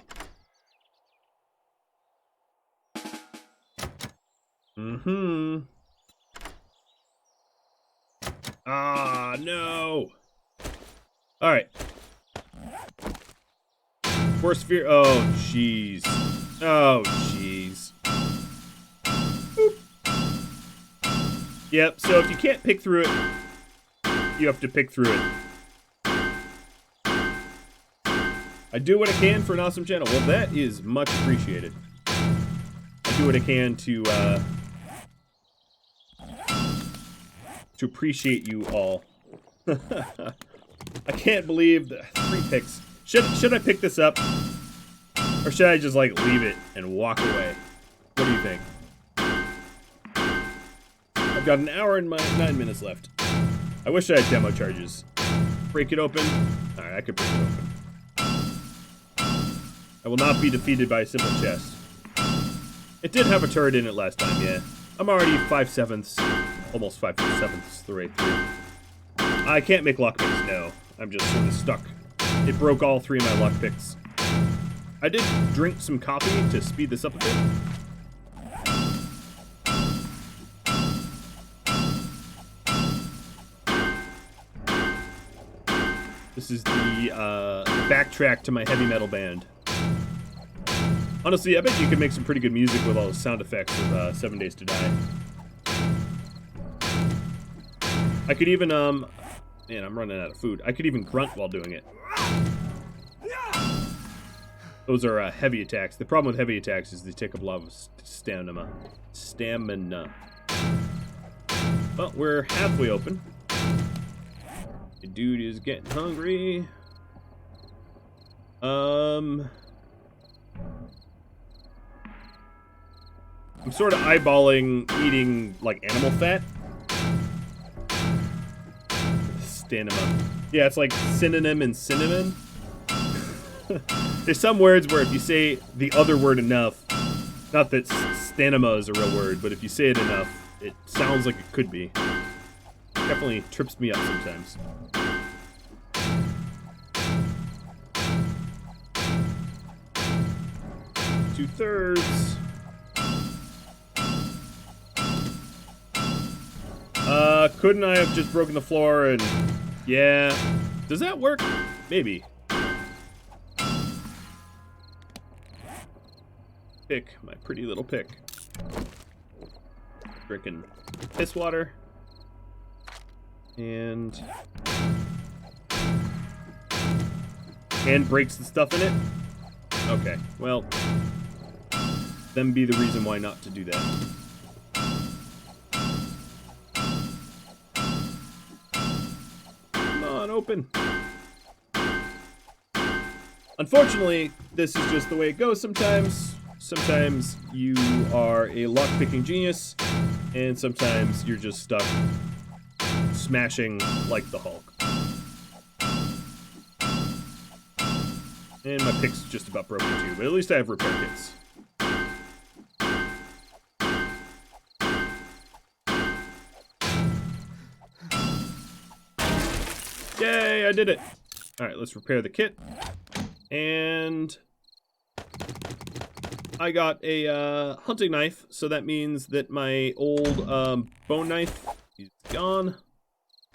Mm-hmm. Ah, no. All right. Force fear. Oh, jeez. Oh, jeez. Yep, so if you can't pick through it, you have to pick through it. I do what I can for an awesome channel. Well, that is much appreciated. I do what I can to appreciate you all. I can't believe the 3 picks. Should I pick this up? Or should I just, like, leave it and walk away? What do you think? I've got an hour and 9 minutes left. I wish I had demo charges. Break it open. Alright, I could break it open. I will not be defeated by a simple chest. It did have a turret in it last time, yeah. I'm already 5/7, almost 5/7 the way through. I can't make lockpicks, no. I'm just sort of stuck. It broke all 3 of my lockpicks. I did drink some coffee to speed this up a bit. This is the backtrack to my heavy metal band. Honestly, I bet you could make some pretty good music with all the sound effects of 7 Days to Die. I could even, man, I'm running out of food. I could even grunt while doing it. Those are heavy attacks. The problem with heavy attacks is they take up a lot of stamina. Well, we're halfway open. The dude is getting hungry. I'm sort of eyeballing eating, like, animal fat. Stamina. Yeah, it's like synonym and cinnamon. There's some words where if you say the other word enough, not that stanima is a real word, but if you say it enough, it sounds like it could be. Definitely trips me up sometimes. Two-thirds. Couldn't I have just broken the floor and... Yeah. Does that work? Maybe. Pick, my pretty little pick. Drinking piss water. And breaks the stuff in it? Okay, well, then be the reason why not to do that. Come on, open. Unfortunately, this is just the way it goes sometimes. Sometimes you are a lockpicking genius, and sometimes you're just stuck smashing like the Hulk. And my pick's just about broken too, but at least I have repair kits. Yay, I did it! Alright, let's repair the kit. And I got a hunting knife, so that means that my old bone knife is gone.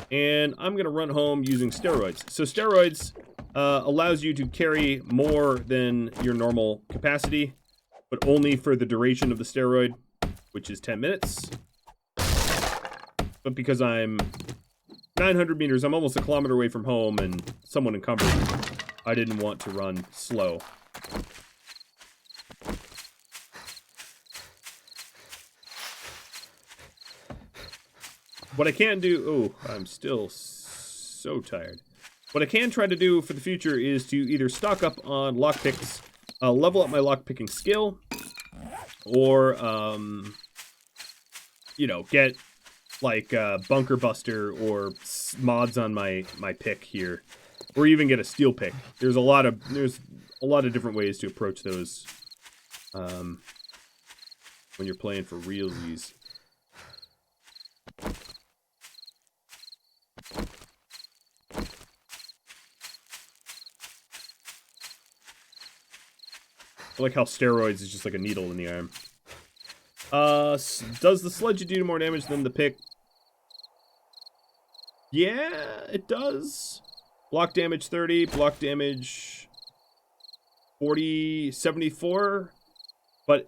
And I'm going to run home using steroids. So steroids allows you to carry more than your normal capacity, but only for the duration of the steroid, which is 10 minutes. But because I'm 900 meters, I'm almost a kilometer away from home and somewhat encumbered, I didn't want to run slow. What I can do... Oh, I'm still so tired. What I can try to do for the future is to either stock up on lockpicks, level up my lockpicking skill, or, you know, get, like, Bunker Buster or mods on my pick here. Or even get a steel pick. There's a lot of different ways to approach those when you're playing for realsies. I like how steroids is just like a needle in the arm. Does the sledge do more damage than the pick? Yeah, it does. Block damage 30, block damage 40, 74. But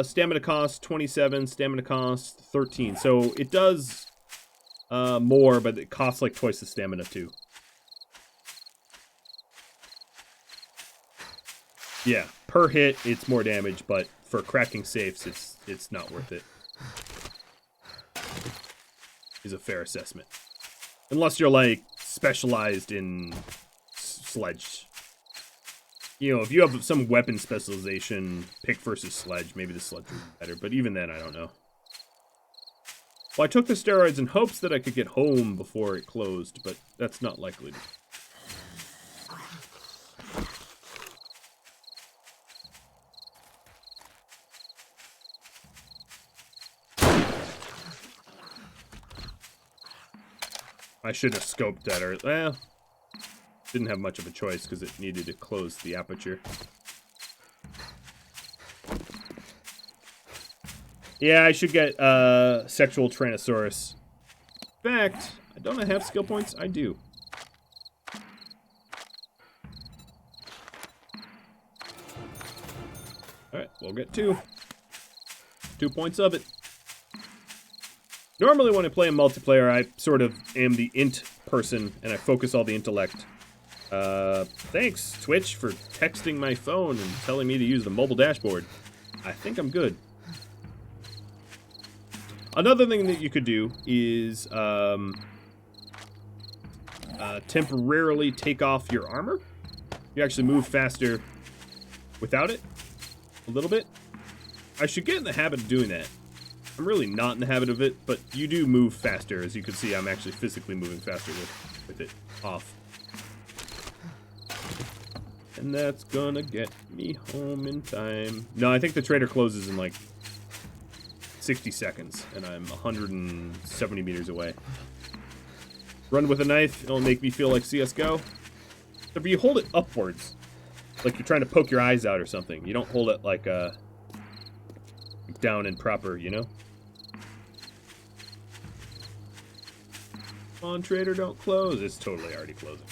stamina cost 27, stamina cost 13. So it does more, but it costs like twice the stamina too. Yeah, per hit it's more damage, but for cracking safes it's not worth it. Is a fair assessment. Unless you're like specialized in sledge. You know, if you have some weapon specialization, pick versus sledge, maybe the sledge would be better, but even then I don't know. Well, I took the steroids in hopes that I could get home before it closed, but that's not likely. I should have scoped that earlier. Well, didn't have much of a choice because it needed to close the aperture. Yeah, I should get Sexual Tyrannosaurus. In fact, don't I have skill points? I do. Alright, we'll get 2. 2 points of it. Normally when I play in multiplayer, I sort of am the int person, and I focus all the intellect. Thanks, Twitch, for texting my phone and telling me to use the mobile dashboard. I think I'm good. Another thing that you could do is temporarily take off your armor. You actually move faster without it, a little bit. I should get in the habit of doing that. I'm really not in the habit of it, but you do move faster. As you can see, I'm actually physically moving faster with it off. And that's gonna get me home in time. No, I think the trader closes in like 60 seconds, and I'm 170 meters away. Run with a knife, it'll make me feel like CSGO. But you hold it upwards, like you're trying to poke your eyes out or something. You don't hold it like down and proper, you know? Come on, trader, don't close. It's totally already closing.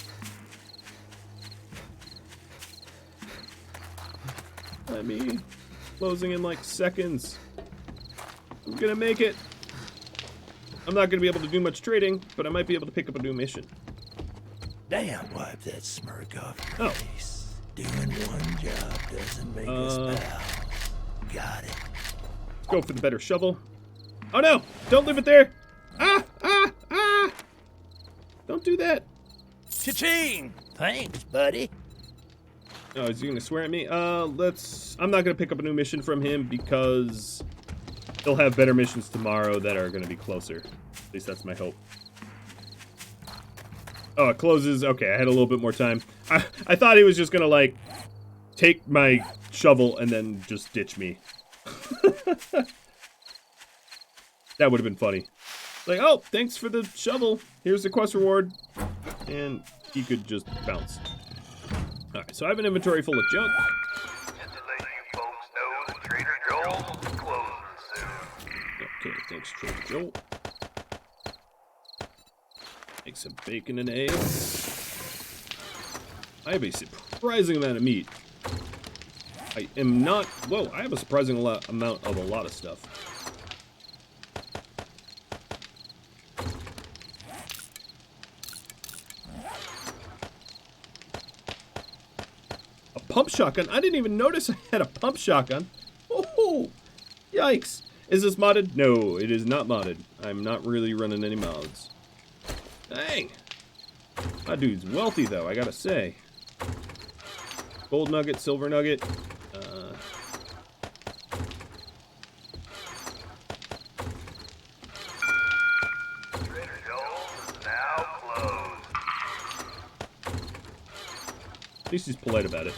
Let me. Closing in like seconds. I'm gonna make it. I'm not gonna be able to do much trading, but I might be able to pick up a new mission. Damn, wipe that smirk off your Oh. face. Doing one job doesn't make us pals. Got it. Let's go for the better shovel. Oh no! Don't leave it there! Ah! Ah! Ah! Don't do that! Cha-ching! Thanks, buddy. Oh, is he gonna swear at me? I'm not gonna pick up a new mission from him because he'll have better missions tomorrow that are gonna be closer. At least that's my hope. Oh, it closes. Okay, I had a little bit more time. I thought he was just gonna, like, take my shovel and then just ditch me. That would have been funny. Like, oh, thanks for the shovel. Here's the quest reward. And he could just bounce. Alright, so I have an inventory full of junk. Just to let you folks know that Trader Joel's closing soon. Okay, thanks, Trader Joel. Make some bacon and eggs. I have a surprising amount of meat. I am not... Whoa, I have a surprising amount of a lot of stuff. A pump shotgun? I didn't even notice I had a pump shotgun. Oh, yikes. Is this modded? No, it is not modded. I'm not really running any mods. Dang. My dude's wealthy, though, I gotta say. Gold nugget, silver nugget. Trader Joel's is now closed. At least he's polite about it.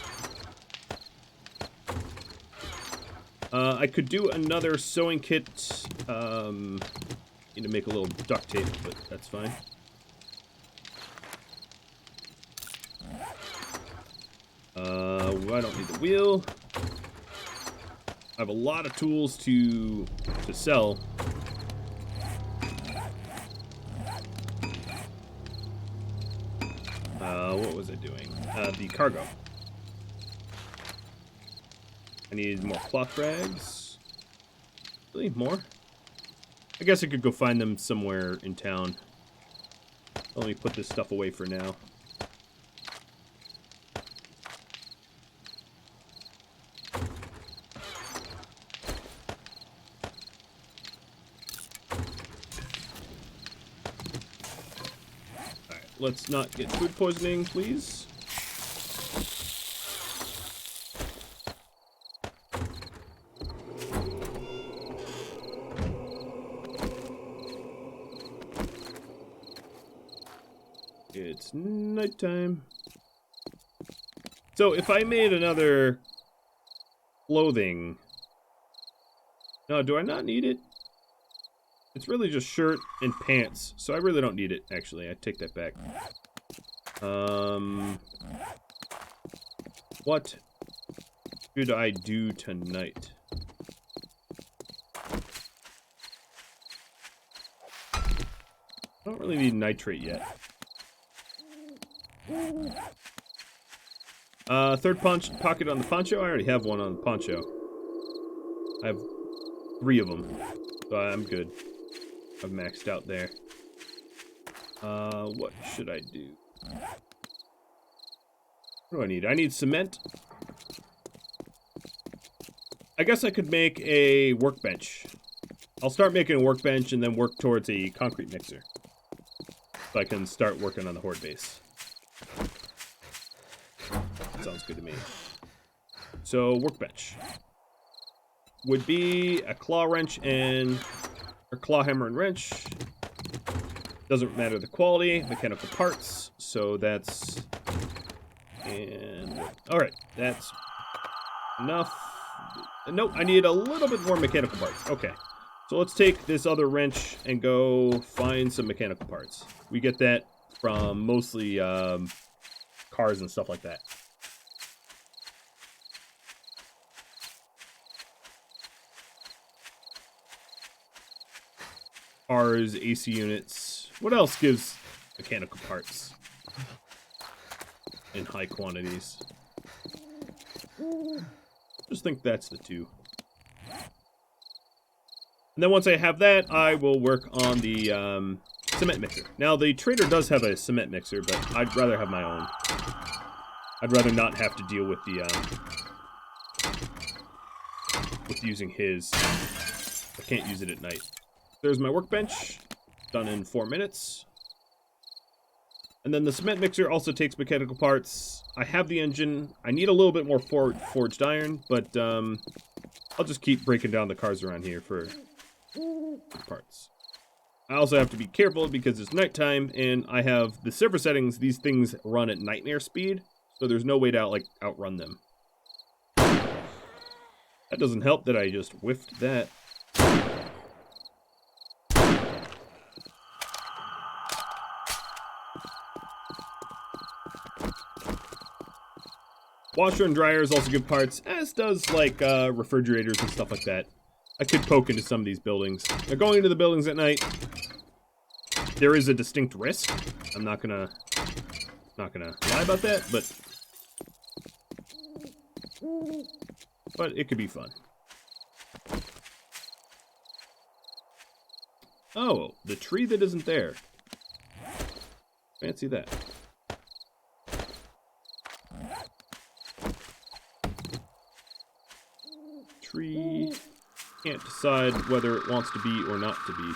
I could do another sewing kit. Need to make a little duct tape, but that's fine. I don't need the wheel. I have a lot of tools to sell. What was I doing? The cargo. I need more cloth rags. Really? More? I guess I could go find them somewhere in town. Let me put this stuff away for now. Alright, let's not get food poisoning, please. It's nighttime. So if I made another clothing... No, do I not need it? It's really just shirt and pants, so I really don't need it, actually. I take that back. What should I do tonight? I don't really need nitrate yet. Third pocket on the poncho. I already have one on the poncho. I have 3 of them, so I'm good. I've maxed out there. What should I do? What do I need? I need cement. I guess I could make a workbench. I'll start making a workbench and then work towards a concrete mixer, so I can start working on the horde base. Sounds good to me. So, workbench would be a claw wrench and or claw hammer and wrench. Doesn't matter the quality, mechanical parts. So that's and all right, that's enough. Nope, I need a little bit more mechanical parts. Okay, So let's take this other wrench and go find some mechanical parts. We get that from mostly cars and stuff like that. Cars, AC units. What else gives mechanical parts in high quantities? Just think that's the two. And then once I have that, I will work on the cement mixer. Now, the trader does have a cement mixer, but I'd rather have my own. I'd rather not have to deal with the with using his. I can't use it at night. There's my workbench, done in 4 minutes. And then the cement mixer also takes mechanical parts. I have the engine. I need a little bit more forged iron, but I'll just keep breaking down the cars around here for parts. I also have to be careful because it's nighttime, and I have the server settings. These things run at nightmare speed, so there's no way to outrun them. That doesn't help that I just whiffed that. Washer and dryer is also good parts, as does, refrigerators and stuff like that. I could poke into some of these buildings. Now, going into the buildings at night, there is a distinct risk. I'm not gonna lie about that, but it could be fun. Oh, the tree that isn't there. Fancy that. Tree can't decide whether it wants to be or not to be.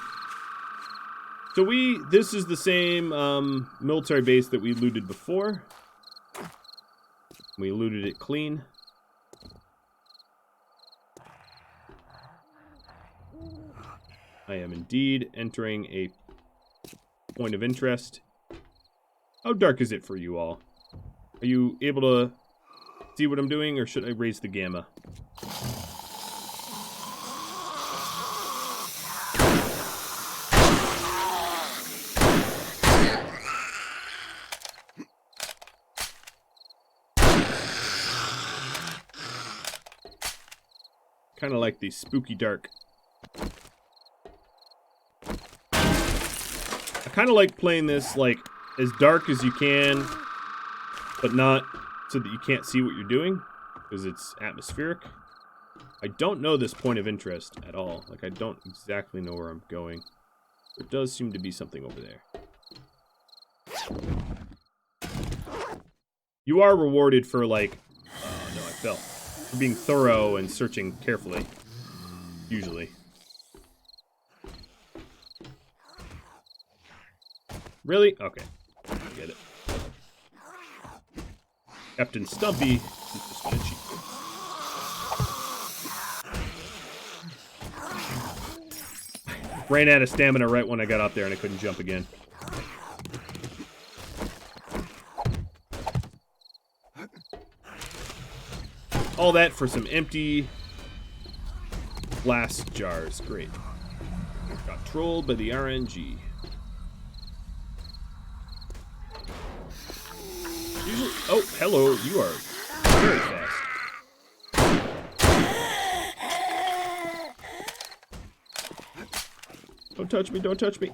So this is the same military base that we looted before. We looted it clean. I am indeed entering a point of interest. How dark is it for you all? Are you able to see what I'm doing, or should I raise the gamma? Kind of like the spooky dark. I kind of like playing this as dark as you can, but not so that you can't see what you're doing, because it's atmospheric. I don't know this point of interest at all. I don't exactly know where I'm going. There does seem to be something over there. You are rewarded for, oh no, I fell. For being thorough and searching carefully. Usually. Really? Okay. I get it. Captain Stumpy is just gonna cheat. Ran out of stamina right when I got up there and I couldn't jump again. All that for some empty glass jars. Great. Got trolled by the RNG. Usually, oh, hello. You are very fast. Don't touch me. Don't touch me.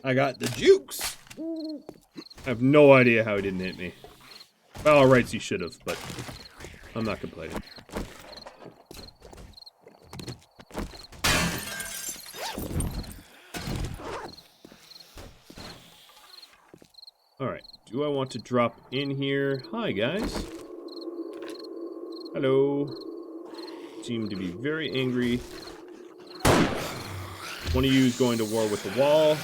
I got the jukes. I have no idea how he didn't hit me. By all rights, he should have, but I'm not complaining. Alright, do I want to drop in here? Hi, guys. Hello. Seem to be very angry. One of you is going to war with the wall.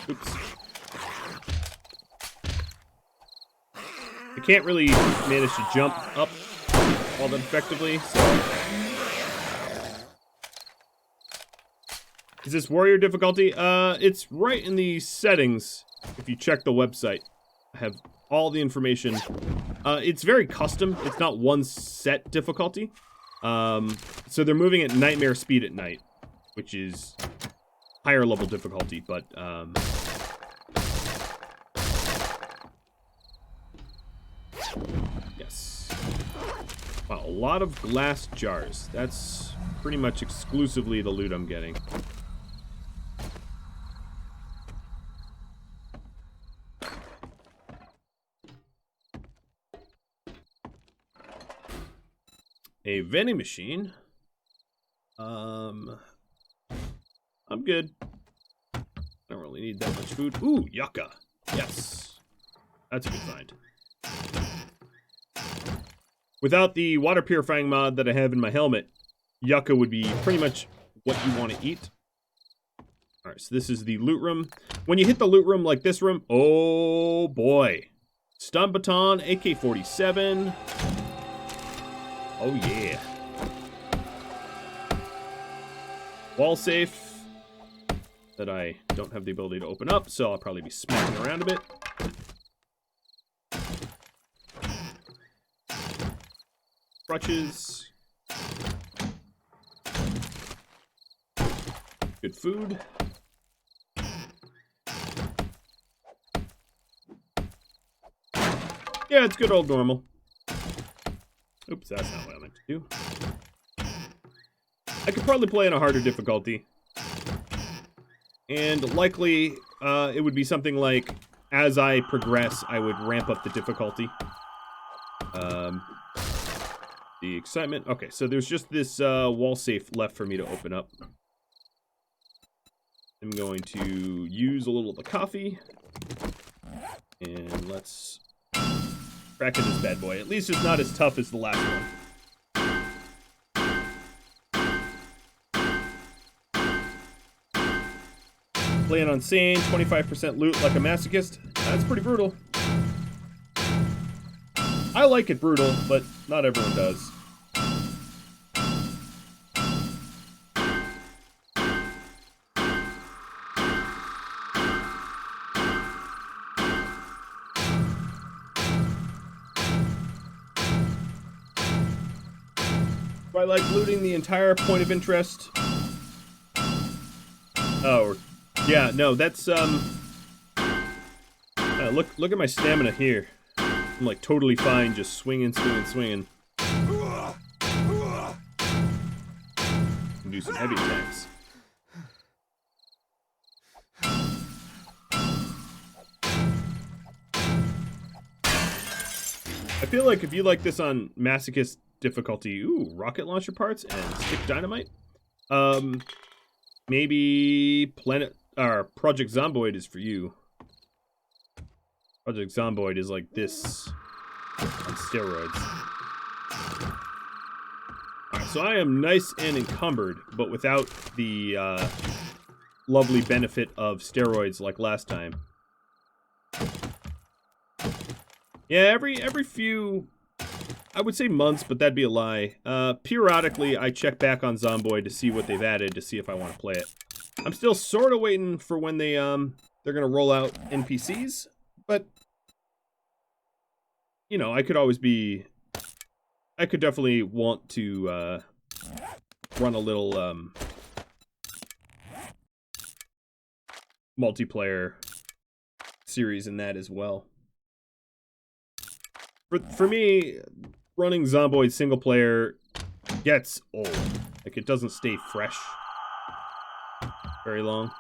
Oops. I can't really manage to jump up all that effectively, so... Is this warrior difficulty? It's right in the settings. If you check the website, I have all the information. It's very custom. It's not one set difficulty. So they're moving at nightmare speed at night, which is higher level difficulty, but yes. Wow, a lot of glass jars. That's pretty much exclusively the loot I'm getting. A vending machine. I'm good. I don't really need that much food. Ooh, yucca. Yes. That's a good find. Without the water purifying mod that I have in my helmet, yucca would be pretty much what you want to eat. Alright, so this is the loot room. When you hit the loot room like this room, oh boy. Stun baton, AK-47. Oh yeah. Wall safe that I don't have the ability to open up, so I'll probably be smacking around a bit. Crutches. Good food. Yeah, it's good old normal. Oops, that's not what I meant to do. I could probably play on a harder difficulty. And likely, it would be something like, as I progress, I would ramp up the difficulty. The excitement. Okay, so there's just this wall safe left for me to open up. I'm going to use a little of the coffee. And let's crack in this bad boy. At least it's not as tough as the last one. Playing on sane, 25% loot like a masochist. That's pretty brutal. I like it brutal, but not everyone does. Do I like looting the entire point of interest? Oh, yeah, no, that's, look at my stamina here. I'm, like, totally fine just swinging. Can do some heavy attacks. I feel like if you like this on masochist difficulty, ooh, rocket launcher parts and stick dynamite. Maybe Project Zomboid is for you. Project Zomboid is like this on steroids. Alright, so I am nice and encumbered, but without the lovely benefit of steroids like last time. Yeah, every few, I would say months, but that'd be a lie. Periodically, I check back on Zomboid to see what they've added, to see if I want to play it. I'm still sort of waiting for when they're gonna roll out NPCs, but you know, I could definitely want to run a little multiplayer series in that as well. For me, running Zomboid single player gets old. Like, it doesn't stay fresh very long.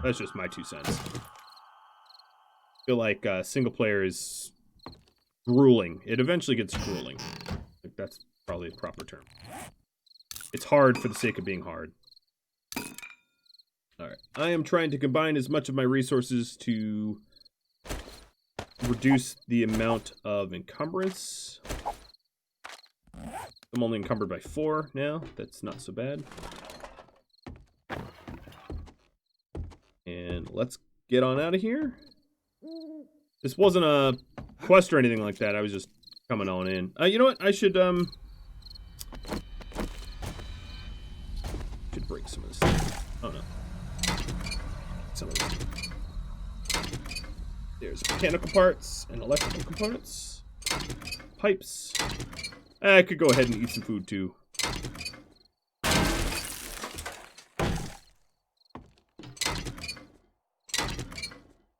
That's just my 2 cents. I feel like single player is grueling. It eventually gets grueling. Like, that's probably the proper term. It's hard for the sake of being hard. Alright. I am trying to combine as much of my resources to reduce the amount of encumbrance. I'm only encumbered by 4 now. That's not so bad. And let's get on out of here. This wasn't a quest or anything like that. I was just coming on in. You know what? I should break some of this stuff. Oh no. Some of this. There's mechanical parts and electrical components. Pipes. I could go ahead and eat some food too.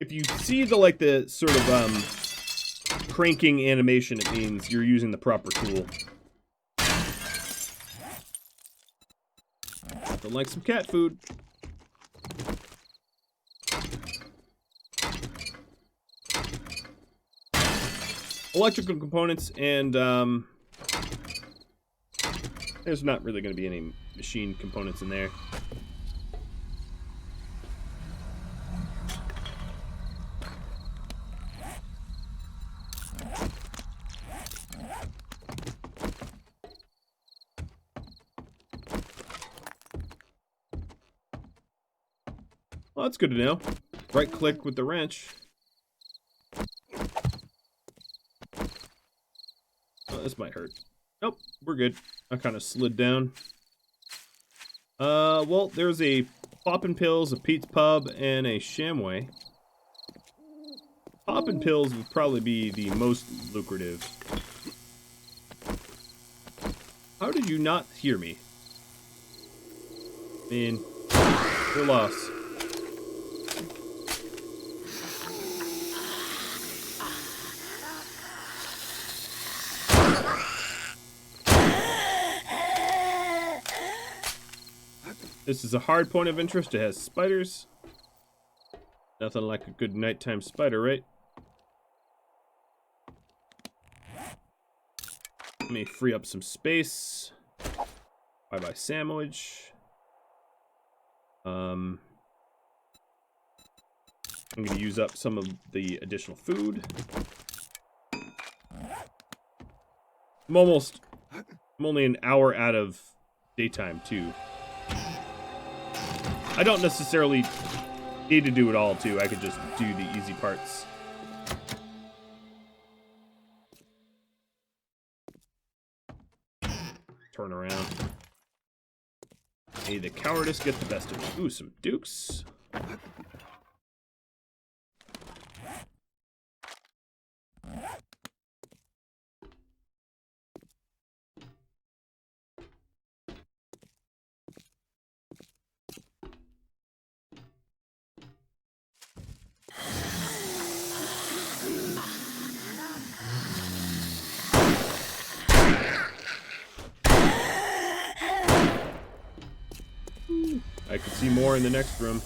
If you see the sort of cranking animation, it means you're using the proper tool. Don't like some cat food. Electrical components, and there's not really going to be any machine components in there. Well, that's good to know. Right click with the wrench. Oh, this might hurt. Nope, we're good. I kind of slid down. Well, there's a Poppin' Pills, a Pete's Pub, and a Shamway. Poppin' Pills would probably be the most lucrative. How did you not hear me? I mean, your loss. This is a hard point of interest. It has spiders. Nothing like a good nighttime spider, right? Let me free up some space. Bye-bye sandwich. I'm going to use up some of the additional food. I'm only an hour out of daytime, too. I don't necessarily need to do it all, too. I could just do the easy parts. Turn around. May the cowardice get the best of me. Ooh, some dukes. I can see more in the next room.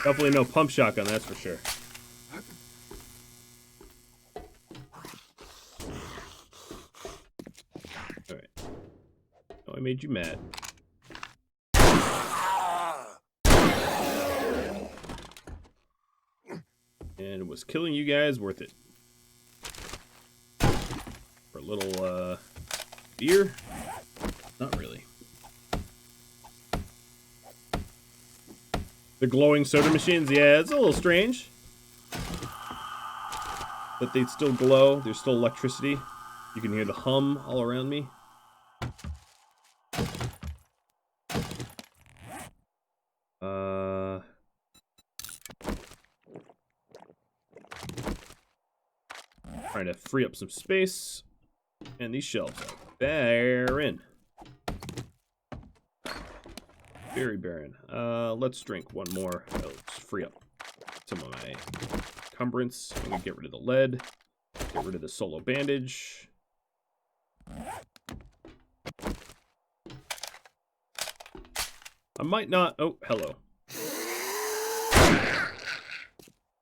Definitely no pump shotgun, that's for sure. Alright. Oh, I made you mad. And was killing you guys worth it? For a little, beer? Not really. The glowing soda machines, yeah, it's a little strange. But they'd still glow, there's still electricity. You can hear the hum all around me. Trying to free up some space. And these shelves are barren. Very barren. Let's drink one more. Let's free up some of my encumbrance. I'm gonna get rid of the lead. Get rid of the solo bandage. I might not... Oh, hello.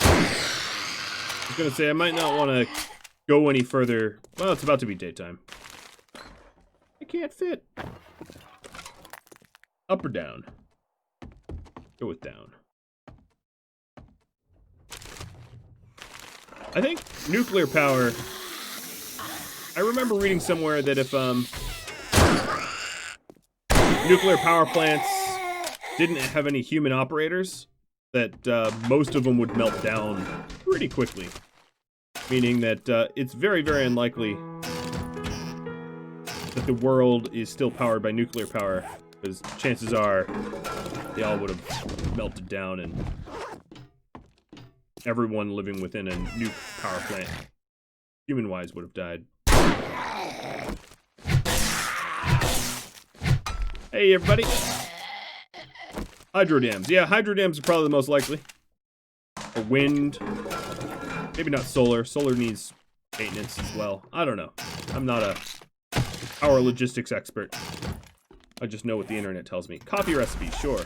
I was gonna say, I might not want to go any further. Well, it's about to be daytime. I can't fit. Up or down? Go with down. I think nuclear power... I remember reading somewhere that if nuclear power plants didn't have any human operators, that most of them would melt down pretty quickly. Meaning that it's very, very unlikely that the world is still powered by nuclear power, because chances are they all would have melted down and everyone living within a nuke power plant, human-wise, would have died. Hey, everybody. Hydro dams. Yeah, hydro dams are probably the most likely. Or wind. Maybe not solar. Solar needs maintenance as well. I don't know. I'm not a power logistics expert. I just know what the internet tells me. Coffee recipe, sure.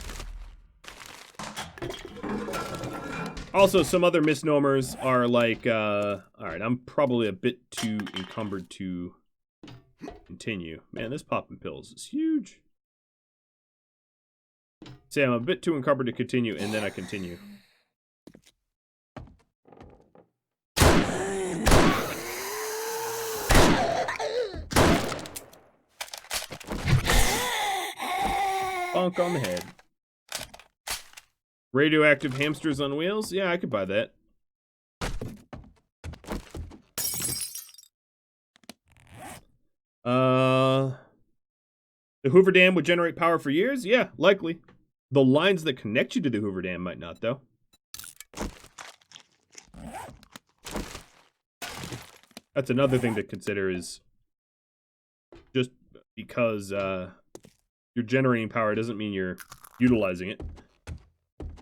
Also, some other misnomers are like, alright, I'm probably a bit too encumbered to continue. Man, this popping pills is huge. Say I'm a bit too encumbered to continue, and then I continue. Bonk on the head. Radioactive hamsters on wheels? Yeah, I could buy that. The Hoover Dam would generate power for years? Yeah, likely. The lines that connect you to the Hoover Dam might not, though. That's another thing to consider is just because you're generating power doesn't mean you're utilizing it.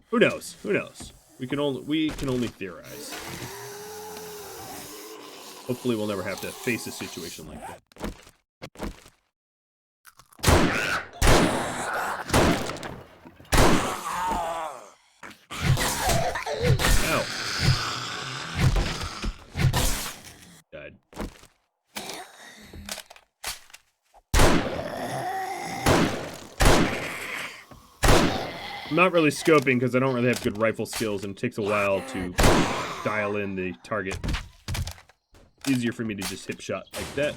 Who knows? Who knows? We can only theorize. Hopefully we'll never have to face a situation like that. Ow. Died. I'm not really scoping because I don't really have good rifle skills and it takes a while to dial in the target. Easier for me to just hip shot like that.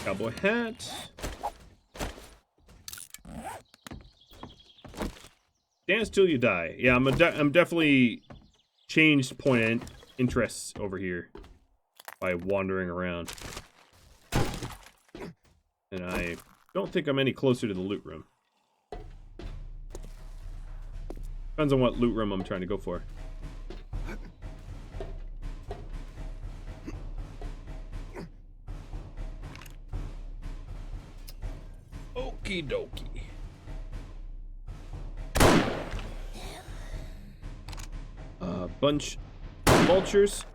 Cowboy hat. Dance till you die. Yeah, I'm definitely changed point of interests over here by wandering around. And I don't think I'm any closer to the loot room. Depends on what loot room I'm trying to go for. Okie dokie. Bunch of vultures.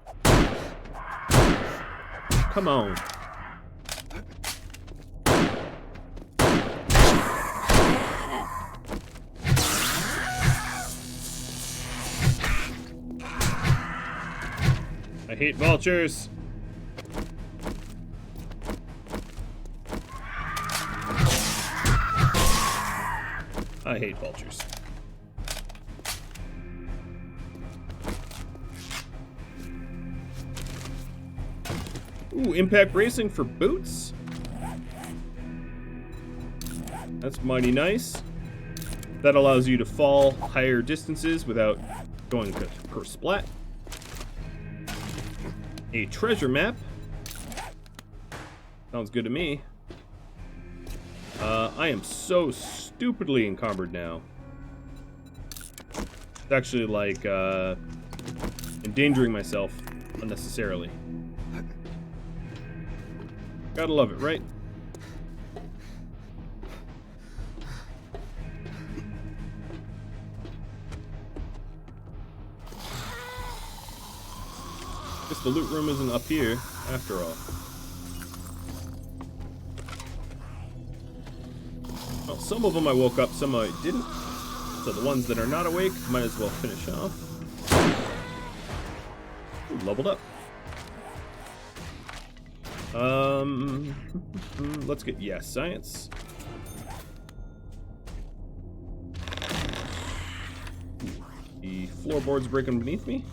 Come on. I hate vultures. I hate vultures. Ooh, impact racing for boots? That's mighty nice. That allows you to fall higher distances without going per splat. A treasure map. Sounds good to me. I am so stupidly encumbered now. It's actually like endangering myself unnecessarily. Gotta love it, right? Guess the loot room isn't up here, after all. Well, some of them I woke up, some I didn't. So the ones that are not awake, might as well finish off. Ooh, leveled up. Let's get, yeah, science. The floorboard's breaking beneath me.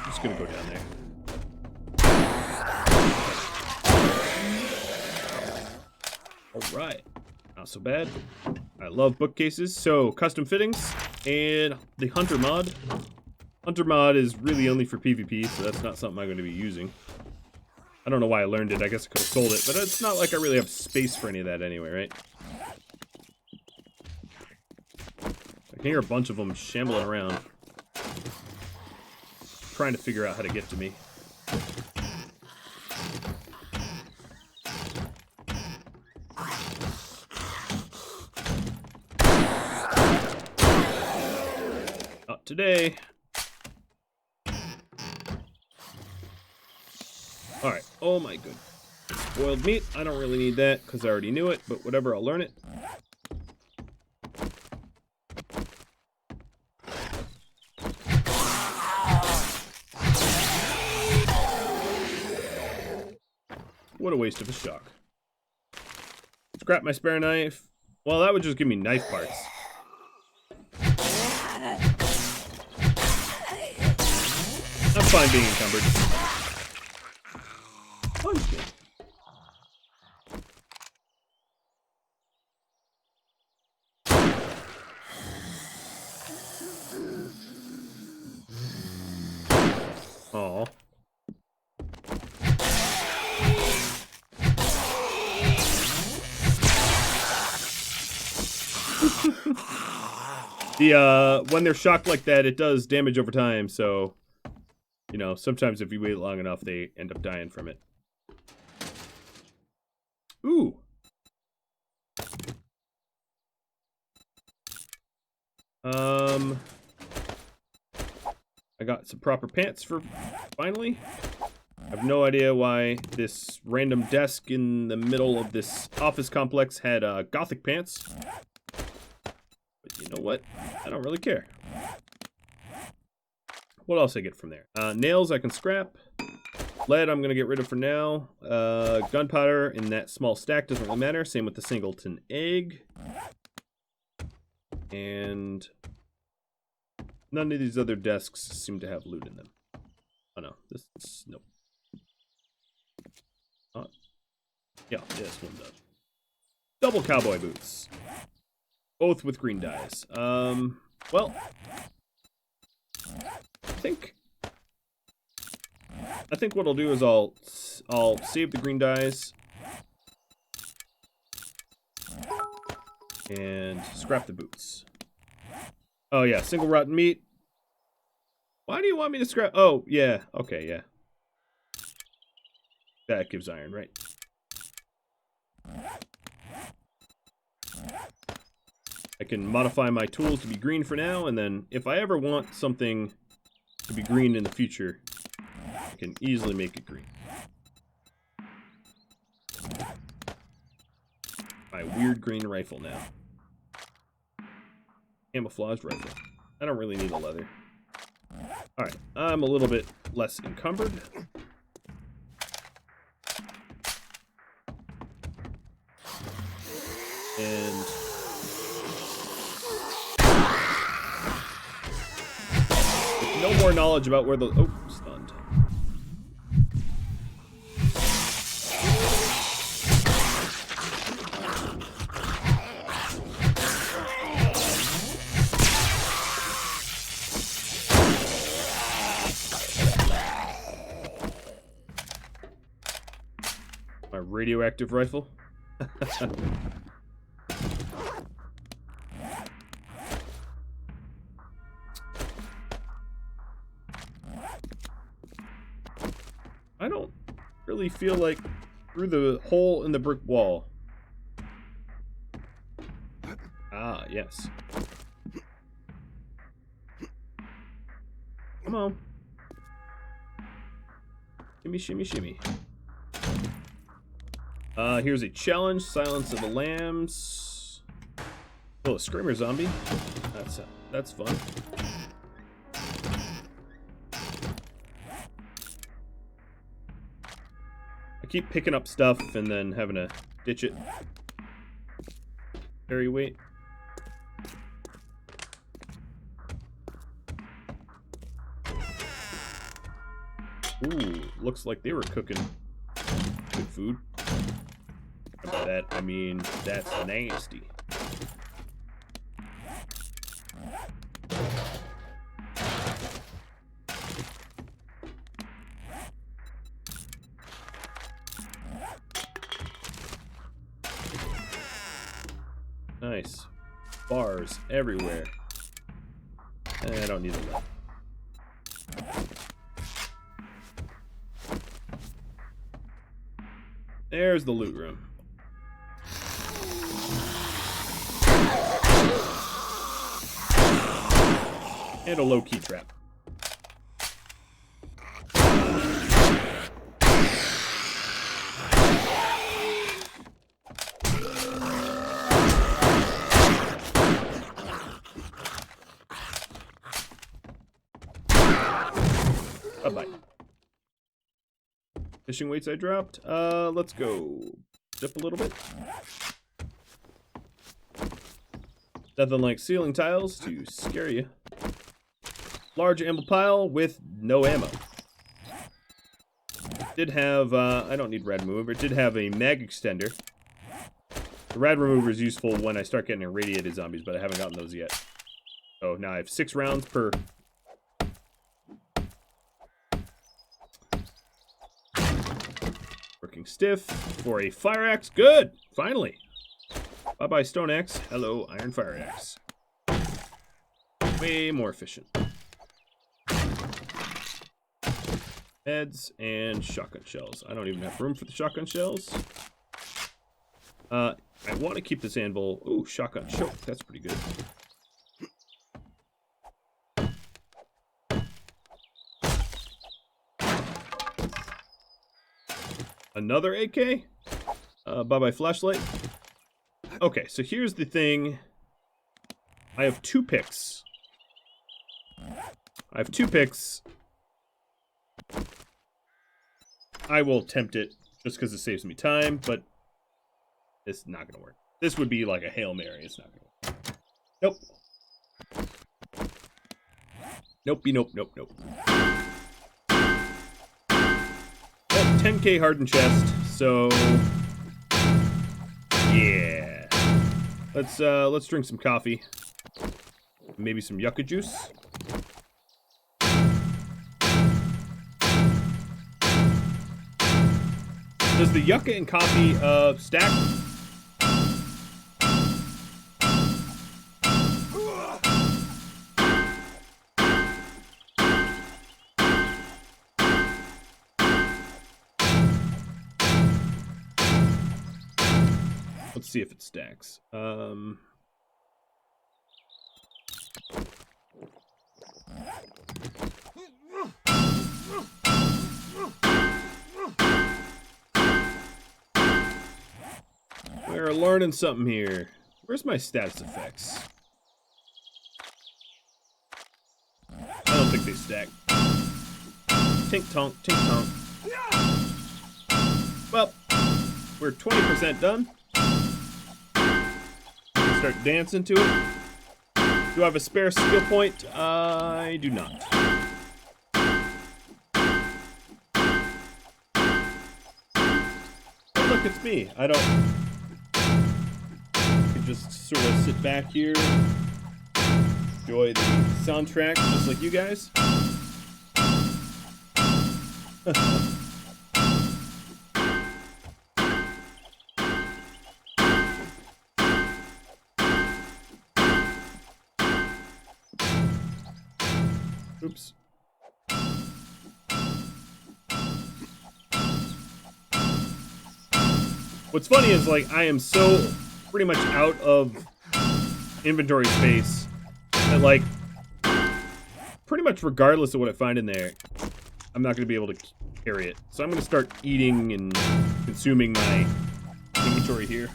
Just gonna go down there. All right, not so bad. I love bookcases. So, custom fittings and the Hunter mod. Hunter mod is really only for PvP, so that's not something I'm going to be using. I don't know why I learned it. I guess I could have sold it, but it's not like I really have space for any of that anyway, right? I can hear a bunch of them shambling around, trying to figure out how to get to me. Not today. Alright, oh my good. Boiled meat, I don't really need that because I already knew it, but whatever, I'll learn it. What a waste of a shock. Scrap my spare knife. Well, that would just give me knife parts. I'm fine being encumbered. Okay. Aw. When they're shocked like that, it does damage over time, so, you know, sometimes if you wait long enough, they end up dying from it. Ooh. I got some proper pants for finally. I have no idea why this random desk in the middle of this office complex had gothic pants. But you know what? I don't really care. What else I get from there? Nails I can scrap. Lead I'm going to get rid of for now. Gunpowder in that small stack doesn't really matter. Same with the singleton egg. And none of these other desks seem to have loot in them. Oh no, this is, nope. Yeah, this one does. Double cowboy boots. Both with green dyes. Well, I think what I'll do is I'll save the green dyes and scrap the boots. Oh yeah, single rotten meat. Why do you want me to scrap? Oh yeah, okay, yeah. That gives iron, right? I can modify my tools to be green for now, and then if I ever want something to be green in the future, I can easily make it green. My weird green rifle now. Camouflaged rifle. I don't really need the leather. Alright, I'm a little bit less encumbered. And with no more knowledge about where the... Oh, stunned. My radioactive rifle. I don't really feel like through the hole in the brick wall. Ah, yes. Come on. Shimmy, shimmy, shimmy. Here's a challenge. Silence of the Lambs. Oh, a screamer zombie. That's fun. I keep picking up stuff and then having to ditch it. Carry weight. Ooh, looks like they were cooking good food. By that, I mean, that's nasty. Nice. Bars everywhere. I don't need a lot. There's the loot room. And a low-key trap. Bye-bye. Fishing weights I dropped. Let's go dip a little bit. Nothing like ceiling tiles to scare you. Large ammo pile with no ammo. Did have, I don't need rad remover. It did have a mag extender. The rad remover is useful when I start getting irradiated zombies, but I haven't gotten those yet. So now I have 6 rounds per. Working stiff for a fire axe. Good! Finally! Bye-bye stone axe. Hello, iron fire axe. Way more efficient. Heads and shotgun shells. I don't even have room for the shotgun shells. I want to keep this anvil. Ooh, shotgun choke. That's pretty good. Another AK? Bye-bye flashlight. Okay, so here's the thing. I have 2 picks. I will attempt it just because it saves me time, but it's not going to work. This would be like a Hail Mary. It's not going to work. Nope. Nope. Oh, 10k hardened chest, so yeah. Let's drink some coffee. Maybe some yucca juice. Does the yucca and coffee stack? Let's see if it stacks. We're learning something here. Where's my status effects? I don't think they stack. Tink tonk, tink tonk. Well, we're 20% done. Start dancing to it. Do I have a spare skill point? I do not. Oh, look, it's me. I don't. I can just sort of sit back here, enjoy the soundtrack, just like you guys. Oops. What's funny is, like, I am so pretty much out of inventory space that, like, pretty much regardless of what I find in there, I'm not going to be able to carry it. So I'm going to start eating and consuming my inventory here.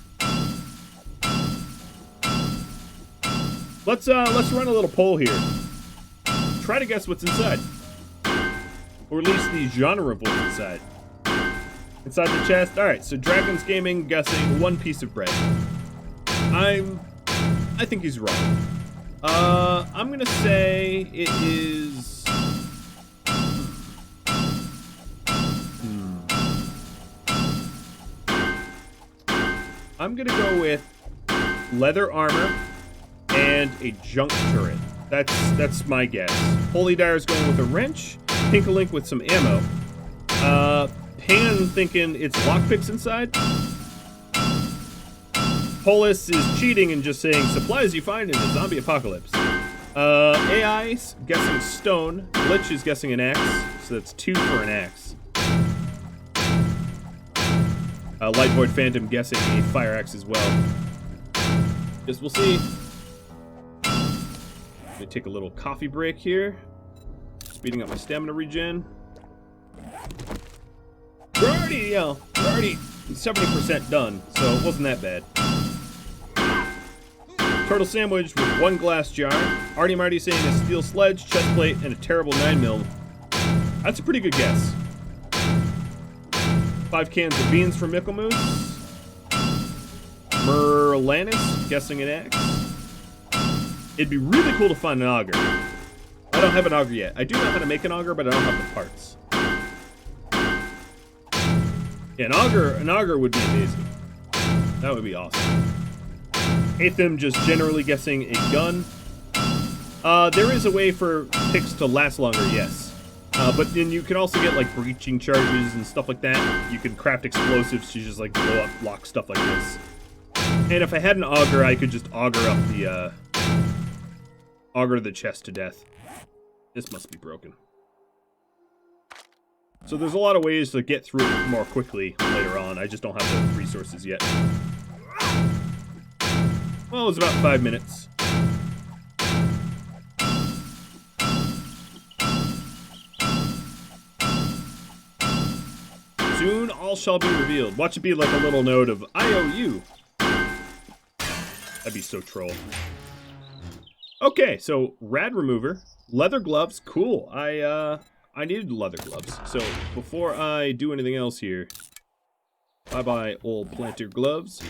Let's run a little poll here. Try to guess what's inside. Or at least the genre of what's inside. Inside the chest. Alright, so Dragon's Gaming guessing 1 piece of bread. I think he's wrong. I'm gonna say it is. I'm gonna go with leather armor and a junk turret. That's my guess. Holy Dire's going with a wrench. Pinkalink with some ammo. Pan thinking it's lockpicks inside. Polis is cheating and just saying supplies you find in the zombie apocalypse. AI's guessing stone. Glitch is guessing an axe, so that's 2 for an axe. Light Void Phantom guessing a fire axe as well. Guess we'll see. Let me take a little coffee break here. Speeding up my stamina regen. We're already 70% done, so it wasn't that bad. Turtle sandwich with 1 glass jar. Artie Marty saying a steel sledge, chest plate, and a terrible 9mm. That's a pretty good guess. 5 cans of beans from Micklemoose. Merlanis guessing an axe. It'd be really cool to find an auger. I don't have an auger yet. I do know how to make an auger, but I don't have the parts. Yeah, an auger would be amazing. That would be awesome. Atham just generally guessing a gun. There is a way for picks to last longer, yes. But then you can also get like breaching charges and stuff like that. You can craft explosives to just like blow up, lock stuff like this. And if I had an auger, I could just auger up the auger the chest to death. This must be broken. So there's a lot of ways to get through it more quickly later on. I just don't have the resources yet. Well, it was about 5 minutes. Soon all shall be revealed. Watch it be like a little note of IOU. That'd be so troll. Okay, so rad remover, leather gloves, cool. I needed leather gloves. So before I do anything else here, bye-bye old planter gloves.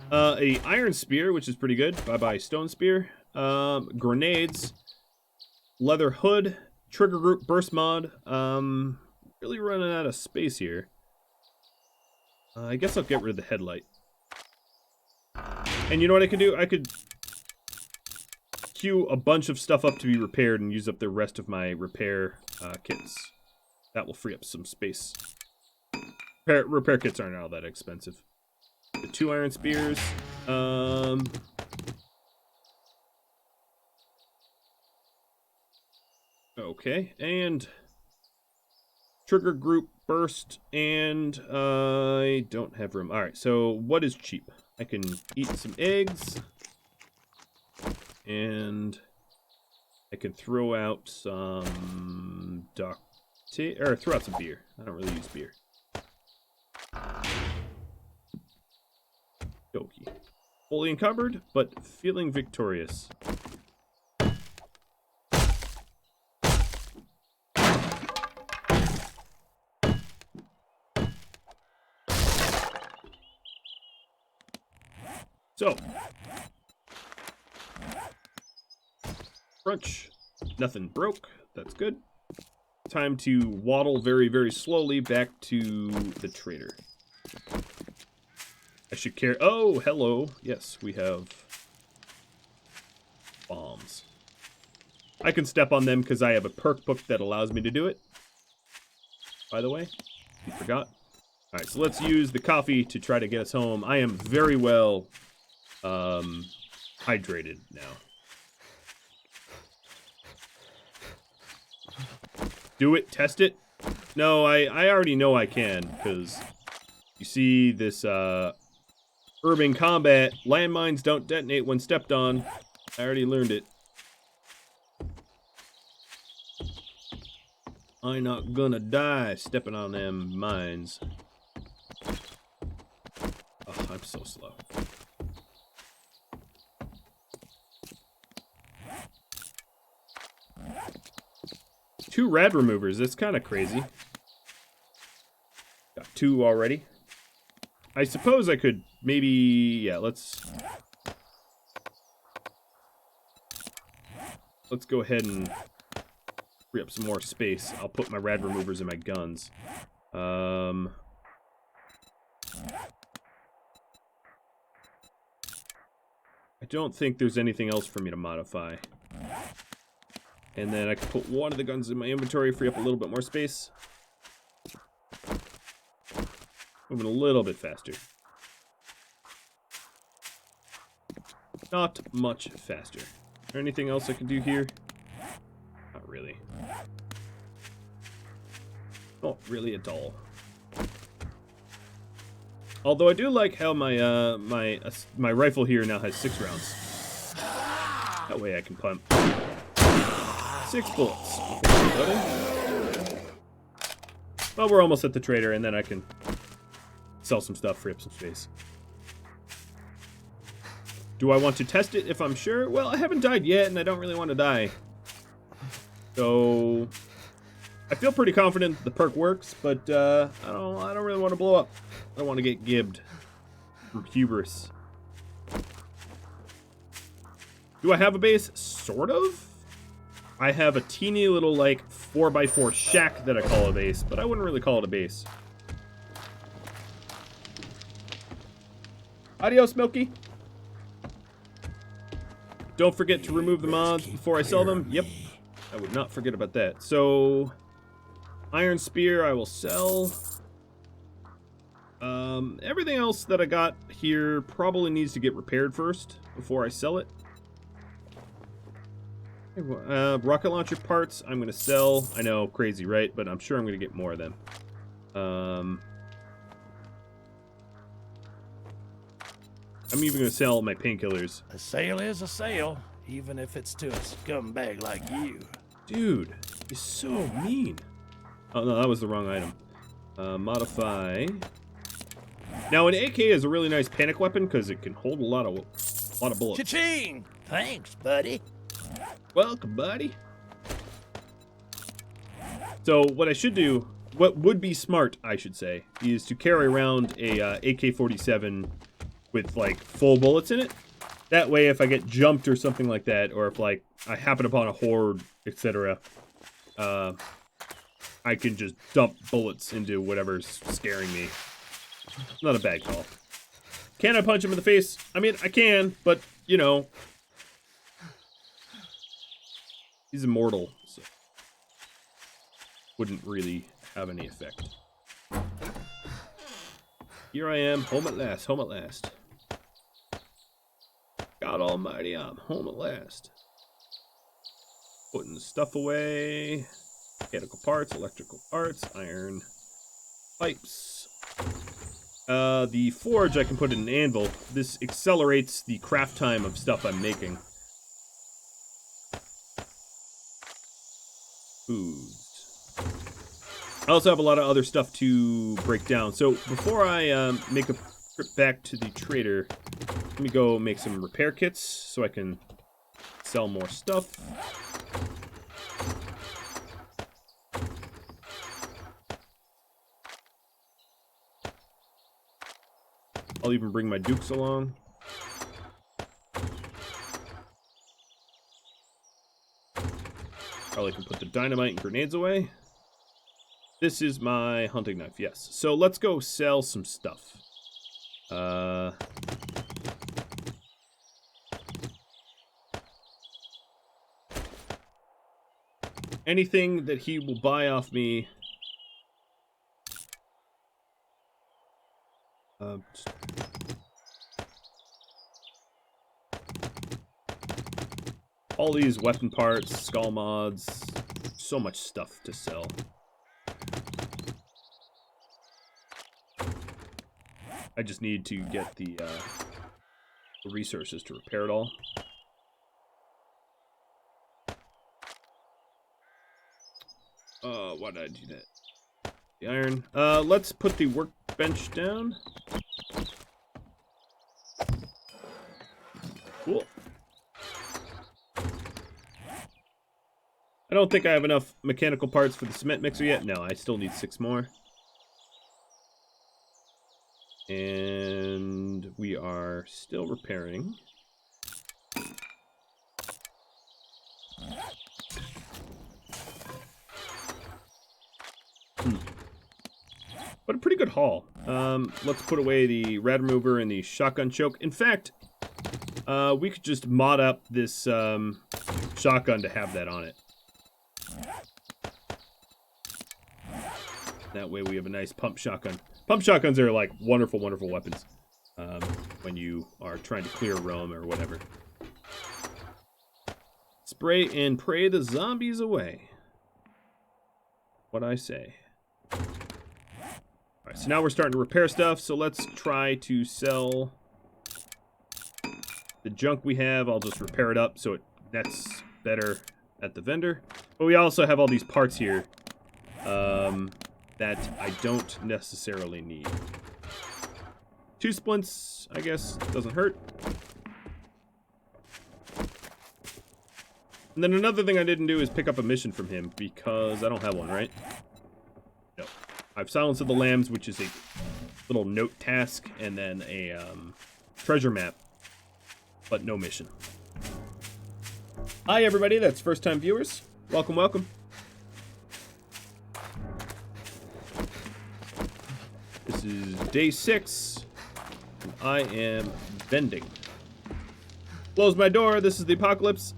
A iron spear, which is pretty good. Bye-bye stone spear. Grenades, leather hood, trigger group burst mod. Really running out of space here. I guess I'll get rid of the headlight. And you know what I could do? I could queue a bunch of stuff up to be repaired and use up the rest of my repair kits. That will free up some space. Repair kits aren't all that expensive. The 2 iron spears. Okay, and trigger group burst, and I don't have room. All right, so what is cheap? I can eat some eggs, and I can throw out some throw out some beer. I don't really use beer. Okie. Fully encumbered, but feeling victorious. So, crunch. Nothing broke. That's good. Time to waddle very, very slowly back to the trader. I should carry... Oh, hello. Yes, we have bombs. I can step on them because I have a perk book that allows me to do it. By the way, you forgot. All right, so let's use the coffee to try to get us home. I am very well hydrated now. Do it. Test it. No, I already know I can, because you see this urban combat. Landmines don't detonate when stepped on. I already learned it. I not gonna die stepping on them mines. Oh, I'm so slow. Two rad removers. That's kind of crazy. Got 2 already. I suppose I could maybe... Yeah, let's go ahead and free up some more space. I'll put my rad removers in my guns. I don't think there's anything else for me to modify. And then I can put one of the guns in my inventory, free up a little bit more space. Moving a little bit faster. not much faster. Is there anything else I can do here? Not really. Not really at all. Although I do like how my my rifle here now has 6 rounds. That way I can pump 6 bullets. Well, we're almost at the trader, and then I can sell some stuff, free up some space. Do I want to test it if I'm sure? Well, I haven't died yet, and I don't really want to die. So I feel pretty confident the perk works, but I don't really want to blow up. I don't want to get gibbed from hubris. Do I have a base? Sort of. I have a teeny little, like, 4x4 shack that I call a base, but I wouldn't really call it a base. Adios, Milky. Don't forget to remove the mods before I sell them. Yep, I would not forget about that. So, Iron Spear I will sell. Everything else that I got here probably needs to get repaired first before I sell it. Rocket launcher parts I'm going to sell. I know, crazy, right? But I'm sure I'm going to get more of them. I'm even going to sell my painkillers. A sale is a sale, even if it's to a scumbag like you. Dude, you're so mean. Oh, no, that was the wrong item. Modify. Now, an AK is a really nice panic weapon because it can hold a lot of bullets. Cha-ching! Thanks, buddy. Welcome, buddy. So what I should do, what would be smart, I should say, is to carry around a AK-47 with, like, full bullets in it. That way, if I get jumped or something like that, or if, like, I happen upon a horde, etc., I can just dump bullets into whatever's scaring me. Not a bad call. Can I punch him in the face? I mean, I can, but, you know, he's immortal, so wouldn't really have any effect. Here I am, home at last, home at last. God almighty, I'm home at last. Putting the stuff away. Mechanical parts, electrical parts, iron pipes. The forge I can put in an anvil. This accelerates the craft time of stuff I'm making. Foods. I also have a lot of other stuff to break down. So before I make a trip back to the trader, let me go make some repair kits so I can sell more stuff. I'll even bring my dukes along. Probably can put the dynamite and grenades away. This is my hunting knife, yes. So let's go sell some stuff. Anything that he will buy off me. All these weapon parts, skull mods, so much stuff to sell. I just need to get the resources to repair it all. Why did I do that? The iron. Let's put the workbench down. Cool. I don't think I have enough mechanical parts for the cement mixer yet. No, I still need 6 more. And we are still repairing. But a pretty good haul. Let's put away the rad remover and the shotgun choke. In fact, we could just mod up this shotgun to have that on it. That way we have a nice pump shotgun. Pump shotguns are like wonderful, wonderful weapons. when you are trying to clear a roam or whatever. Spray and pray the zombies away. What I say. Alright, so now we're starting to repair stuff, so let's try to sell the junk we have. I'll just repair it up so that's better at the vendor. But we also have all these parts here that I don't necessarily need. 2 splints, I guess, doesn't hurt. And then another thing I didn't do is pick up a mission from him because I don't have one, right? No. I've Silence of the Lambs, which is a little note task, and then a treasure map, but no mission. Hi, everybody. That's first-time viewers. Welcome, welcome. This is day 6. And I am vending. Close my door. This is the apocalypse.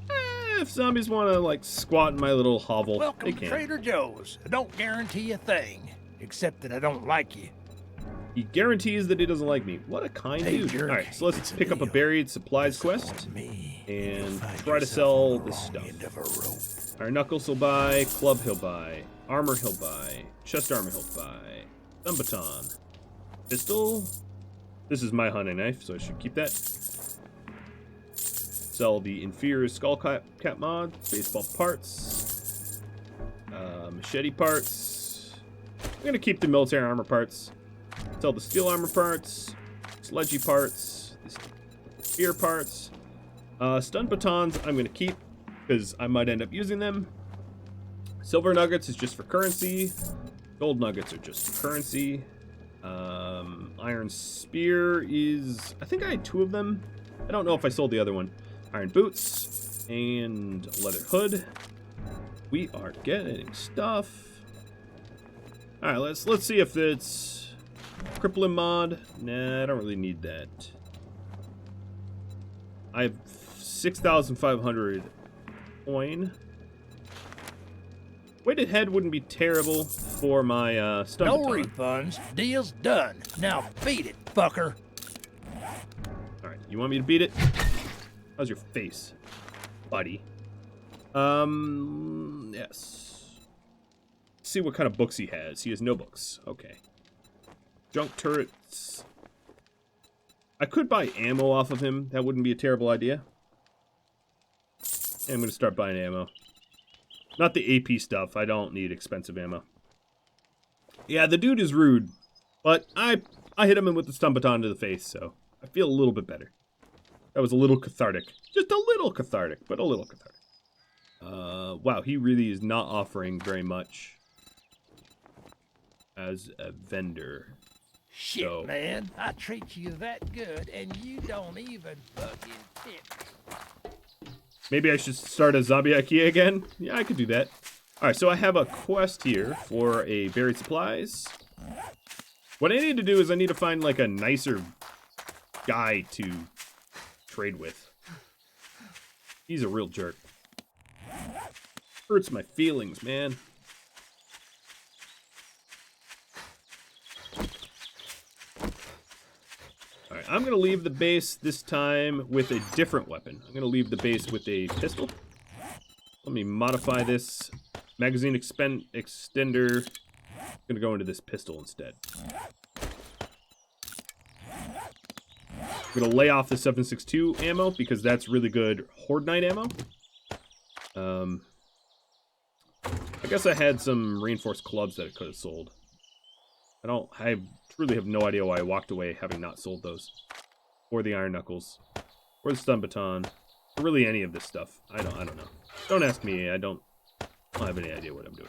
If zombies want to, like, squat in my little hovel, Welcome they to can. Trader Joe's. I don't guarantee a thing, except that I don't like you. He guarantees that he doesn't like me. What a kind Hey, dude. jerk. Alright, so let's It's a pick up a deal. buried supplies quest and try to sell this stuff. Iron Knuckles he'll buy, Club he'll buy, Armor he'll buy, Chest Armor he'll buy, Stun Baton, Pistol. This is my hunting knife, so I should keep that. Sell the inferior skull cap mod, baseball parts, machete parts. I'm gonna keep the military armor parts. Sell the steel armor parts, sledgy parts, the spear parts. Stun batons I'm gonna keep because I might end up using them. Silver nuggets is just for currency. Gold nuggets are just for currency. Iron spear is, I think I had 2 of them. I don't know if I sold the other one. Iron boots and leather hood. We are getting stuff. All right, let's see if it's crippling mod. Nah, I don't really need that. I have 6,500 coin. Weighted head wouldn't be terrible for my stun No baton. refunds. Deal's done. Now beat it, fucker. All right, you want me to beat it? How's your face, buddy? Yes. Let's see what kind of books he has. He has no books. Okay. Junk turrets. I could buy ammo off of him. That wouldn't be a terrible idea. And I'm going to start buying ammo. Not the AP stuff. I don't need expensive ammo. Yeah, the dude is rude. But I hit him with the stun baton to the face, so I feel a little bit better. That was a little cathartic. Just a little cathartic, but a little cathartic. Wow, he really is not offering very much as a vendor. Shit, So- man. I treat you that good, and you don't even fucking tip. Maybe I should start a zombie IKEA again? Yeah, I could do that. Alright, so I have a quest here for a buried supplies. What I need to do is I need to find, like, a nicer guy to trade with. He's a real jerk. Hurts my feelings, man. Alright, I'm going to leave the base this time with a different weapon. I'm going to leave the base with a pistol. Let me modify this. Magazine extender. I'm going to go into this pistol instead. I'm going to lay off the 7.62 ammo because that's really good Horde Night ammo. I guess I had some reinforced clubs that I could have sold. I truly have no idea why I walked away having not sold those. Or the Iron Knuckles. Or the Stun Baton. Or really any of this stuff. I don't know. Don't ask me. I don't have any idea what I'm doing.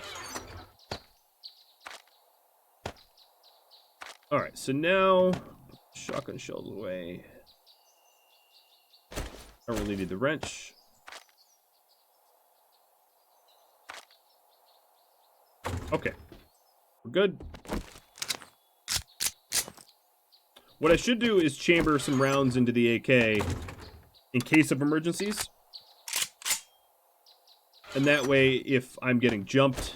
Alright, so now shotgun shells away. Don't really need the wrench. Okay. We're good. What I should do is chamber some rounds into the AK in case of emergencies. And that way, if I'm getting jumped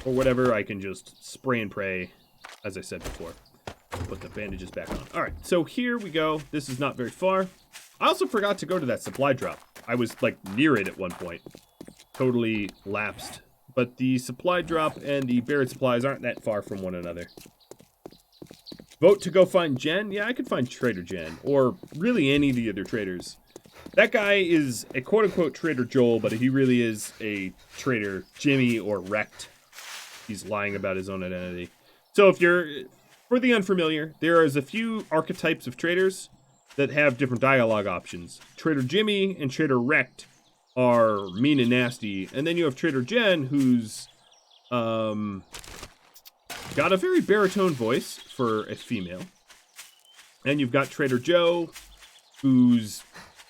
or whatever, I can just spray and pray, as I said before. put the bandages back on. All right, so here we go. This is not very far. I also forgot to go to that supply drop. I was like near it at one point. Totally lapsed. But the supply drop and the buried supplies aren't that far from one another. Vote to go find Jen? Yeah, I could find Trader Jen. Or really any of the other traders. That guy is a quote-unquote Trader Joel, but he really is a Trader Jimmy or Wrecked. He's lying about his own identity. So if you're, for the unfamiliar, there is a few archetypes of traders that have different dialogue options. Trader Jimmy and Trader Wrecked are mean and nasty. And then you have Trader Jen, who's got a very baritone voice for a female. And you've got Trader Joe, who's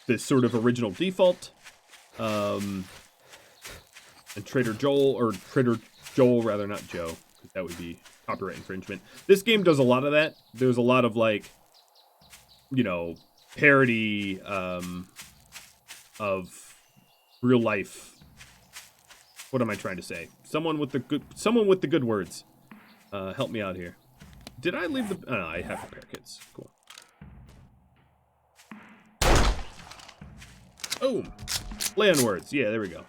the sort of original default. And Trader Joel, or Trader Joel, rather, not Joe, because that would be copyright infringement. This game does a lot of that. There's a lot of, like, you know, parody of real life. What am I trying to say? Someone with the good words. Help me out here. Did I leave the? Oh, no, I have repair kits. Cool. Boom. Play on words. Yeah, there we go.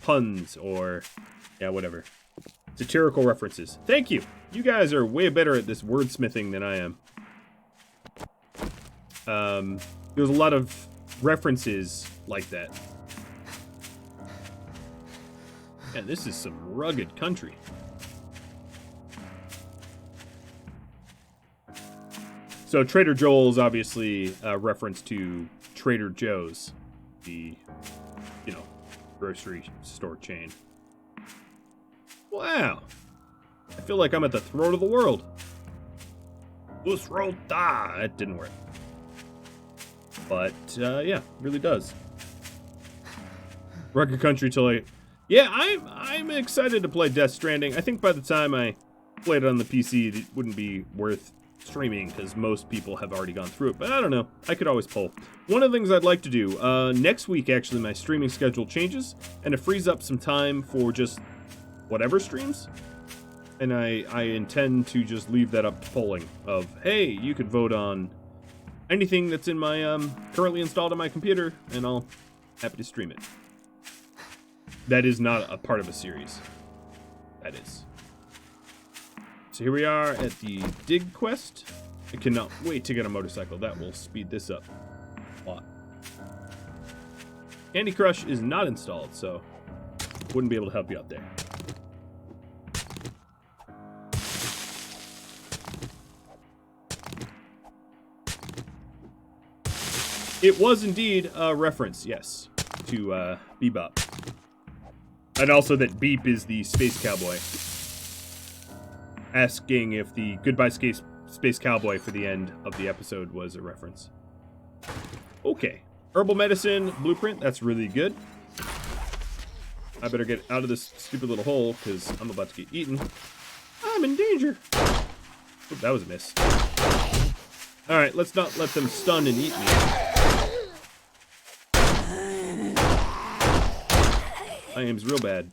Puns or yeah, whatever. Satirical references. Thank you. You guys are way better at this wordsmithing than I am. There's a lot of references like that. And this is some rugged country. So Trader Joel is obviously a reference to Trader Joe's, the, you know, grocery store chain. Wow. I feel like I'm at the throat of the world. That didn't work. But, yeah, really does. Rugged country till I... Yeah, I'm excited to play Death Stranding. I think by the time I played it on the PC, it wouldn't be worth streaming because most people have already gone through it. But I don't know. I could always pull. One of the things I'd like to do, next week, actually, my streaming schedule changes, and it frees up some time for just whatever streams. And I intend to just leave that up to polling of, hey, you could vote on anything that's in my currently installed on my computer, and I'll happy to stream it. That is not a part of a series. That is. So here we are at the dig quest. I cannot wait to get a motorcycle. That will speed this up a lot. Candy Crush is not installed, so wouldn't be able to help you out there. It was indeed a reference, yes, to Bebop. And also that Beep is the Space Cowboy. Asking if the Goodbye Space Cowboy for the end of the episode was a reference. Okay. Herbal medicine blueprint, that's really good. I better get out of this stupid little hole, because I'm about to get eaten. I'm in danger. Oop, that was a miss. Alright, let's not let them stun and eat me. My aim's real bad.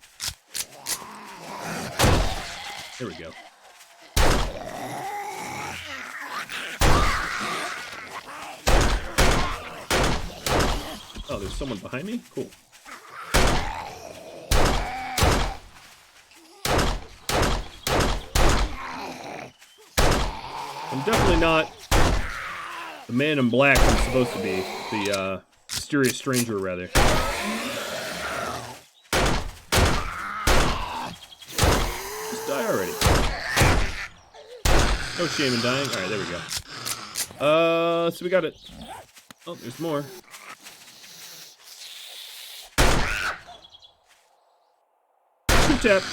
There we go. Oh, there's someone behind me? Cool. I'm definitely not the man in black I'm supposed to be. The, mysterious stranger, rather. Die already. No shame in dying. Alright, there we go. So we got it. Oh, there's more. Two tap.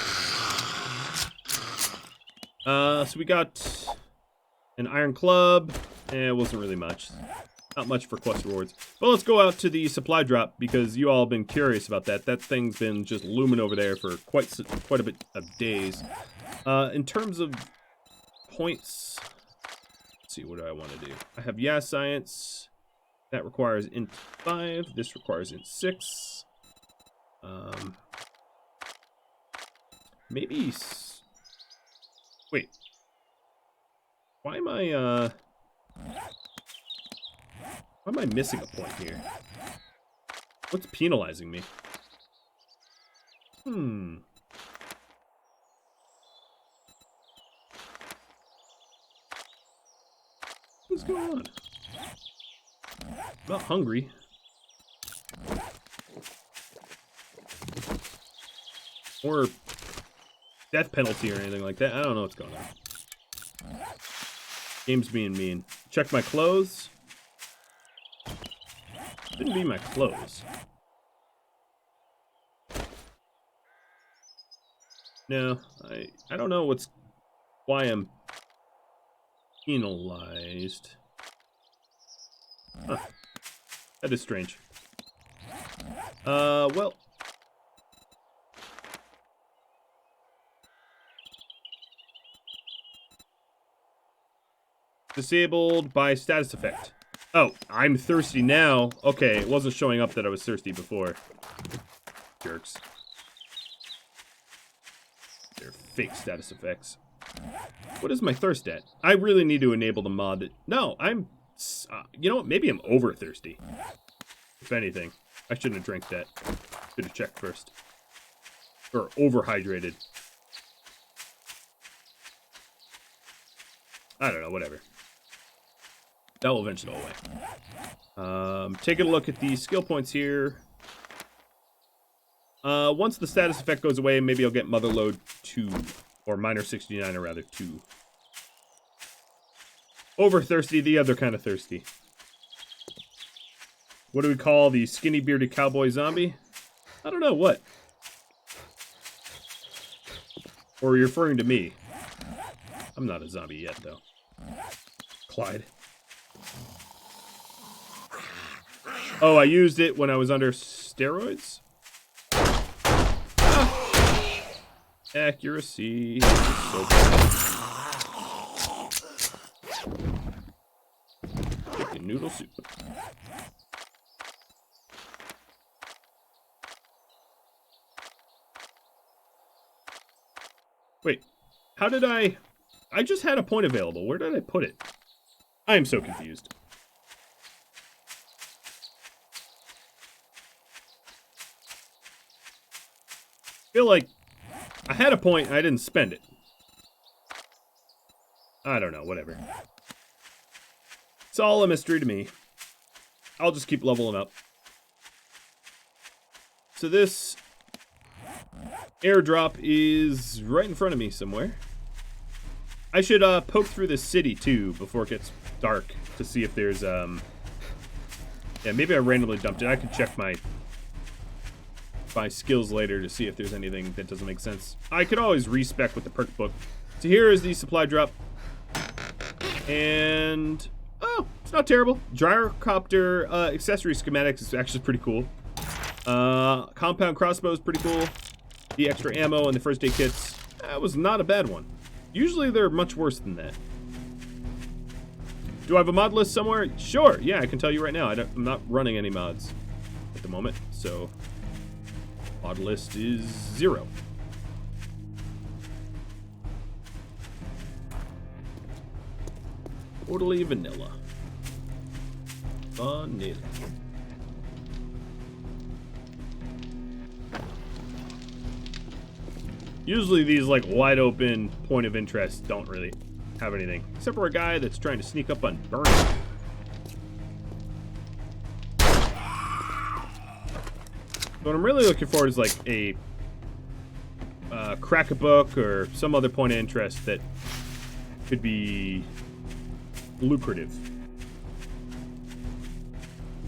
So we got an iron club. It wasn't really much. Not much for quest rewards. But let's go out to the supply drop because you all have been curious about that. That thing's been just looming over there for quite a bit of days. In terms of points, let's see, what do I want to do? I have science. That requires int 5. This requires int 6. Maybe. Wait. Why am I missing a point here? What's penalizing me? What's going on? I'm not hungry. Or death penalty or anything like that. I don't know what's going on. Game's being mean. Check my clothes. Shouldn't be my clothes. No, I don't know why I'm penalized. Huh. That is strange. Well. Disabled by status effect. Oh, I'm thirsty now. Okay, it wasn't showing up that I was thirsty before. Jerks. They're fake status effects. What is my thirst at? I really need to enable the mod that... No, I'm... you know what? Maybe I'm over thirsty. If anything. I shouldn't have drank that. Should have checked first. Or overhydrated. I don't know, whatever. That will eventually go away. Taking a look at the skill points here. Once the status effect goes away, maybe I'll get Motherload 2. Or Minor 69, or rather 2. Over thirsty, the other kind of thirsty. What do we call the skinny bearded cowboy zombie? I don't know, what? Or are you referring to me? I'm not a zombie yet, though. Clyde. Oh, I used it when I was under steroids? Ah. Accuracy. So bad. Chicken noodle soup. Wait, how did I just had a point available. Where did I put it? I am so confused. I feel like I had a point and I didn't spend it. I don't know, whatever. It's all a mystery to me. I'll just keep leveling up. So this airdrop is right in front of me somewhere. I should poke through this city too before it gets dark to see if there's yeah, maybe I randomly dumped it. I could check my skills later to see if there's anything that doesn't make sense. I could always respec with the perk book. So here is the supply drop. And oh, it's not terrible. Gyrocopter accessory schematics is actually pretty cool. Compound crossbow is pretty cool. The extra ammo and the first aid kits, that was not a bad one. Usually they're much worse than that. Do I have a mod list somewhere? Sure, yeah, I can tell you right now. I'm not running any mods at the moment, so mod list is 0. Totally vanilla. Vanilla. Usually these like wide open point of interest don't really have anything. Except for a guy that's trying to sneak up on Burning. What I'm really looking for is like a crack a book or some other point of interest that could be lucrative.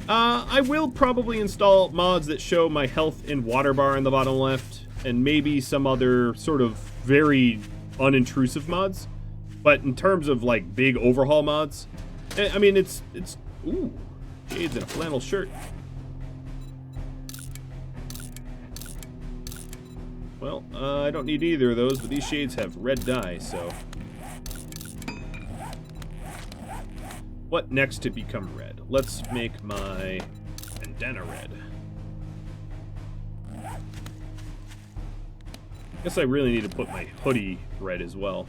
I will probably install mods that show my health and water bar in the bottom left, and maybe some other sort of very unintrusive mods. But in terms of like big overhaul mods, I mean it's ooh, shades and a flannel shirt. Well, I don't need either of those, but these shades have red dye, so what next to become red? Let's make my bandana red. Guess I really need to put my hoodie red as well.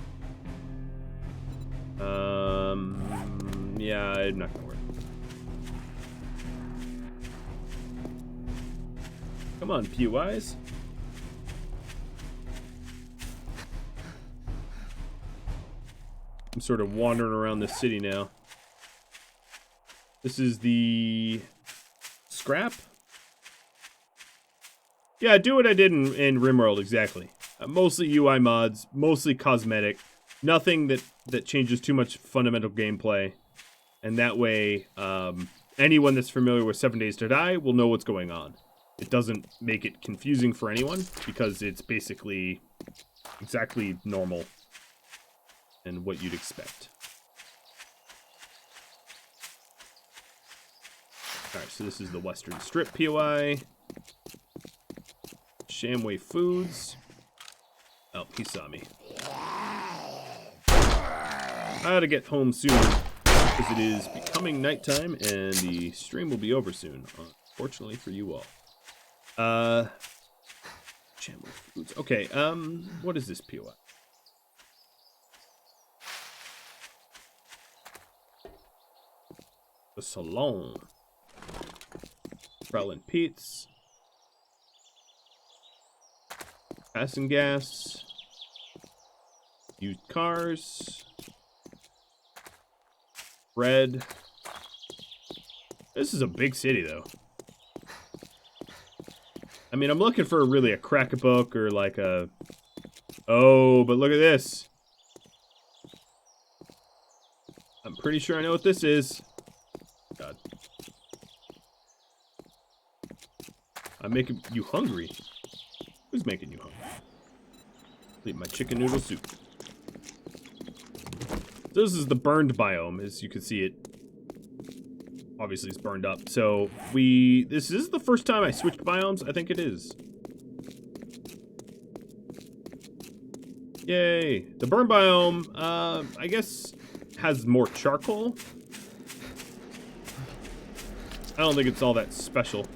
Yeah, I'm not gonna worry. Come on, POIs. I'm sort of wandering around the city now. This is the scrap. Yeah, do what I did in RimWorld, exactly. Mostly UI mods, mostly cosmetic. Nothing that changes too much fundamental gameplay. And that way, anyone that's familiar with 7 Days to Die will know what's going on. It doesn't make it confusing for anyone, because it's basically exactly normal and what you'd expect. Alright, so this is the Western Strip POI. Shamway Foods. Oh, he saw me. I gotta get home soon, because it is becoming nighttime, and the stream will be over soon, unfortunately for you all. Shamway Foods. Okay, what is this POI? The Salon. Prowlin Pete's. Passing gas. Used cars. Bread. This is a big city, though. I mean, I'm looking for really a crack-a-book or like a... Oh, but look at this. I'm pretty sure I know what this is. God. I'm making you hungry. Who's making you hungry? Eat my chicken noodle soup. This is the burned biome, as you can see it. Obviously, it's burned up. So, this is the first time I switched biomes. I think it is. Yay. The burn biome, I guess, has more charcoal. I don't think it's all that special.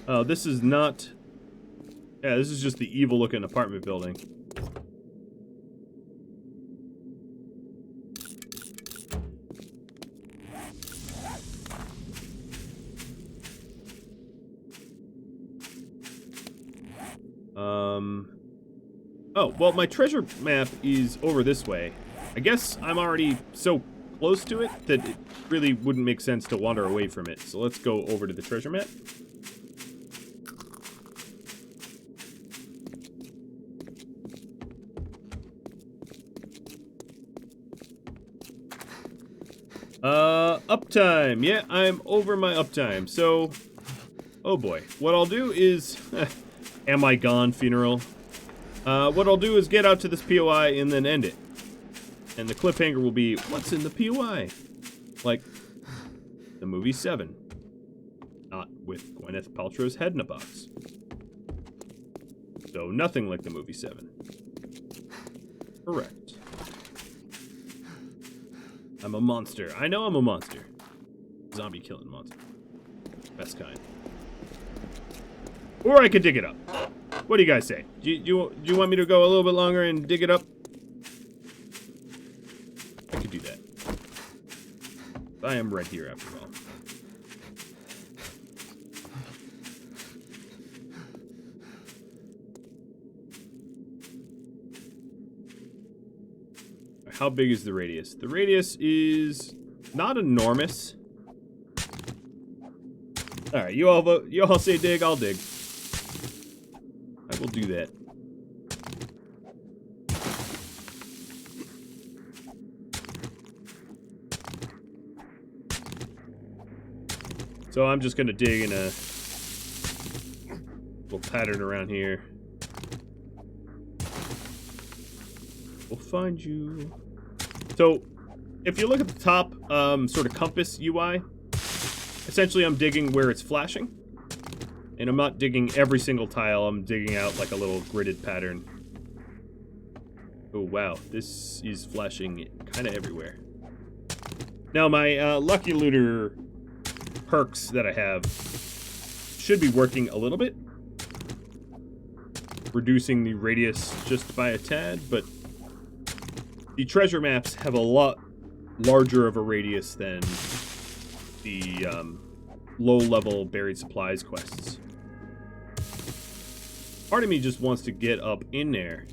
Oh, this is not... Yeah, this is just the evil-looking apartment building. Oh, well, my treasure map is over this way. I guess I'm already so close to it that it really wouldn't make sense to wander away from it. So let's go over to the treasure map. Uptime. Yeah, I'm over my uptime. So, oh boy. What I'll do is, am I gone funeral? What I'll do is get out to this POI and then end it. And the cliffhanger will be, what's in the POI? Like, the movie 7. Not with Gwyneth Paltrow's head in a box. So, nothing like the movie 7. Correct. I'm a monster. I know I'm a monster. Zombie killing monster. Best kind. Or I could dig it up. What do you guys say? Do you want me to go a little bit longer and dig it up? I could do that. I am right here after all. How big is the radius? The radius is not enormous. All right, you all vote. You all say dig. I'll dig. I will do that. So I'm just gonna dig in a little pattern around here. We'll find you. So, if you look at the top, sort of compass UI, essentially I'm digging where it's flashing. And I'm not digging every single tile, I'm digging out like a little gridded pattern. Oh wow, this is flashing kind of everywhere. Now my Lucky Looter perks that I have should be working a little bit. Reducing the radius just by a tad, but the treasure maps have a lot larger of a radius than the low-level buried supplies quests. Part of me just wants to get up in there.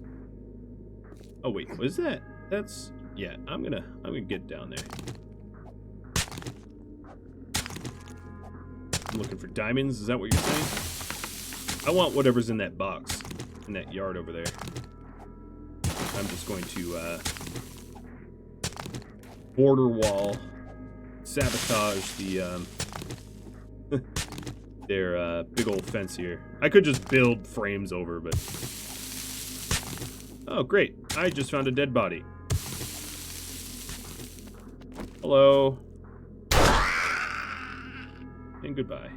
Oh wait, what is that? That's yeah. I'm gonna get down there. I'm looking for diamonds. Is that what you're saying? I want whatever's in that box, in that yard over there. I'm just going to border wall, sabotage the their big old fence here. I could just build frames over, but oh great! I just found a dead body. Hello. And goodbye.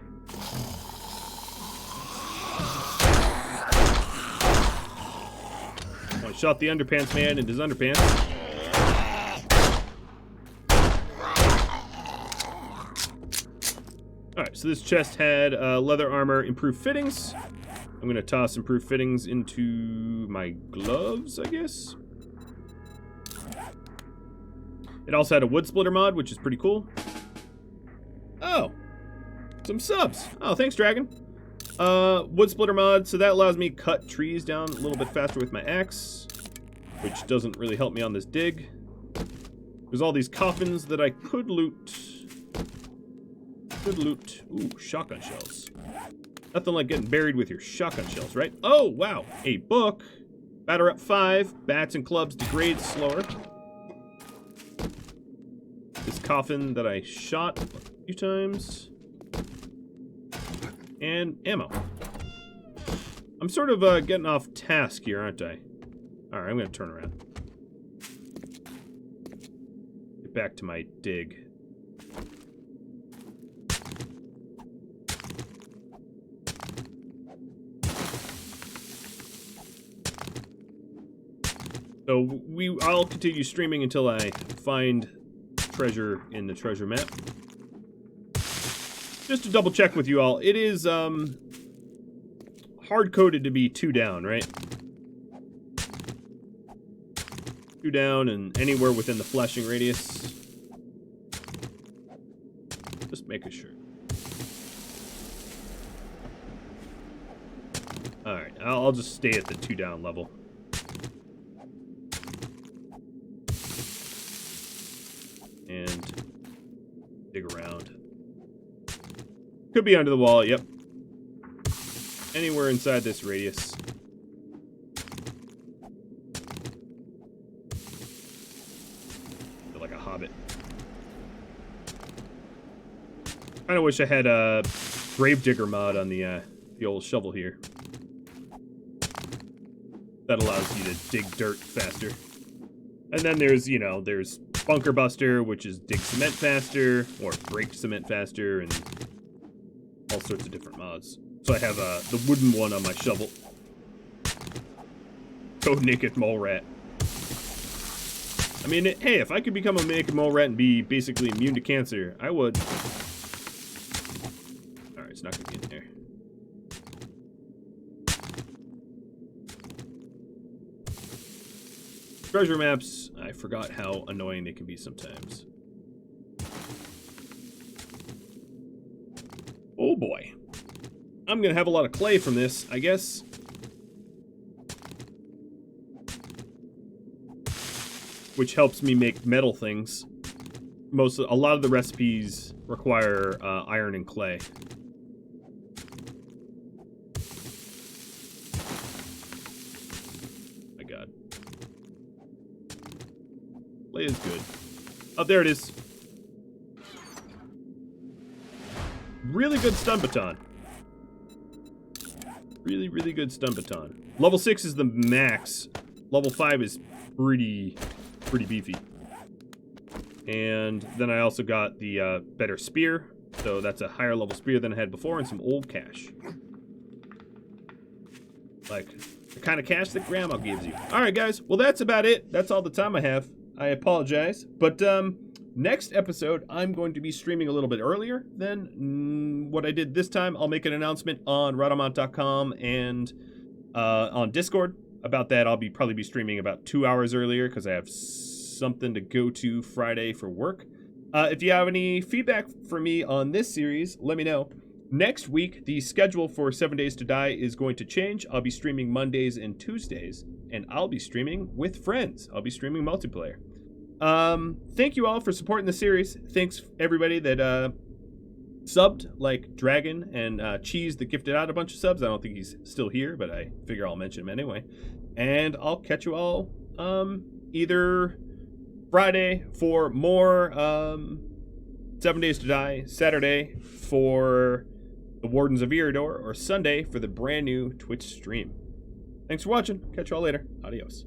I shot the underpants man in his underpants. Alright, so this chest had leather armor, improved fittings. I'm going to toss improved fittings into my gloves, I guess. It also had a wood splitter mod, which is pretty cool. Oh! Some subs. Oh, thanks, Dragon. Wood splitter mod, so that allows me to cut trees down a little bit faster with my axe, which doesn't really help me on this dig. There's all these coffins that I could loot. Ooh, shotgun shells. Nothing like getting buried with your shotgun shells, right? Oh, wow. A book. Batter up 5. Bats and clubs degrade slower. This coffin that I shot a few times. And ammo. I'm sort of getting off task here, aren't I? Alright, I'm going to turn around. Get back to my dig. So I'll continue streaming until I find treasure in the treasure map. Just to double check with you all, it is hard-coded to be 2 down, right? 2 down and anywhere within the flashing radius. Just making sure. Alright, I'll just stay at the 2 down level. And dig around. Could be under the wall, yep. Anywhere inside this radius. Feel like a hobbit. Kinda wish I had a Gravedigger mod on the old shovel here. That allows you to dig dirt faster. And then there's, you know, there's Bunker Buster, which is dig cement faster, or break cement faster, and all sorts of different mods. So I have the wooden one on my shovel. Go naked mole rat. I mean, hey, if I could become a naked mole rat and be basically immune to cancer, I would. Alright, it's not gonna get in there. Treasure maps, I forgot how annoying they can be sometimes. Oh boy. I'm gonna have a lot of clay from this, I guess. Which helps me make metal things. A lot of the recipes require iron and clay. My god. Clay is good. Oh, there it is. Really good stun baton. Really, really good stun baton. Level 6 is the max. Level 5 is pretty beefy. And then I also got the better spear. So that's a higher level spear than I had before, and some old cash. Like the kind of cash that Grandma gives you. Alright guys, well that's about it. That's all the time I have. I apologize. But next episode, I'm going to be streaming a little bit earlier than what I did this time. I'll make an announcement on Rhadamant.com and on Discord. About that, I'll probably be streaming about 2 hours earlier because I have something to go to Friday for work. If you have any feedback for me on this series, let me know. Next week, the schedule for 7 Days to Die is going to change. I'll be streaming Mondays and Tuesdays, and I'll be streaming with friends. I'll be streaming multiplayer. Thank you all for supporting the series. Thanks everybody that subbed, like Dragon and Cheese that gifted out a bunch of subs. I don't think he's still here, but I figure I'll mention him anyway. And I'll catch you all either Friday for more 7 Days to Die, Saturday for the Wardens of Eridor, or Sunday for the brand new Twitch stream. Thanks for watching. Catch you all later. Adios.